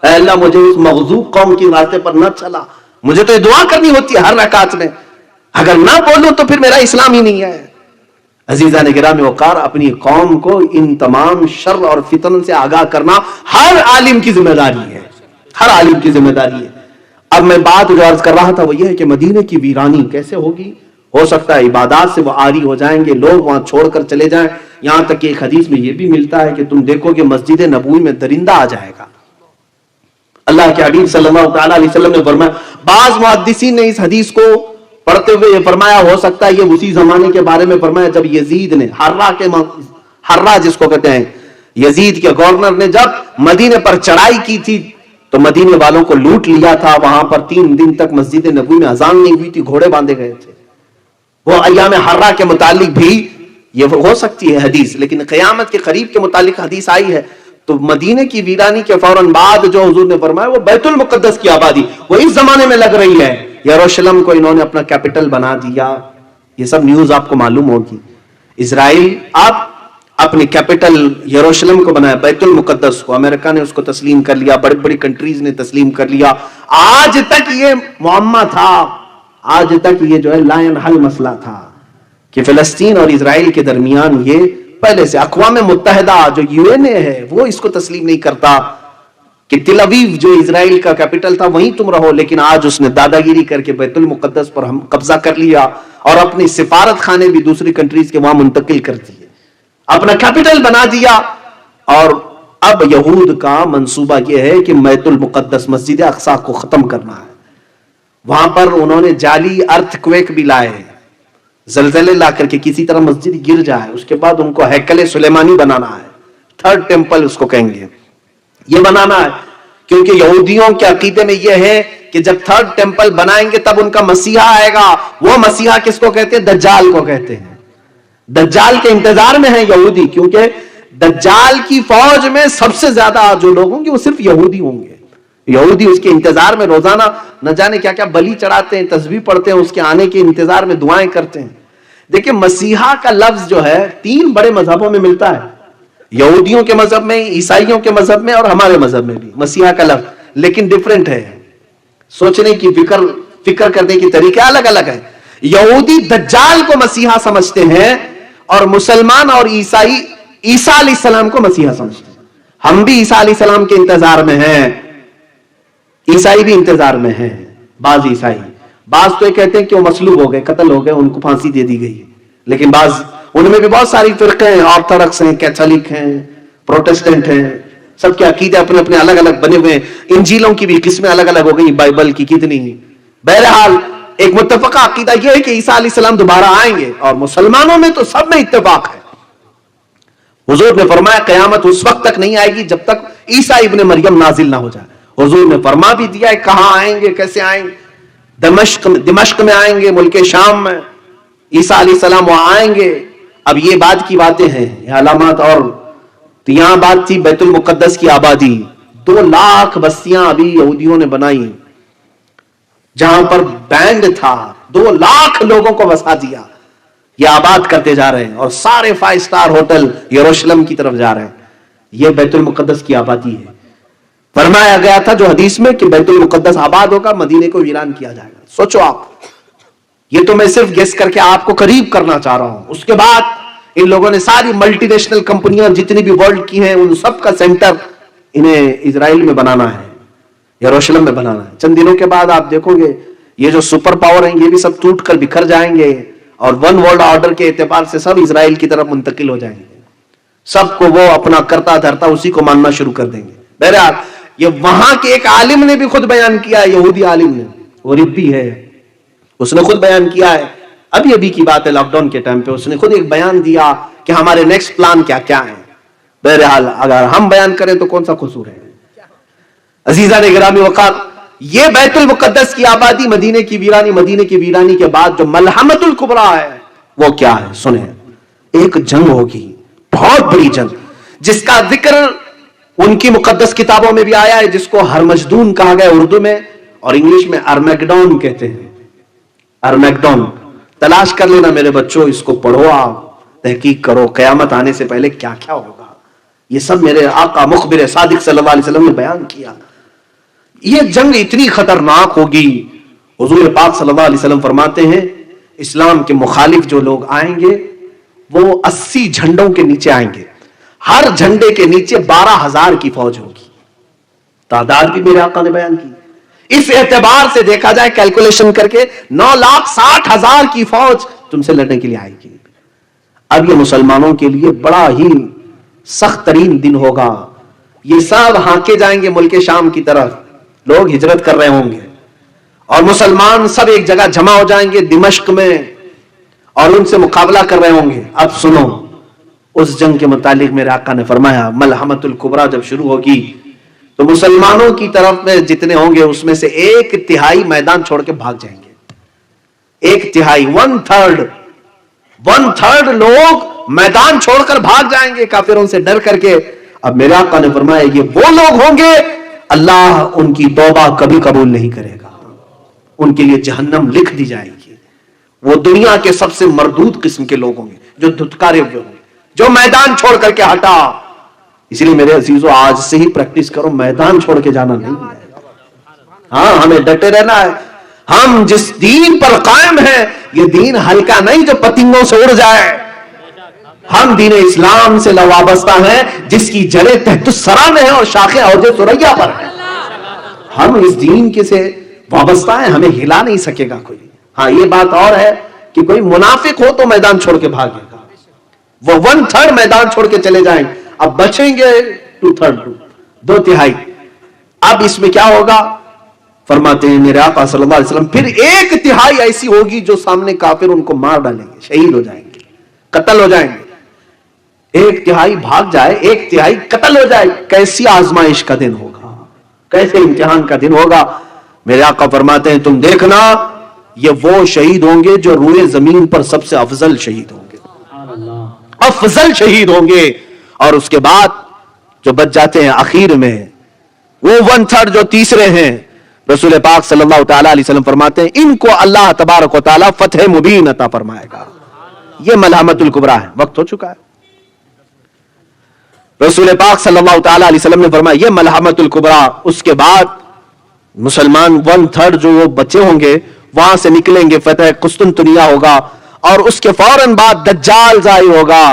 A: اے اللہ مجھے اس مغضوب قوم کی راستے پر نہ چلا. مجھے تو یہ دعا کرنی ہوتی ہے ہر رکعت میں. اگر نہ بولوں تو پھر میرا اسلام ہی نہیں ہے. عزیزان گرامی وقار، اپنی قوم کو ان تمام شر اور فتن سے آگاہ کرنا ہر عالم کی ذمہ داری ہے، ہر عالم کی ذمہ داری ہے. اب میں بات جو عرض کر رہا تھا وہ یہ ہے کہ مدینے کی ویرانی کیسے ہوگی. ہو سکتا ہے عبادات سے وہ عاری ہو جائیں گے, لوگ وہاں چھوڑ کر چلے جائیں. یہاں تک کہ ایک حدیث میں یہ بھی ملتا ہے کہ تم دیکھو کہ مسجد نبوی میں درندہ آ جائے گا. اللہ کے حبیب صلی اللہ تعالی علیہ وسلم نے فرمایا, بعض محدثین نے اس حدیث کو پڑھتے ہوئے یہ فرمایا ہو سکتا ہے یہ اسی زمانے کے بارے میں فرمایا جب یزید نے حرہ جس کو کہتے ہیں, یزید کے گورنر نے جب مدینے پر چڑھائی کی تھی تو مدینے والوں کو لوٹ لیا تھا. وہاں پر 3 دن تک مسجد نبوی میں اذان نہیں ہوئی تھی, گھوڑے باندھے گئے تھے. وہ ایام حرہ کے متعلق بھی یہ ہو سکتی ہے حدیث, لیکن قیامت کے قریب کے متعلق حدیث آئی ہے. تو مدینے کی ویرانی کے فوراً بعد جو حضور نے فرمایا وہ بیت المقدس کی آبادی وہ اس زمانے میں لگ رہی ہے. یروشلم کو انہوں نے اپنا کیپٹل بنا دیا. یہ سب نیوز آپ کو معلوم ہوگی. اسرائیل اب اپنی کیپٹل یروشلم کو بنایا, بیت المقدس کو امریکہ نے اس کو تسلیم کر لیا, بڑی بڑی کنٹریز نے تسلیم کر لیا. آج تک یہ معمہ تھا, آج تک یہ جو ہے لا ينحل مسئلہ تھا کہ فلسطین اور اسرائیل کے درمیان یہ پہلے سے اقوام متحدہ جو UN ہے وہ اس کو تسلیم نہیں کرتا کہ تل اویو جو اسرائیل کا کیپٹل تھا وہیں تم رہو. لیکن آج اس نے دادا گیری کر کے بیت المقدس پر ہم قبضہ کر لیا اور اپنی سفارت خانے بھی دوسری کنٹریز کے وہاں منتقل کر دیے, اپنا کیپٹل بنا دیا. اور اب یہود کا منصوبہ یہ ہے کہ بیت المقدس مسجد اقصی کو ختم کرنا ہے. وہاں پر انہوں نے جعلی ارتھ کویک بھی لائے, زلزلے لا کر کے کسی طرح مسجد گر جائے, اس کے بعد ان کو ہیکل سلیمانی بنانا ہے, 3rd ٹیمپل اس کو کہیں گے, یہ بنانا ہے. کیونکہ یہودیوں کے عقیدے میں یہ ہے کہ جب 3rd ٹیمپل بنائیں گے تب ان کا مسیحا آئے گا. وہ مسیحا کس کو کہتے ہیں؟ دجال کو کہتے ہیں. دجال کے انتظار میں ہیں یہودی, کیونکہ دجال کی فوج میں سب سے زیادہ جو لوگ ہوں گے وہ صرف یہودی ہوں گے. یہودی اس کے انتظار میں روزانہ نہ جانے کیا کیا بلی چڑھاتے ہیں, تسبیح پڑھتے ہیں, اس کے آنے کے انتظار میں دعائیں کرتے ہیں. دیکھیں مسیحا کا لفظ جو ہے 3 بڑے مذہبوں میں ملتا ہے, یہودیوں کے مذہب میں, عیسائیوں کے مذہب میں اور ہمارے مذہب میں بھی مسیحا کا لفظ, لیکن ڈیفرنٹ ہے. سوچنے کی فکر کرنے کی طریقے الگ الگ ہے. یہودی دجال کو مسیحا سمجھتے ہیں اور مسلمان اور عیسائی عیسیٰ علیہ السلام کو مسیحا سمجھتے ہیں. ہم بھی عیسیٰ علیہ السلام کے انتظار میں ہیں, عیسائی بھی انتظار میں ہیں. بعض عیسائی, بعض تو یہ کہتے ہیں کہ وہ مصلوب ہو گئے, قتل ہو گئے, ان کو پھانسی دے دی گئی. لیکن بعض ان میں بھی بہت ساری فرقے ہیں, آرتھوڈکس ہیں, کیتھولک ہیں, پروٹسٹنٹ ہیں, سب کے عقیدے اپنے اپنے الگ الگ بنے ہوئے ہیں. انجیلوں کی بھی قسمیں الگ الگ ہو گئی, بائبل کی کتنی. بہرحال ایک متفقہ عقیدہ یہ ہے کہ عیسیٰ علیہ السلام دوبارہ آئیں گے, اور مسلمانوں میں تو سب میں اتفاق ہے. حضور نے فرمایا قیامت اس وقت تک نہیں آئے گی جب تک عیسیٰ ابن مریم نازل نہ ہو جائے. حضور نے فرما بھی دیا ہے کہاں آئیں گے, کیسے آئیں گے. دمشق میں آئیں گے, ملک شام میں عیسیٰ علیہ السلام وہاں آئیں گے. اب یہ بات کی باتیں ہیں, یہ علامات. اور تو یہاں بات تھی بیت المقدس کی آبادی, 2 لاکھ بستیاں ابھی یہودیوں نے بنائی, جہاں پر بینڈ تھا 2 لاکھ لوگوں کو بسا دیا. یہ آباد کرتے جا رہے ہیں, اور سارے 5 اسٹار ہوٹل یروشلم کی طرف جا رہے ہیں. یہ بیت المقدس کی آبادی ہے. فرمایا گیا تھا جو حدیث میں کہ بیت المقدس آباد ہوگا, مدینے کو ویران کیا جائے گا. سوچو آپ, یہ تو میں صرف گیس کر کے آپ کو قریب کرنا چاہ رہا ہوں. اس کے بعد ان لوگوں نے ساری ملٹی نیشنل کمپنیاں جتنی بھی ورلڈ کی ہیں ان سب کا سینٹر انہیں اسرائیل میں بنانا ہے, یروشلم میں بنانا ہے. چند دنوں کے بعد آپ دیکھو گے یہ جو سپر پاور ہیں یہ بھی سب ٹوٹ کر بکھر جائیں گے, اور 1 ورلڈ آرڈر کے اعتبار سے سب اسرائیل کی طرف منتقل ہو جائیں گے. سب کو وہ اپنا کرتا دھرتا اسی کو ماننا شروع کر دیں گے. بہرحال یہ وہاں کے ایک عالم نے بھی خود بیان کیا ہے, یہودی عالم نے, وہ ربی ہے, اس نے خود بیان کیا ہے. ابھی ابھی کی بات ہے, لاک ڈاؤن کے ٹائم پہ اس نے خود ایک بیان دیا کہ ہمارے نیکسٹ پلان کیا کیا ہیں. بہرحال اگر ہم بیان کریں تو کون سا قصور ہے. عزیزان گرامی وقار, یہ بیت المقدس کی آبادی, مدینے کی ویرانی, مدینے کی ویرانی کے بعد جو ملحمت الکبریٰ ہے وہ کیا ہے سنیں. ایک جنگ ہوگی, بہت بڑی جنگ, جس کا ذکر ان کی مقدس کتابوں میں بھی آیا ہے, جس کو ہرمجدون کہا گیا اردو میں, اور انگلش میں ارمیگڈون کہتے ہیں. ارمیگڈون تلاش کر لینا میرے بچوں, اس کو پڑھو, آپ تحقیق کرو, قیامت آنے سے پہلے کیا کیا ہوگا. یہ سب میرے آقا مخبر صادق صلی اللہ علیہ وسلم نے بیان کیا. یہ جنگ اتنی خطرناک ہوگی. حضور پاک صلی اللہ علیہ وسلم فرماتے ہیں اسلام کے مخالف جو لوگ آئیں گے وہ 80 جھنڈوں کے نیچے آئیں گے, ہر جھنڈے کے نیچے 12,000 کی فوج ہوگی. تعداد بھی میرے آقا نے بیان کی. اس اعتبار سے دیکھا جائے کیلکولیشن کر کے 9,60,000 کی فوج تم سے لڑنے کے لیے آئے گی. اب یہ مسلمانوں کے لیے بڑا ہی سخت ترین دن ہوگا. یہ سب ہانکے جائیں گے ملک شام کی طرف, لوگ ہجرت کر رہے ہوں گے اور مسلمان سب ایک جگہ جمع ہو جائیں گے دمشق میں اور ان سے مقابلہ کر رہے ہوں گے. اب سنو, اس جنگ کے متعلق میرے آقا نے فرمایا ملحمۃ الکبریٰ جب شروع ہوگی تو مسلمانوں کی طرف میں جتنے ہوں گے اس میں سے 1/3 میدان چھوڑ کے بھاگ جائیں گے. 1/3 1/3 لوگ میدان چھوڑ کر بھاگ جائیں گے کافروں سے ڈر کر کے. اب میرے آقا نے فرمایا یہ وہ لوگ ہوں گے اللہ ان کی توبہ کبھی قبول نہیں کرے گا, ان کے لیے جہنم لکھ دی جائے گی. وہ دنیا کے سب سے مردود قسم کے لوگ ہوں گے جو دھتکارے ہوئے ہوں گے, جو میدان چھوڑ کر کے ہٹا. اس لیے میرے عزیزو آج سے ہی پریکٹس کرو, میدان چھوڑ کے جانا نہیں ہے. ہاں ہمیں ڈٹے رہنا ہے. ہم جس دین پر قائم ہیں یہ دین ہلکا نہیں جو پتنگوں سے اڑ جائے. ہم دین اسلام سے وابستہ ہیں جس کی جڑیں تحت الثری میں ہیں اور شاخیں اوج ثریا پر ہیں. ہم اس دین کے سے وابستہ ہیں, ہمیں ہلا نہیں سکے گا کوئی. ہاں یہ بات اور ہے کہ کوئی منافق ہو تو میدان چھوڑ کے بھاگے گا, وہ 1/3 میدان چھوڑ کے چلے جائیں. اب بچیں گے 2/3. اب اس میں کیا ہوگا فرماتے ہیں میرے آقا صلی اللہ علیہ وسلم پھر 1/3 ایسی ہوگی جو سامنے کافر ان کو مار ڈالیں گے, شہید ہو جائیں گے, قتل ہو جائیں گے. 1/3 بھاگ جائے, 1/3 قتل ہو جائے. کیسی آزمائش کا دن ہوگا, کیسے امتحان کا دن ہوگا. میرے آقا فرماتے ہیں تم دیکھنا یہ وہ شہید ہوں گے جو روئے زمین پر سب سے افضل شہید ہوں گے, افضل شہید ہوں گے. اور اس کے بعد جو بچ جاتے ہیں آخر میں وہ 1/3 جو تیسرے ہیں, رسول پاک صلی اللہ تعالی علیہ وسلم فرماتے ہیں ان کو اللہ تبارک و تعالی فتح مبین عطا فرمائے گا. یہ ملحمۃ الکبریٰ ہے. وقت ہو چکا ہے. رسول پاک صلی اللہ تعالی علیہ وسلم نے فرمایا یہ ملحمۃ الکبریٰ. اس کے بعد مسلمان 1/3 جو وہ بچے ہوں گے وہاں سے نکلیں گے, فتح قسطنطنیہ ہوگا اور اس کے فوراً بعد دجال ظاہر ہوگا.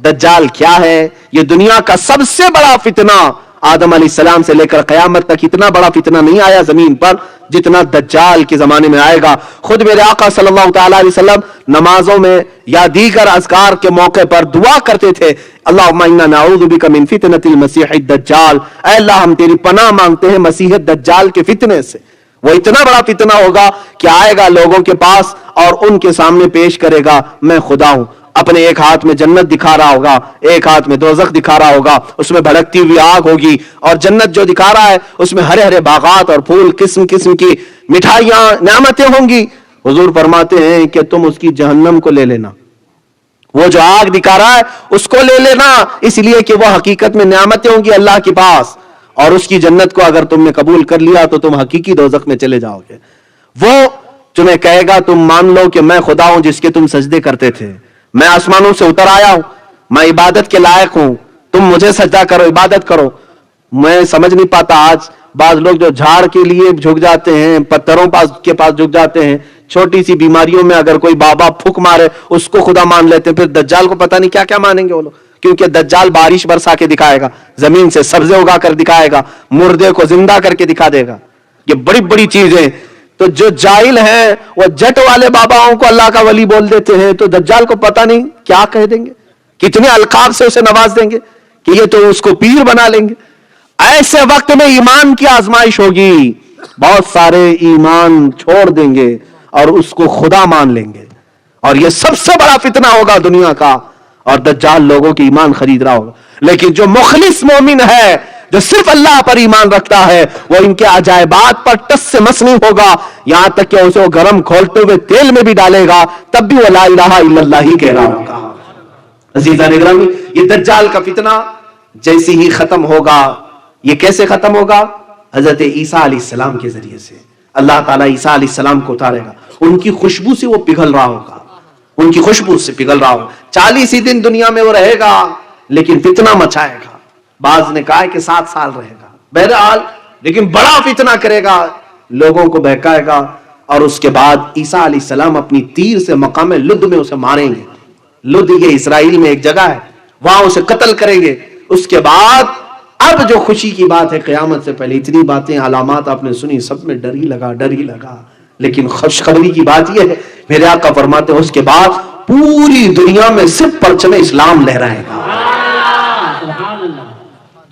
A: دجال کیا ہے؟ یہ دنیا کا سب سے بڑا فتنہ. آدم علیہ السلام سے لے کر قیامت تک اتنا بڑا فتنہ نہیں آیا زمین پر جتنا دجال کے زمانے میں آئے گا. خود میرے آقا صلی اللہ تعالی علیہ وسلم نمازوں میں یا دیگر اذکار کے موقع پر دعا کرتے تھے اللہم انا نعوذ بک من فتنۃ المسیح الدجال. اے اللہ ہم تیری پناہ مانگتے ہیں مسیح دجال کے فتنے سے. وہ اتنا بڑا فتنہ ہوگا کہ آئے گا لوگوں کے پاس اور ان کے سامنے پیش کرے گا میں خدا ہوں. اپنے ایک ہاتھ میں جنت دکھا رہا ہوگا, ایک ہاتھ میں دوزخ دکھا رہا ہوگا, اس میں بھڑکتی ہوئی آگ ہوگی اور جنت جو دکھا رہا ہے اس میں ہرے ہرے باغات اور پھول, قسم قسم کی مٹھائیاں نعمتیں ہوں گی. حضور فرماتے ہیں کہ تم اس کی جہنم کو لے لینا, وہ جو آگ دکھا رہا ہے اس کو لے لینا, اس لیے کہ وہ حقیقت میں نعمتیں ہوں گی اللہ کے پاس, اور اس کی جنت کو اگر تم نے قبول کر لیا تو تم حقیقی دوزخ میں چلے جاؤ گے. وہ تمہیں کہے گا تم مان لو کہ میں خدا ہوں جس کے تم سجدے کرتے تھے, میں آسمانوں سے اتر آیا ہوں, میں عبادت کے لائق ہوں, تم مجھے سجدہ کرو, عبادت کرو. میں سمجھ نہیں پاتا آج بعض لوگ جو جھاڑ کے لیے جھک جاتے ہیں, پتھروں کے پاس جھک جاتے ہیں, چھوٹی سی بیماریوں میں اگر کوئی بابا پھک مارے اس کو خدا مان لیتے ہیں, پھر دجال کو پتہ نہیں کیا کیا مانیں گے وہ لوگ, کیونکہ دجال بارش برسا کے دکھائے گا, زمین سے سبزے اگا کر دکھائے گا, مردے کو زندہ کر کے دکھا دے گا. یہ بڑی بڑی چیزیں. تو جو جاہل ہیں وہ جٹ والے باباؤں کو اللہ کا ولی بول دیتے ہیں, تو دجال کو پتہ نہیں کیا کہہ دیں گے, کتنے القاب سے اسے نواز دیں گے کہ یہ تو اس کو پیر بنا لیں گے. ایسے وقت میں ایمان کی آزمائش ہوگی, بہت سارے ایمان چھوڑ دیں گے اور اس کو خدا مان لیں گے, اور یہ سب سے بڑا فتنہ ہوگا دنیا کا, اور دجال لوگوں کی ایمان خرید رہا ہوگا. لیکن جو مخلص مومن ہے, جو صرف اللہ پر ایمان رکھتا ہے, وہ ان کے عجائبات پر ٹس سے مس نہیں ہوگا, یہاں تک کہ اسے وہ گرم کھولتے ہوئے تیل میں بھی ڈالے گا تب بھی وہ لا الہ الا اللہ ہی کہہ رہا ہوگا. عزیزان اکرامی, یہ دجال کا فتنہ جیسے ہی ختم ہوگا, یہ کیسے ختم ہوگا؟ حضرت عیسیٰ علیہ السلام کے ذریعے سے. اللہ تعالیٰ عیسیٰ علیہ السلام کو اتارے گا, ان کی خوشبو سے وہ پگھل رہا ہوگا, ان کی خوشبو سے پگھل رہا ہوگا. 40 ہی دن دنیا میں وہ رہے گا لیکن فتنہ مچائے گا. بعض نے کہا ہے کہ 7 سال رہے گا, بہرحال لیکن بڑا فتنہ کرے گا, لوگوں کو بہکائے گا. اور اس کے بعد عیسیٰ علیہ السلام اپنی تیر سے مقام لد میں اسے ماریں گے. لد یہ اسرائیل میں ایک جگہ ہے, وہاں اسے قتل کریں گے. اس کے بعد اب جو خوشی کی بات ہے، قیامت سے پہلے اتنی باتیں علامات آپ نے سنی، سب میں ڈر ہی لگا، لیکن خوشخبری کی بات یہ ہے، میرے آقا فرماتے ہیں اس کے بعد پوری دنیا میں صرف پرچم اسلام لہرائے گا۔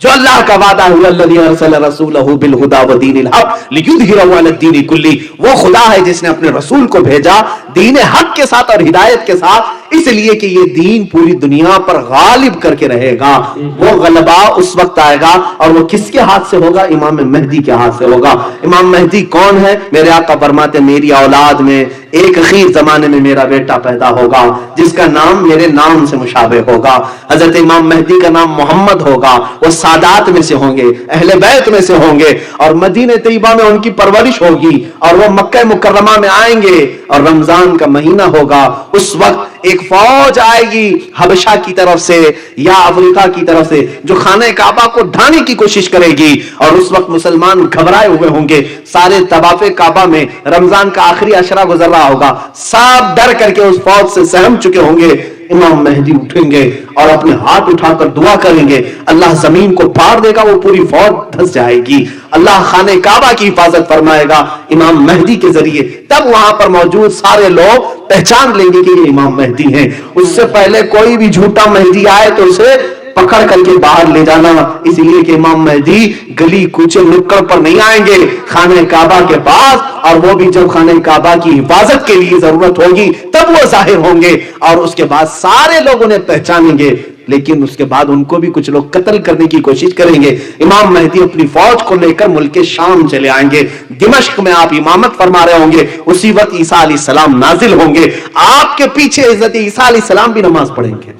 A: جو اللہ کا وعدہ ہے، الذی ارسل رسولہ بالہدی ودین الحق لیظہرہ علی الدین کلہ، وہ خدا ہے جس نے اپنے رسول کو بھیجا دین حق کے ساتھ اور ہدایت کے ساتھ، اس لیے کہ یہ دین پوری دنیا پر غالب کر کے رہے گا۔ وہ غلبہ اس وقت آئے گا، اور وہ کس کے ہاتھ سے ہوگا؟ امام مہدی کے ہاتھ سے ہوگا۔ امام مہدی کون ہے؟ میرے آقا فرماتے میری اولاد میں ایک اخیر زمانے میں میرا بیٹا پیدا ہوگا جس کا نام میرے نام سے مشابہ ہوگا۔ حضرت امام مہدی کا نام محمد ہوگا، وہ سادات میں سے ہوں گے، اہل بیت میں سے ہوں گے، اور مدینہ طیبہ میں ان کی پرورش ہوگی، اور وہ مکہ مکرمہ میں آئیں گے، اور رمضان کا مہینہ ہوگا۔ اس وقت ایک فوج آئے گی حبشہ کی طرف سے یا افریقہ کی طرف سے، جو خانہ کعبہ کو ڈھانے کی کوشش کرے گی، اور اس وقت مسلمان گھبرائے ہوئے ہوں گے، سارے طواف کعبہ میں رمضان کا آخری عشرہ گزر رہا ہوگا، سب ڈر کر کے اس فوج سے سہم چکے ہوں گے۔ امام مہدی اٹھیں گے اور اپنے ہاتھ اٹھا کر دعا کریں گے، اللہ زمین کو پھاڑ دے گا، وہ پوری فوج دھس جائے گی، اللہ خانہ کعبہ کی حفاظت فرمائے گا امام مہدی کے ذریعے۔ تب وہاں پر موجود سارے لوگ پہچان لیں گے کہ یہ امام مہدی ہیں۔ اس سے پہلے کوئی بھی جھوٹا مہدی آئے تو اسے پکڑ کر کے باہر لے جانا، اس لیے کہ امام مہدی گلی کوچے نکڑ پر نہیں آئیں گے، خانہ کعبہ کے پاس، اور وہ بھی جب خانہ کعبہ کی حفاظت کے لیے ضرورت ہوگی تب وہ ظاہر ہوں گے، اور اس کے بعد سارے لوگ انہیں پہچانیں گے، لیکن اس کے بعد ان کو بھی کچھ لوگ قتل کرنے کی کوشش کریں گے۔ امام مہدی اپنی فوج کو لے کر ملک شام چلے آئیں گے، دمشق میں آپ امامت فرما رہے ہوں گے، اسی وقت عیسیٰ علیہ السلام نازل ہوں گے، آپ کے پیچھے حضرت عیسیٰ علیہ السلام بھی نماز پڑھیں گے،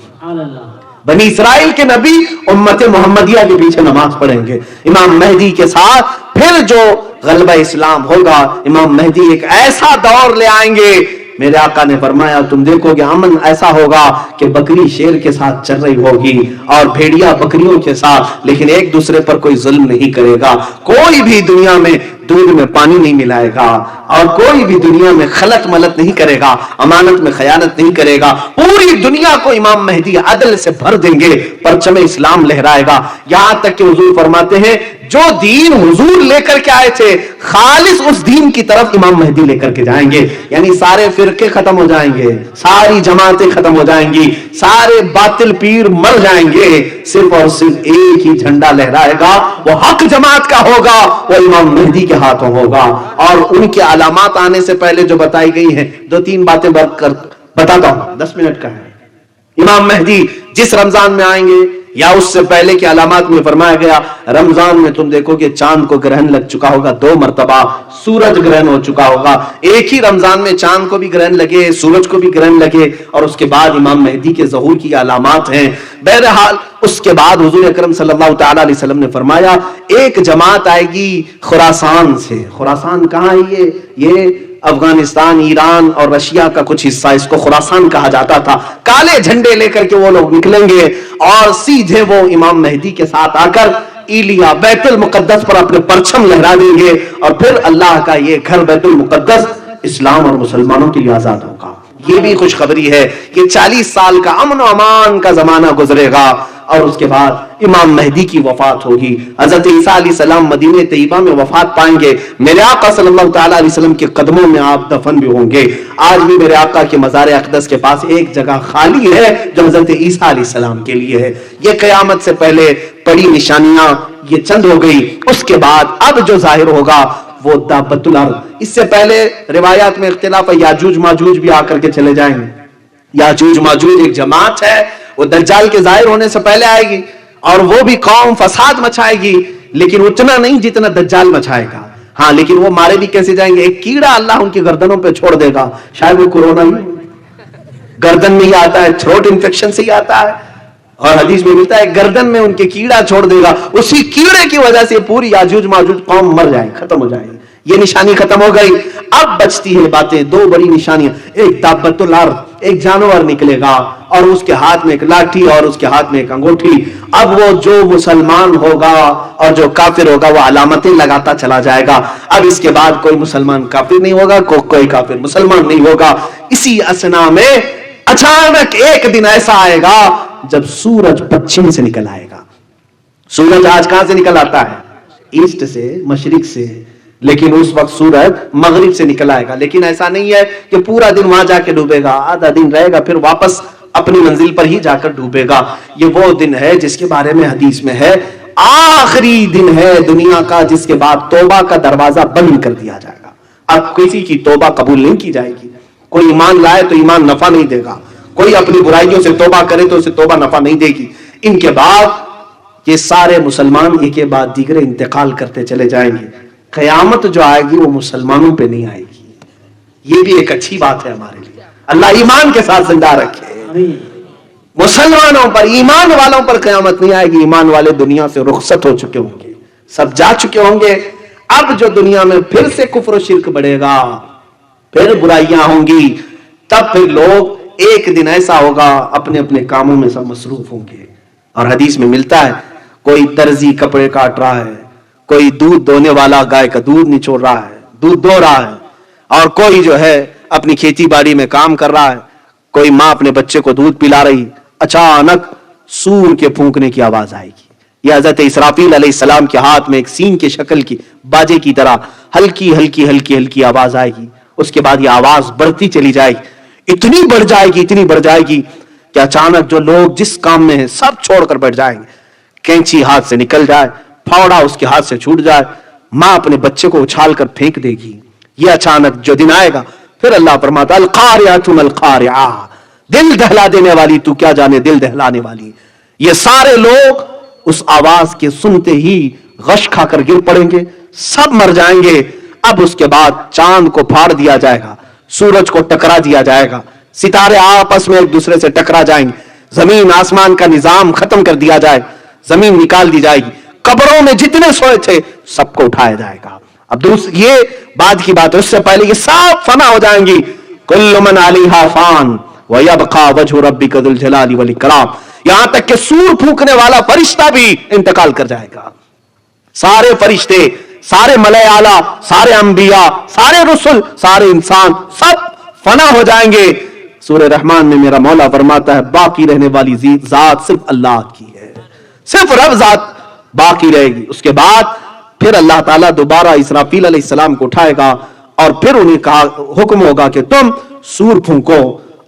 A: بنی اسرائیل کے نبی امت محمدیہ کے پیچھے نماز پڑھیں گے۔ امام مہدی کے ساتھ پھر جو غلبہ اسلام ہوگا، امام مہدی ایک ایسا دور لے آئیں گے، میرے آقا نے فرمایا تم دیکھو گے امن ایسا ہوگا کہ بکری شیر کے ساتھ چل رہی ہوگی اور بھیڑیا بکریوں کے ساتھ، لیکن ایک دوسرے پر کوئی ظلم نہیں کرے گا، کوئی بھی دنیا میں دودھ میں پانی نہیں ملائے گا، اور کوئی بھی دنیا میں خلط ملط نہیں کرے گا، امانت میں خیانت نہیں کرے گا، پوری دنیا کو امام مہدی عدل سے بھر دیں گے، پرچم اسلام لہرائے گا، یہاں تک کہ حضور فرماتے ہیں جو دین حضور لے کر کے آئے تھے خالص اس دین کی طرف امام مہدی لے کر کے جائیں گے، یعنی سارے فرقے ختم ہو جائیں گے، ساری جماعتیں ختم ہو جائیں گی، سارے باطل پیر مر جائیں گے، صرف اور صرف ایک ہی جھنڈا لہرائے گا، وہ حق جماعت کا ہوگا، وہ امام مہدی کے ہاتھوں ہوگا۔ اور ان کے علامات آنے سے پہلے جو بتائی گئی ہیں، دو تین باتیں بتاتا ہوں، 10 منٹ کا ہے۔ امام مہدی جس رمضان میں آئیں گے یا اس سے پہلے کے علامات میں فرمایا گیا، رمضان میں تم دیکھو کہ چاند کو گرہن لگ چکا ہوگا 2 مرتبہ، سورج گرہن ہو چکا ہوگا، ایک ہی رمضان میں چاند کو بھی گرہن لگے، سورج کو بھی گرہن لگے، اور اس کے بعد امام مہدی کے ظہور کی علامات ہیں۔ بہرحال اس کے بعد حضور اکرم صلی اللہ تعالی علیہ وسلم نے فرمایا ایک جماعت آئے گی خراسان سے۔ خراسان کہاں ہے؟ یہ افغانستان، ایران اور رشیا کا کچھ حصہ، اس کو خراسان کہا جاتا تھا۔ کالے جھنڈے لے کر کے وہ لوگ نکلیں گے اور سیدھے وہ امام مہدی کے ساتھ آ کر ایلیا بیت المقدس پر اپنے پرچم لہرا دیں گے، اور پھر اللہ کا یہ گھر بیت المقدس اسلام اور مسلمانوں کے لیے آزاد ہوگا۔ یہ بھی خوشخبری ہے کہ 40 سال کا امن و امان کا زمانہ گزرے گا، اور اس کے بعد امام مہدی کی وفات ہوگی۔ حضرت عیسیٰ علیہ السلام مدینہ طیبہ میں وفات پائیں گے، میرے آقا صلی اللہ تعالی علیہ وسلم کے قدموں میں آپ دفن بھی ہوں گے۔ آج بھی میرے آقا کے مزار اقدس کے پاس ایک جگہ خالی ہے جو حضرت عیسیٰ علیہ السلام کے لیے ہے۔ یہ قیامت سے پہلے بڑی نشانیاں یہ چند ہو گئی، اس کے بعد اب جو ظاہر ہوگا وہ دابت الارض۔ اس سے پہلے روایات میں اختلاف ہے، یاجوج ماجوج بھی آ کر کے چلے جائیں گے۔ یاجوج ماجوج ایک جماعت ہے، وہ دجال کے ظاہر ہونے سے پہلے آئے گی، اور وہ بھی قوم فساد مچائے گی، لیکن اتنا نہیں جتنا دجال مچائے گا۔ ہاں لیکن وہ مارے بھی کیسے جائیں گے؟ ایک کیڑا اللہ ان کی گردنوں پہ چھوڑ دے گا، شاید وہ کورونا ہی گردن میں ہی آتا ہے، تھروٹ انفیکشن سے ہی آتا ہے، اور حدیث میں ملتا ہے گردن میں ان کے کیڑا چھوڑ دے گا، اسی کیڑے کی وجہ سے پوری یاجوج ماجوج قوم مر جائے، ختم ہو جائے۔ یہ نشانی ختم ہو گئی، اب بچتی ہے باتیں، 2 بڑی نشانیاں، ایک دابت الارض، ایک جانور نکلے گا اور اس کے ہاتھ میں ایک لاٹھی اور اس کے ہاتھ میں ایک انگوٹھی۔ اب وہ جو مسلمان ہوگا اور جو کافر ہوگا وہ علامتیں لگاتا چلا جائے گا۔ اب اس کے بعد کوئی مسلمان کافر نہیں ہوگا، کوئی کافر مسلمان نہیں ہوگا۔ اسی اثنا میں اچانک ایک دن ایسا آئے گا جب سورج پچھم سے نکل آئے گا، سورج آج کہاں سے نکل آتا ہے؟ ایسٹ سے، مشرق سے، لیکن اس وقت سورج مغرب سے نکل آئے گا. لیکن ایسا نہیں ہے کہ پورا دن وہاں جا کے ڈوبے گا، آدھا دن رہے گا پھر واپس اپنی منزل پر ہی جا کر ڈوبے گا. یہ وہ دن ہے جس کے بارے میں حدیث میں ہے آخری دن ہے دنیا کا جس کے بعد توبہ کا دروازہ بند کر دیا جائے گا. اب کسی کی توبہ قبول نہیں کی جائے گی. کوئی ایمان لائے تو ایمان نفع نہیں دے گا، کوئی اپنی برائیوں سے توبہ کرے تو اسے توبہ نفع نہیں دے گی. ان کے بعد یہ سارے مسلمان ایک کے بعد دیگر انتقال کرتے چلے جائیں گے. قیامت جو آئے گی وہ مسلمانوں پہ نہیں آئے گی. یہ بھی ایک اچھی بات ہے ہمارے لیے. اللہ ایمان کے ساتھ زندہ رکھے. مسلمانوں پر، ایمان والوں پر قیامت نہیں آئے گی. ایمان والے دنیا سے رخصت ہو چکے ہوں گے، سب جا چکے ہوں گے. اب جو دنیا میں پھر سے کفر و شرک بڑھے گا، پھر برائیاں ہوں گی، تب پھر لوگ ایک دن ایسا ہوگا اپنے اپنے کاموں میں سب مصروف ہوں گے. اور حدیث میں ملتا ہے کوئی درزی کپڑے کاٹ رہا ہے، کوئی دودھ دونے والا گائے کا دودھ نچوڑ رہا ہے، دودھ دو رہا ہے، اور کوئی جو ہے اپنی کھیتی باڑی میں کام کر رہا ہے، کوئی ماں اپنے بچے کو دودھ پلا رہی. اچانک سور کے پھونکنے کی آواز آئے گی. یہ حضرت اسرافیل علیہ السلام کے ہاتھ میں ایک سین کے شکل کی باجے کی طرح ہلکی ہلکی ہلکی ہلکی آواز آئے گی. اس کے بعد یہ آواز بڑھتی چلی جائے گی، اتنی بڑھ جائے گی، اتنی بڑھ جائے گی کہ اچانک جو لوگ جس کام میں ہیں سب چھوڑ کر بیٹھ جائیں گے. کینچی ہاتھ سے نکل جائے، پھاوڑا اس کے ہاتھ سے چھوٹ جائے، ماں اپنے بچے کو اچھال کر پھینک دے گی. یہ اچانک جو دن آئے گا، پھر اللہ فرماتا القاریۃ ما القاریہ، دل دہلا دینے والی تو کیا جانے دل دہلانے والی. یہ سارے لوگ اس آواز کے سنتے ہی غش کھا کر گر پڑیں گے، سب مر جائیں گے. اب اس کے بعد چاند کو پھاڑ دیا جائے گا، سورج کو ٹکرا دیا جائے گا، ستارے آپس میں ایک دوسرے سے ٹکرا جائیں گے، زمین آسمان کا نظام ختم کر دیا جائے، زمین نکال دی جائے گی، قبروں میں جتنے سوئے تھے سب کو اٹھایا جائے گا. اب یہ بعد کی بات ہے، اس سے پہلے یہ سب فنا ہو جائیں گی. کل من علیہا فان ویبقى وجہ ربک ذو الجلال والاکرام. یہاں تک کہ سور پھونکنے والا فرشتہ بھی انتقال کر جائے گا. سارے فرشتے، سارے ملائے اعلیٰ، سارے انبیاء، سارے رسل، سارے انسان سب فنا ہو جائیں گے. سورہ رحمان میں میرا مولا فرماتا ہے باقی رہنے والی ذات صرف اللہ کی ہے، صرف رب ذات باقی رہے گی. اس کے بعد پھر اللہ تعالیٰ دوبارہ اسرافیل علیہ السلام کو اٹھائے گا اور پھر انہیں کہا حکم ہوگا کہ تم سور پھونکو.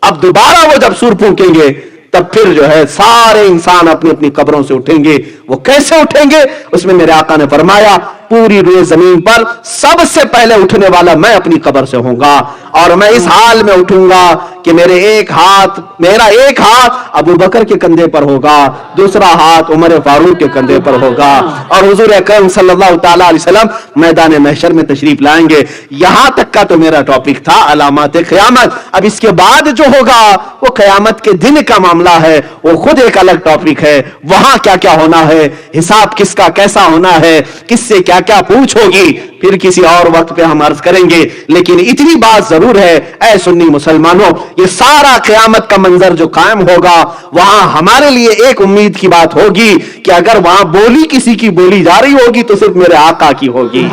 A: اب دوبارہ وہ جب سور پھونکیں گے تب پھر جو ہے سارے انسان اپنی اپنی قبروں سے اٹھیں گے. وہ کیسے اٹھیں گے؟ اس میں میرے آقا نے فرمایا پوری روئے زمین پر سب سے پہلے اٹھنے والا میں اپنی قبر سے ہوں گا، اور میں اس حال میں اٹھوں گا کہ میرا ایک ہاتھ ابو بکر کے کندھے پر ہوگا، دوسرا ہاتھ عمر فاروق کے کندھے پر ہوگا، اور حضور اکرم صلی اللہ تعالی علیہ وسلم میدان محشر میں تشریف لائیں گے. یہاں تک کا تو میرا ٹاپک تھا علامات قیامت. اب اس کے بعد جو ہوگا وہ قیامت کے دن کا معاملہ ہے، وہ خود ایک الگ ٹاپک ہے. وہاں کیا کیا ہونا ہے، حساب کس کا کیسا ہونا ہے، کس سے کیا کیا پوچھ ہوگی، پھر کسی اور وقت پہ ہم عرض کریں گے. لیکن اتنی بات ضرور ہے اے سنی مسلمانوں، یہ سارا قیامت کا منظر جو قائم ہوگا وہاں ہمارے لیے ایک امید کی بات ہوگی کہ اگر وہاں بولی کسی کی بولی جا رہی ہوگی تو صرف میرے آقا کی ہوگی،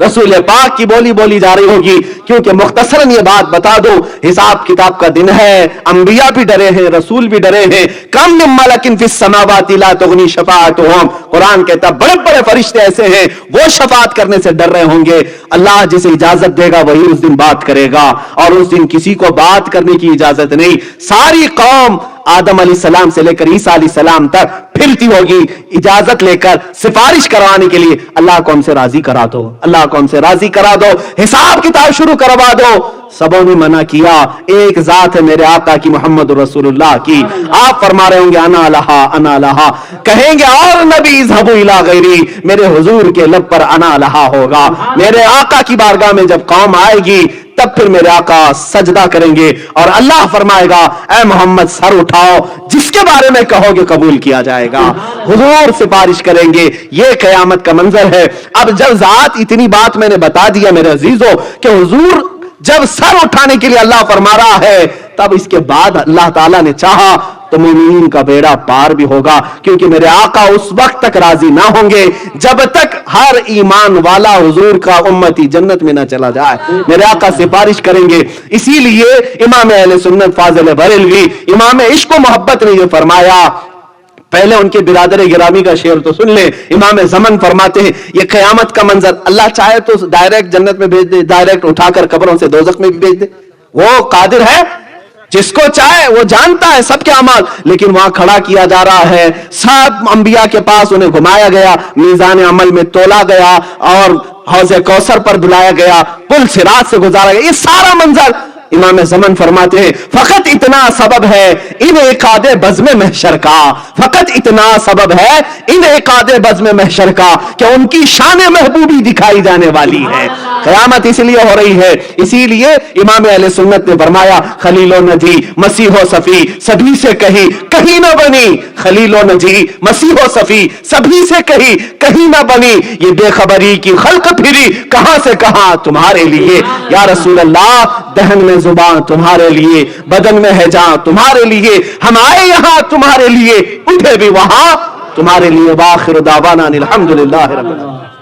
A: رسول پاک کی بولی جا رہی ہوگی. کیونکہ مختصراً یہ بات بتا دو، حساب کتاب کا دن ہے، انبیاء بھی ڈرے ہیں، رسول بھی ڈرے ہیں. کم من ملک فی السماوات لا تغنی شفاعتهم، قرآن کہتا بڑے بڑے فرشتے ایسے ہیں وہ شفاعت کرنے سے ڈر رہے ہوں گے. اللہ جسے اجازت دے گا وہی اس دن بات کرے گا، اور اس دن کسی کو بات کرنے کی اجازت نہیں. ساری قوم آدم علیہ السلام سے لے کر عیسیٰ علیہ السلام تک پھرتی ہوگی اجازت لے کر سفارش کروانے کے لیے، اللہ کو ہم سے راضی کرا دو، اللہ کو ہم سے راضی کرا دو، حساب کتاب شروع کروا دو. سبوں نے منع کیا، ایک ذات ہے میرے آقا کی محمد رسول اللہ کی. آپ فرما رہے ہوں گے انا لہا انا لہا، کہیں گے اور نبی اذهبوا الی غیری، میرے حضور کے لب پر انا لہا ہوگا. میرے آقا کی بارگاہ میں جب قوم آئے گی تب پھر میرے آقا سجدہ کریں گے اور اللہ فرمائے گا اے محمد سر اٹھاؤ، جس کے بارے میں کہو گے قبول کیا جائے گا. حضور سفارش کریں گے. یہ قیامت کا منظر ہے. اب جب ذات اتنی بات میں نے بتا دیا میرے عزیزو کہ حضور جب سر اٹھانے کے لیے اللہ فرما رہا ہے، تب اس کے بعد اللہ تعالیٰ نے چاہا تو مومنین کا بیڑا پار بھی ہوگا. کیونکہ میرے آقا اس وقت تک راضی نہ ہوں گے جب تک ہر ایمان والا حضور کا امتی جنت میں نہ چلا جائے. میرے آقا سفارش کریں گے. اسی لیے امام اہل سنت فاضل بریلوی امام عشق و محبت نے یہ فرمایا پہلے ان کے برادر گرامی کا شعر تو سن لیں. امام زمن فرماتے ہیں یہ قیامت کا منظر اللہ چاہے تو ڈائریکٹ جنت میں بھیج دے, ڈائریکٹ اٹھا کر قبروں سے دوزخ میں بھی بھیج دے. وہ قادر ہے, جس کو چاہے, وہ جانتا ہے سب کے اعمال. لیکن وہاں کھڑا کیا جا رہا ہے, سب انبیاء کے پاس انہیں گھمایا گیا, میزان عمل میں تولا گیا اور حوض کوثر پر دلایا گیا, پل صراط سے گزارا گیا. یہ سارا منظر امام زمن فرماتے ہیں فقط اتنا سبب ہے انعقاد بزم محشر کا, فقط اتنا سبب ہے انعقاد بزم محشر کا کہ ان کی شان محبوبی دکھائی جانے والی ہے. قیامت اس لیے ہو رہی ہے, اسی لیے امام اہل سنت نے فرمایا خلیل و نجی مسیح و صفی سبھی سے کہیں کہیں نہ بنی, خلیل و نجی مسیح و صفی سبھی سے کہیں کہیں نہ بنی, یہ بے خبری کی خلق پھری کہاں سے کہاں تمہارے لیے. یا رسول اللہ دہن میں زبان تمہارے لیے, بدن میں ہے جان تمہارے لیے, ہم آئے یہاں تمہارے لیے, اٹھے بھی وہاں تمہارے لیے. وآخر دعوانا الحمدللہ رب العالمین.